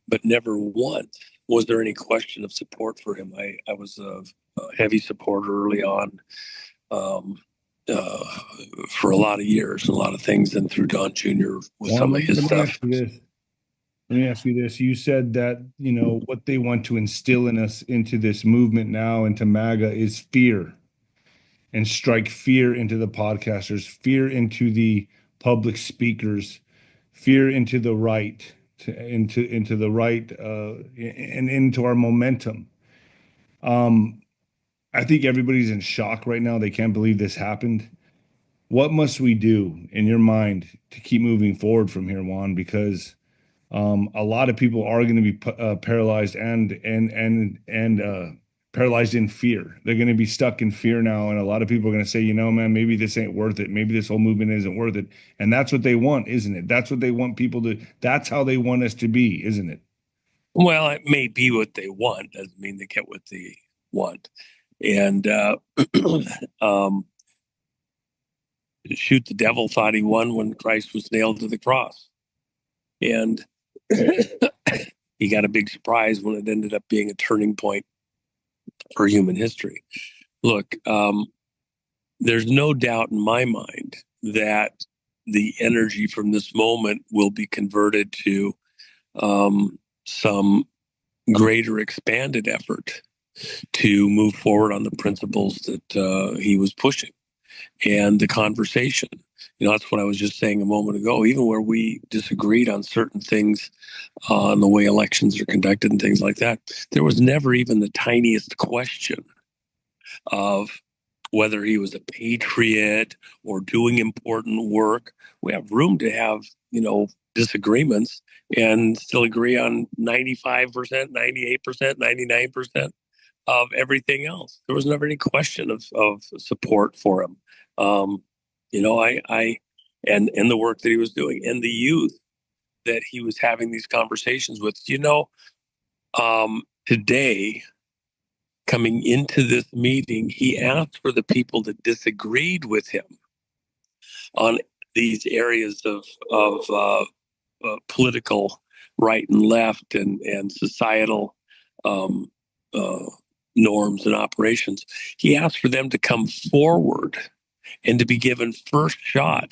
But never once was there any question of support for him. I was a heavy supporter early on for a lot of years, and a lot of things, and through Don Jr. with some of his stuff. Let me ask you this. You said that, what they want to instill in us into this movement now, into MAGA, is fear, and strike fear into the podcasters, fear into the public speakers, fear into the right, into the right, and into our momentum. I think everybody's in shock right now. They can't believe this happened. What must we do, in your mind, to keep moving forward from here, Juan? Because a lot of people are going to be paralyzed and paralyzed in fear. They're going to be stuck in fear now, and a lot of people are going to say, man, maybe this ain't worth it. Maybe this whole movement isn't worth it. And that's what they want, isn't it? That's what they want people to. That's how they want us to be, isn't it? Well, it may be what they want. Doesn't mean they get what they want. And shoot, the devil thought he won when Christ was nailed to the cross. And he got a big surprise when it ended up being a turning point for human history. Look, there's no doubt in my mind that the energy from this moment will be converted to some greater expanded effort to move forward on the principles that he was pushing, and the conversation. That's what I was just saying a moment ago. Even where we disagreed on certain things, on the way elections are conducted and things like that, there was never even the tiniest question of whether he was a patriot or doing important work. We have room to have, disagreements and still agree on 95%, 98%, 99% of everything else. There was never any question of support for him. And the work that he was doing, and the youth that he was having these conversations with. Today, coming into this meeting, he asked for the people that disagreed with him on these areas of political right and left and societal norms and operations. He asked for them to come forward and to be given first shot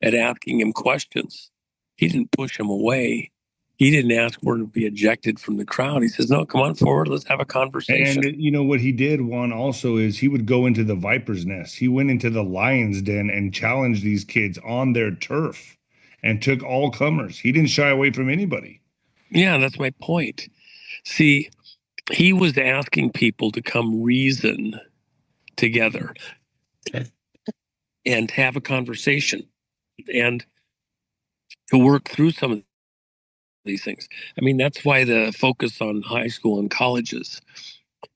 at asking him questions. He didn't push him away. He didn't ask for him to be ejected from the crowd. He says, no, come on forward. Let's have a conversation. And what he did, Juan, also is he would go into the viper's nest. He went into the lion's den and challenged these kids on their turf and took all comers. He didn't shy away from anybody. Yeah, that's my point. See, he was asking people to come reason together and have a conversation and to work through some of these things. That's why the focus on high school and colleges,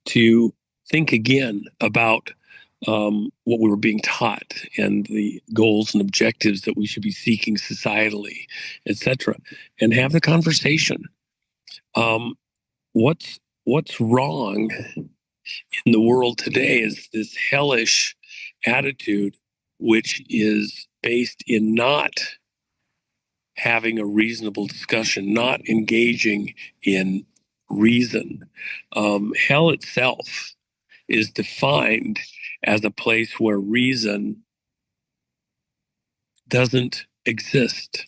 to think again about what we were being taught and the goals and objectives that we should be seeking societally, etc., and have the conversation. What's wrong in the world today is this hellish attitude, which is based in not having a reasonable discussion, not engaging in reason. Hell itself is defined as a place where reason doesn't exist.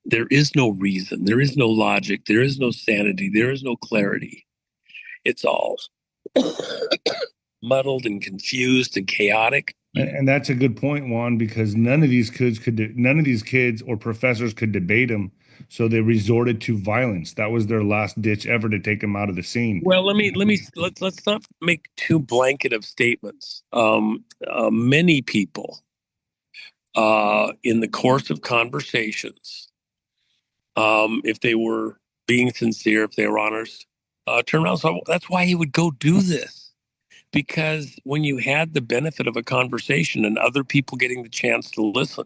There is no reason, there is no logic, there is no sanity, there is no clarity. It's all muddled and confused and chaotic. And that's a good point, Juan, because none of these kids or professors could debate him, so they resorted to violence. That was their last ditch ever to take him out of the scene. Well, let's not make too blanket of statements. Many people, in the course of conversations, if they were being sincere, if they were honest, turn around. So that's why he would go do this. Because when you had the benefit of a conversation and other people getting the chance to listen,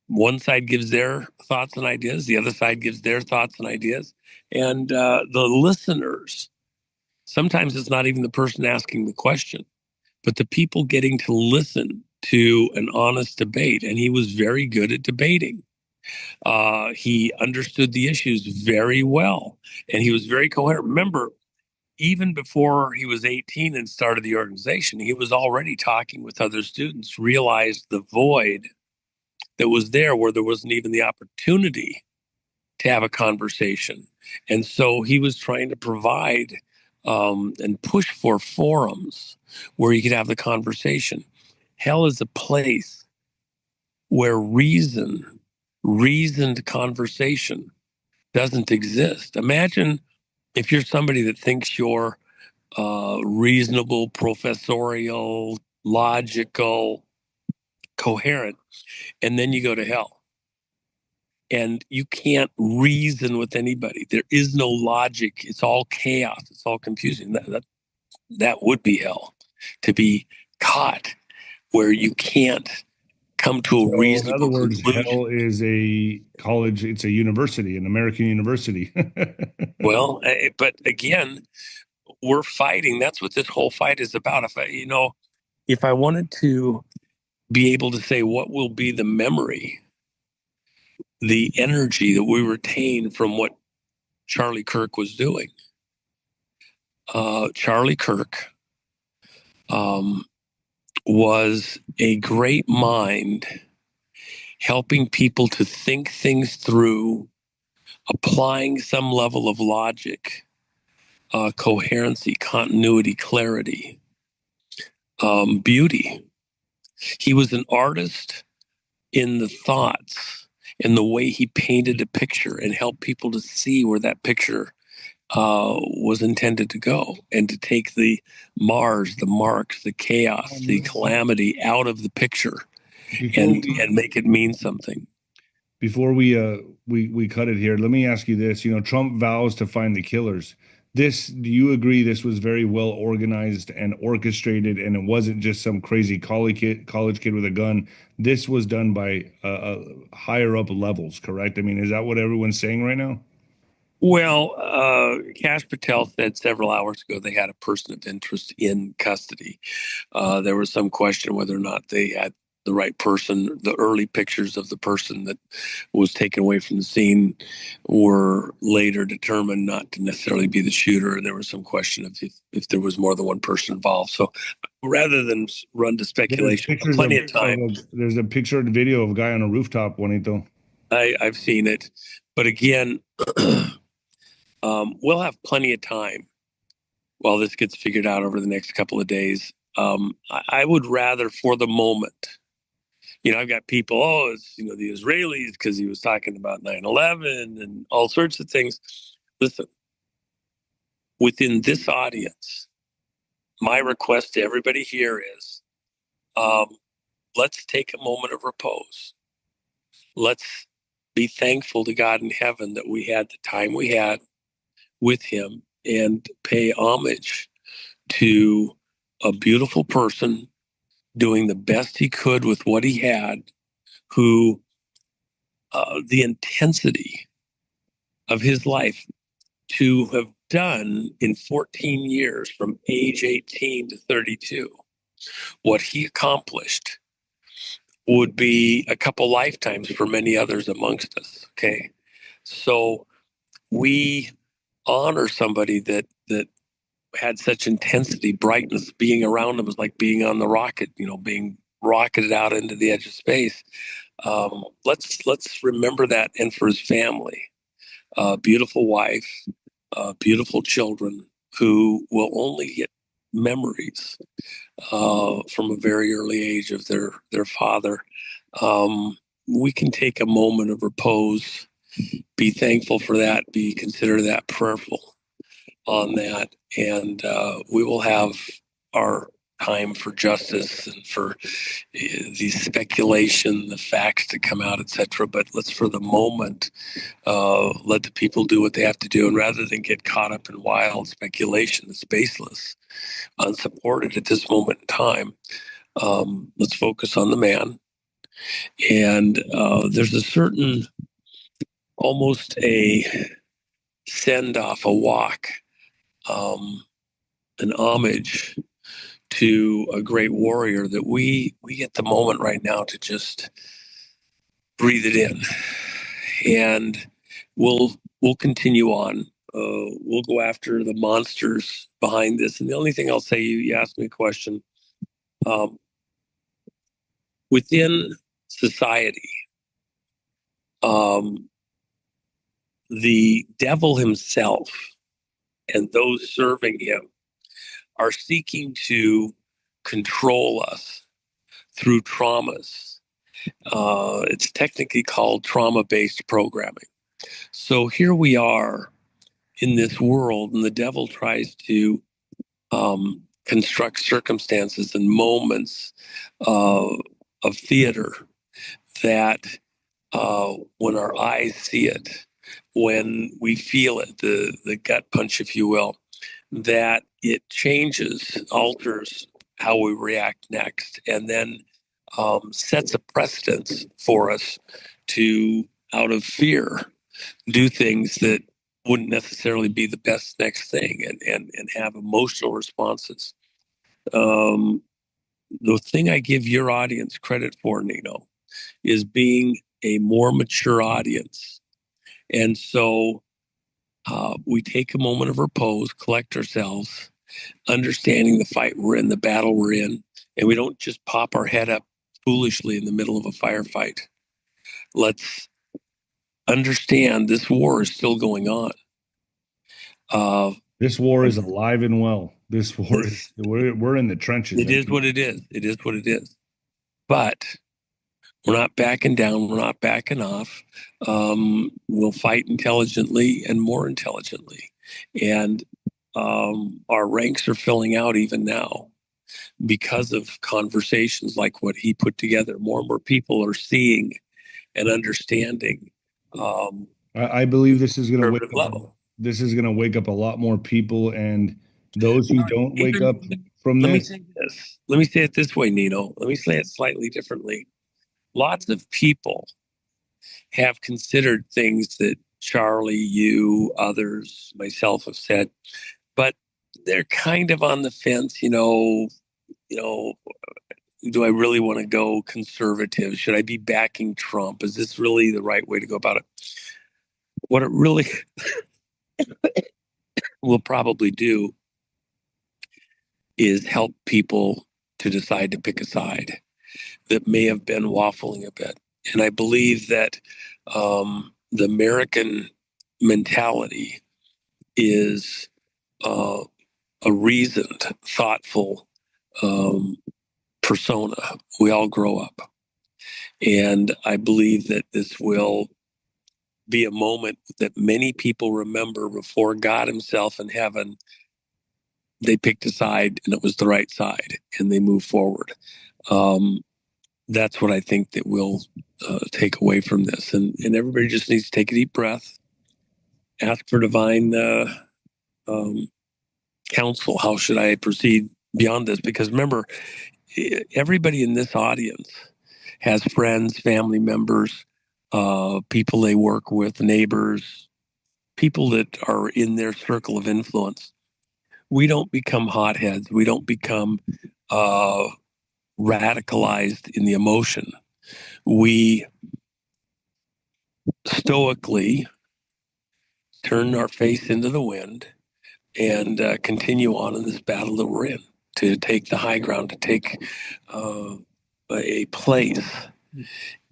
one side gives their thoughts and ideas, the other side gives their thoughts and ideas, and the listeners, sometimes it's not even the person asking the question, but the people getting to listen to an honest debate. And he was very good at debating. He understood the issues very well, and he was very coherent. Remember, even before he was 18 and started the organization, he was already talking with other students, realized the void that was there where there wasn't even the opportunity to have a conversation. And so he was trying to provide and push for forums where you could have the conversation. Hell is a place where reasoned conversation doesn't exist. Imagine if you're somebody that thinks you're reasonable, professorial, logical, coherent, and then you go to hell and you can't reason with anybody. There is no logic. It's all chaos. It's all confusing. That would be hell, to be caught where you can't come to a reasonable In other words, conclusion. hell is a college. It's a university, an American university. Well, but again, we're fighting. That's what this whole fight is about. If I wanted to be able to say what will be the memory, the energy that we retain from what Charlie Kirk was doing. Charlie Kirk was a great mind, helping people to think things through, applying some level of logic, coherency, continuity, clarity, beauty. He was an artist in the thoughts, in the way he painted a picture and helped people to see where that picture was intended to go, and to take the Mars, the marks, the chaos, the calamity out of the picture and make it mean something. Before we cut it here, let me ask you this. Trump vows to find the killers. Do you agree this was very well organized and orchestrated, and it wasn't just some crazy college kid with a gun? This was done by higher up levels, correct? I mean, is that what everyone's saying right now? Well, Kash Patel said several hours ago they had a person of interest in custody. There was some question whether or not they had the right person. The early pictures of the person that was taken away from the scene were later determined not to necessarily be the shooter. And there was some question of if there was more than one person involved. So rather than run to speculation, plenty of time. There's a picture and video of a guy on a rooftop, Juanito. I've seen it. But again, we'll have plenty of time while this gets figured out over the next couple of days. I would rather, for the moment, I've got people, it's, the Israelis, because he was talking about 9/11 and all sorts of things. Listen, within this audience, my request to everybody here is, let's take a moment of repose. Let's be thankful to God in heaven that we had the time we had with him, and pay homage to a beautiful person doing the best he could with what he had, who the intensity of his life to have done in 14 years from age 18 to 32, what he accomplished would be a couple lifetimes for many others amongst us. Okay. So we honor somebody that had such intensity, brightness. Being around him was like being on the rocket, being rocketed out into the edge of space. Let's remember that. And for his family, beautiful wife, beautiful children who will only get memories from a very early age of their father. We can take a moment of repose, be thankful for that, consider that prayerful on that, and we will have our time for justice and for the speculation, the facts to come out, etc. But let's, for the moment, let the people do what they have to do, and rather than get caught up in wild speculation that's baseless, unsupported at this moment in time, let's focus on the man. And there's a certain, almost a send-off, a walk, an homage to a great warrior that we get the moment right now to just breathe it in, and we'll continue on. We'll go after the monsters behind this. And the only thing I'll say, you asked me a question. Within society, the devil himself and those serving him are seeking to control us through traumas. It's technically called trauma-based programming. So here we are in this world, and the devil tries to construct circumstances and moments of theater that when our eyes see it, when we feel it, the gut punch, if you will, that it changes, alters how we react next, and then sets a precedence for us to, out of fear, do things that wouldn't necessarily be the best next thing, and have emotional responses. The thing I give your audience credit for, Nino, is being a more mature audience. And so we take a moment of repose, collect ourselves, understanding the fight we're in, the battle we're in, and we don't just pop our head up foolishly in the middle of a firefight. Let's understand this war is still going on. This war is alive and well. This war is, we're in the trenches. It is what it is. It is what it is. But we're not backing down. We're not backing off. We'll fight intelligently and more intelligently. And our ranks are filling out even now because of conversations like what he put together. More and more people are seeing and understanding. I believe this is going to wake up. This is going to wake up a lot more people, and those who don't wake up from this. Let me say it this way, Nino. Let me say it slightly differently. Lots of people have considered things that Charlie, you, others, myself have said, but they're kind of on the fence. You know, do I really want to go conservative? Should I be backing Trump? Is this really the right way to go about it? What it really will probably do is help people to decide to pick a side that may have been waffling a bit. And I believe that the American mentality is a reasoned, thoughtful persona. We all grow up. And I believe that this will be a moment that many people remember before God himself in heaven. They picked a side, and it was the right side, and they moved forward. That's what I think that we'll take away from this. And everybody just needs to take a deep breath, ask for divine counsel. How should I proceed beyond this? Because remember, everybody in this audience has friends, family members, people they work with, neighbors, people that are in their circle of influence. We don't become hotheads. We don't become radicalized in the emotion. We stoically turn our face into the wind and continue on in this battle that we're in, to take the high ground, to take a place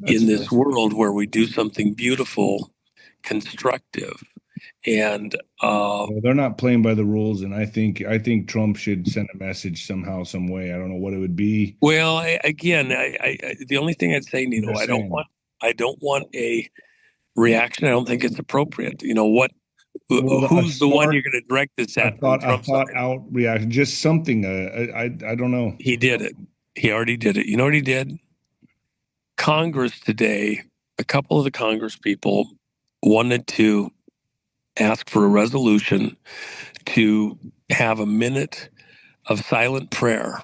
in this world where we do something beautiful, constructive, And Well, they're not playing by the rules, and I think Trump should send a message somehow, some way. I don't know what it would be. well, the only thing I'd say, Nino, Just I don't saying. want a reaction. I don't think it's appropriate. You know what? Well, Who's the one you're going to direct this a at? From Trump's thought side? out reaction, just something. I don't know. He did it. He already did it. You know what he did? Congress today, a couple of the Congress people wanted to ask for a resolution to have a minute of silent prayer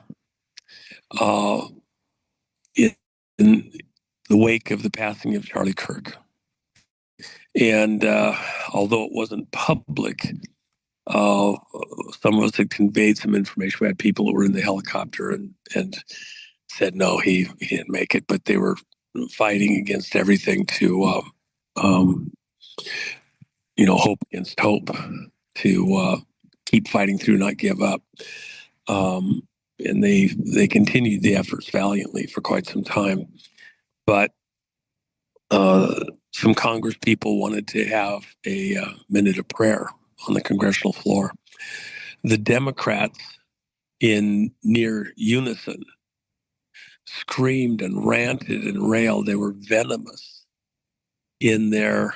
in the wake of the passing of Charlie Kirk. And although it wasn't public, some of us had conveyed some information. We had people who were in the helicopter and said, no, he didn't make it, but they were fighting against everything to, hope against hope, to keep fighting through, not give up. And they continued the efforts valiantly for quite some time. But some Congress people wanted to have a minute of prayer on the congressional floor. The Democrats, in near unison, screamed and ranted and railed. They were venomous in their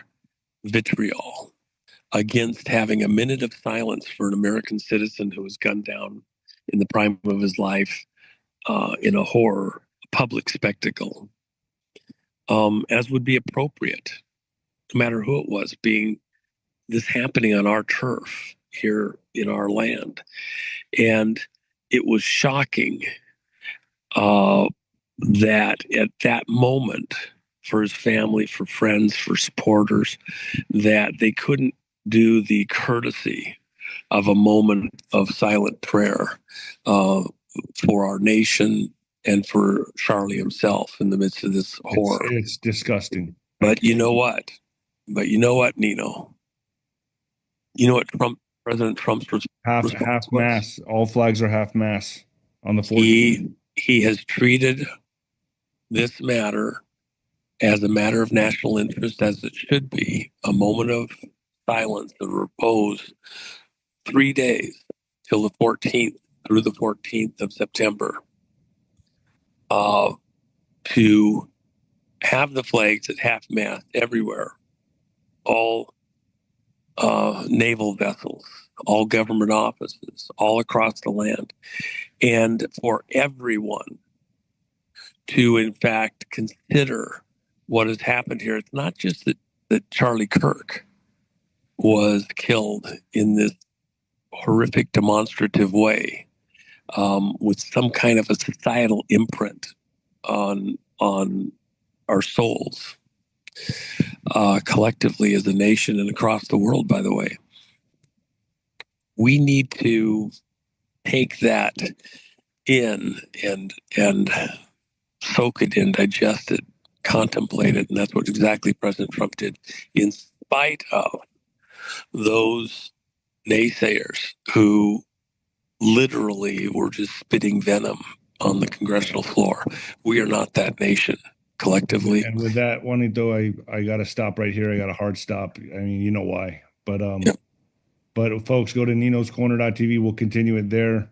vitriol against having a minute of silence for an American citizen who was gunned down in the prime of his life in a horror public spectacle, as would be appropriate, no matter who it was, being this happening on our turf here in our land. And it was shocking that at that moment, for his family, for friends, for supporters, that they couldn't do the courtesy of a moment of silent prayer for our nation and for Charlie himself in the midst of this horror. It's disgusting. But you know what? Nino? You know what President Trump's half mass. All flags are half mass on the 14th. He has treated this matter as a matter of national interest, as it should be, a moment of silence, of repose, 3 days till the 14th, through the 14th of September, to have the flags at half mast everywhere, all naval vessels, all government offices, all across the land, and for everyone to, in fact, consider what has happened here. It's not just that Charlie Kirk was killed in this horrific demonstrative way, with some kind of a societal imprint on our souls, collectively as a nation and across the world, by the way. We need to take that in and soak it in, digest it, contemplate it, and that's what exactly President Trump did, in spite of those naysayers who literally were just spitting venom on the congressional floor. We are not that nation collectively. And with that, Juanito, I got to stop right here. I got a hard stop. I mean, you know why. But but folks, go to ninoscorner.tv. We'll continue it there.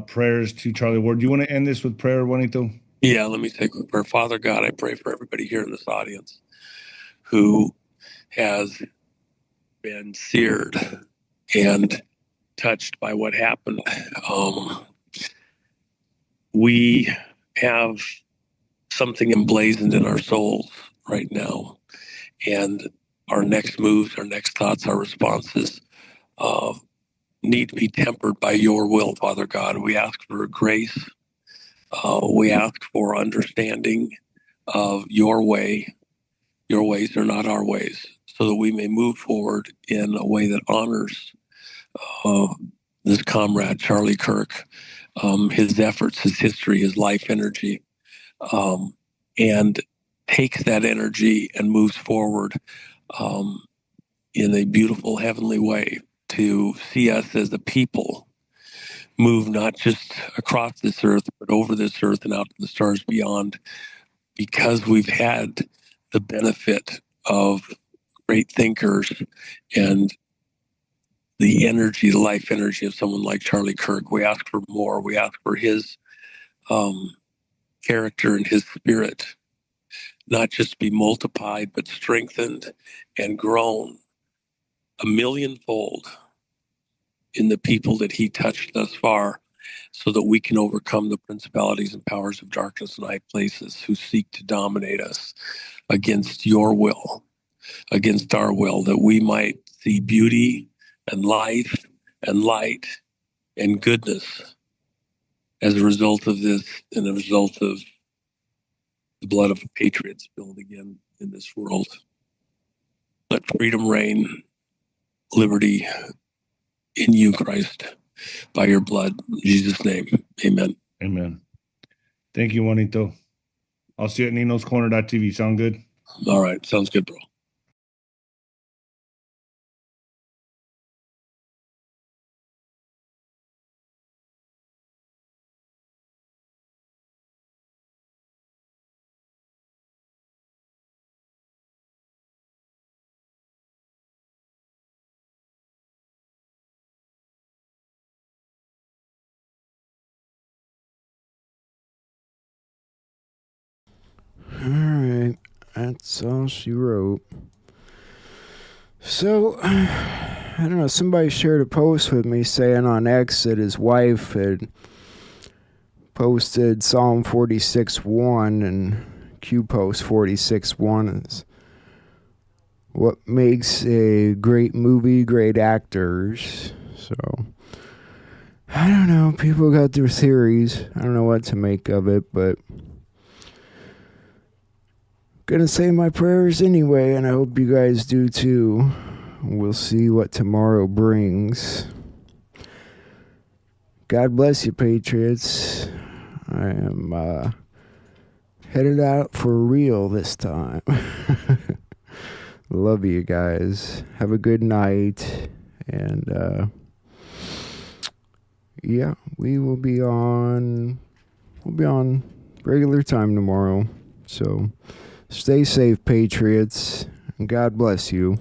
Prayers to Charlie Ward. Do you want to end this with prayer, Juanito? Yeah, let me say a quick prayer. Father God, I pray for everybody here in this audience who has been seared and touched by what happened. We have something emblazoned in our souls right now, and our next moves, our next thoughts, our responses need to be tempered by your will, Father God. We ask for grace. We ask for understanding of your way. Your ways are not our ways, so that we may move forward in a way that honors this comrade, Charlie Kirk, his efforts, his history, his life energy, and takes that energy and moves forward in a beautiful heavenly way to see us as a people move not just across this earth, but over this earth and out to the stars beyond, because we've had the benefit of great thinkers, and the energy, the life energy of someone like Charlie Kirk. We ask for more. We ask for his character and his spirit, not just be multiplied, but strengthened and grown a millionfold in the people that he touched thus far, so that we can overcome the principalities and powers of darkness and high places who seek to dominate us against your will, against our will, that we might see beauty and life and light and goodness as a result of this, and a result of the blood of patriots spilled again in this world. Let freedom reign, liberty in you, Christ, by your blood. In Jesus' name, amen. Amen. Thank you, Juanito. I'll see you at ninoscorner.tv. Sound good? All right. Sounds good, bro. All right, that's all she wrote. So, I don't know, somebody shared a post with me saying on X that his wife had posted Psalm 46:1, and Q post 46:1 is what makes a great movie, great actors. So, I don't know, people got their theories. I don't know what to make of it, but gonna say my prayers anyway, and I hope you guys do too. We'll see what tomorrow brings. God bless you, Patriots. I am headed out for real this time. Love you guys. Have a good night. And yeah, we'll be on regular time tomorrow. So stay safe, Patriots, and God bless you.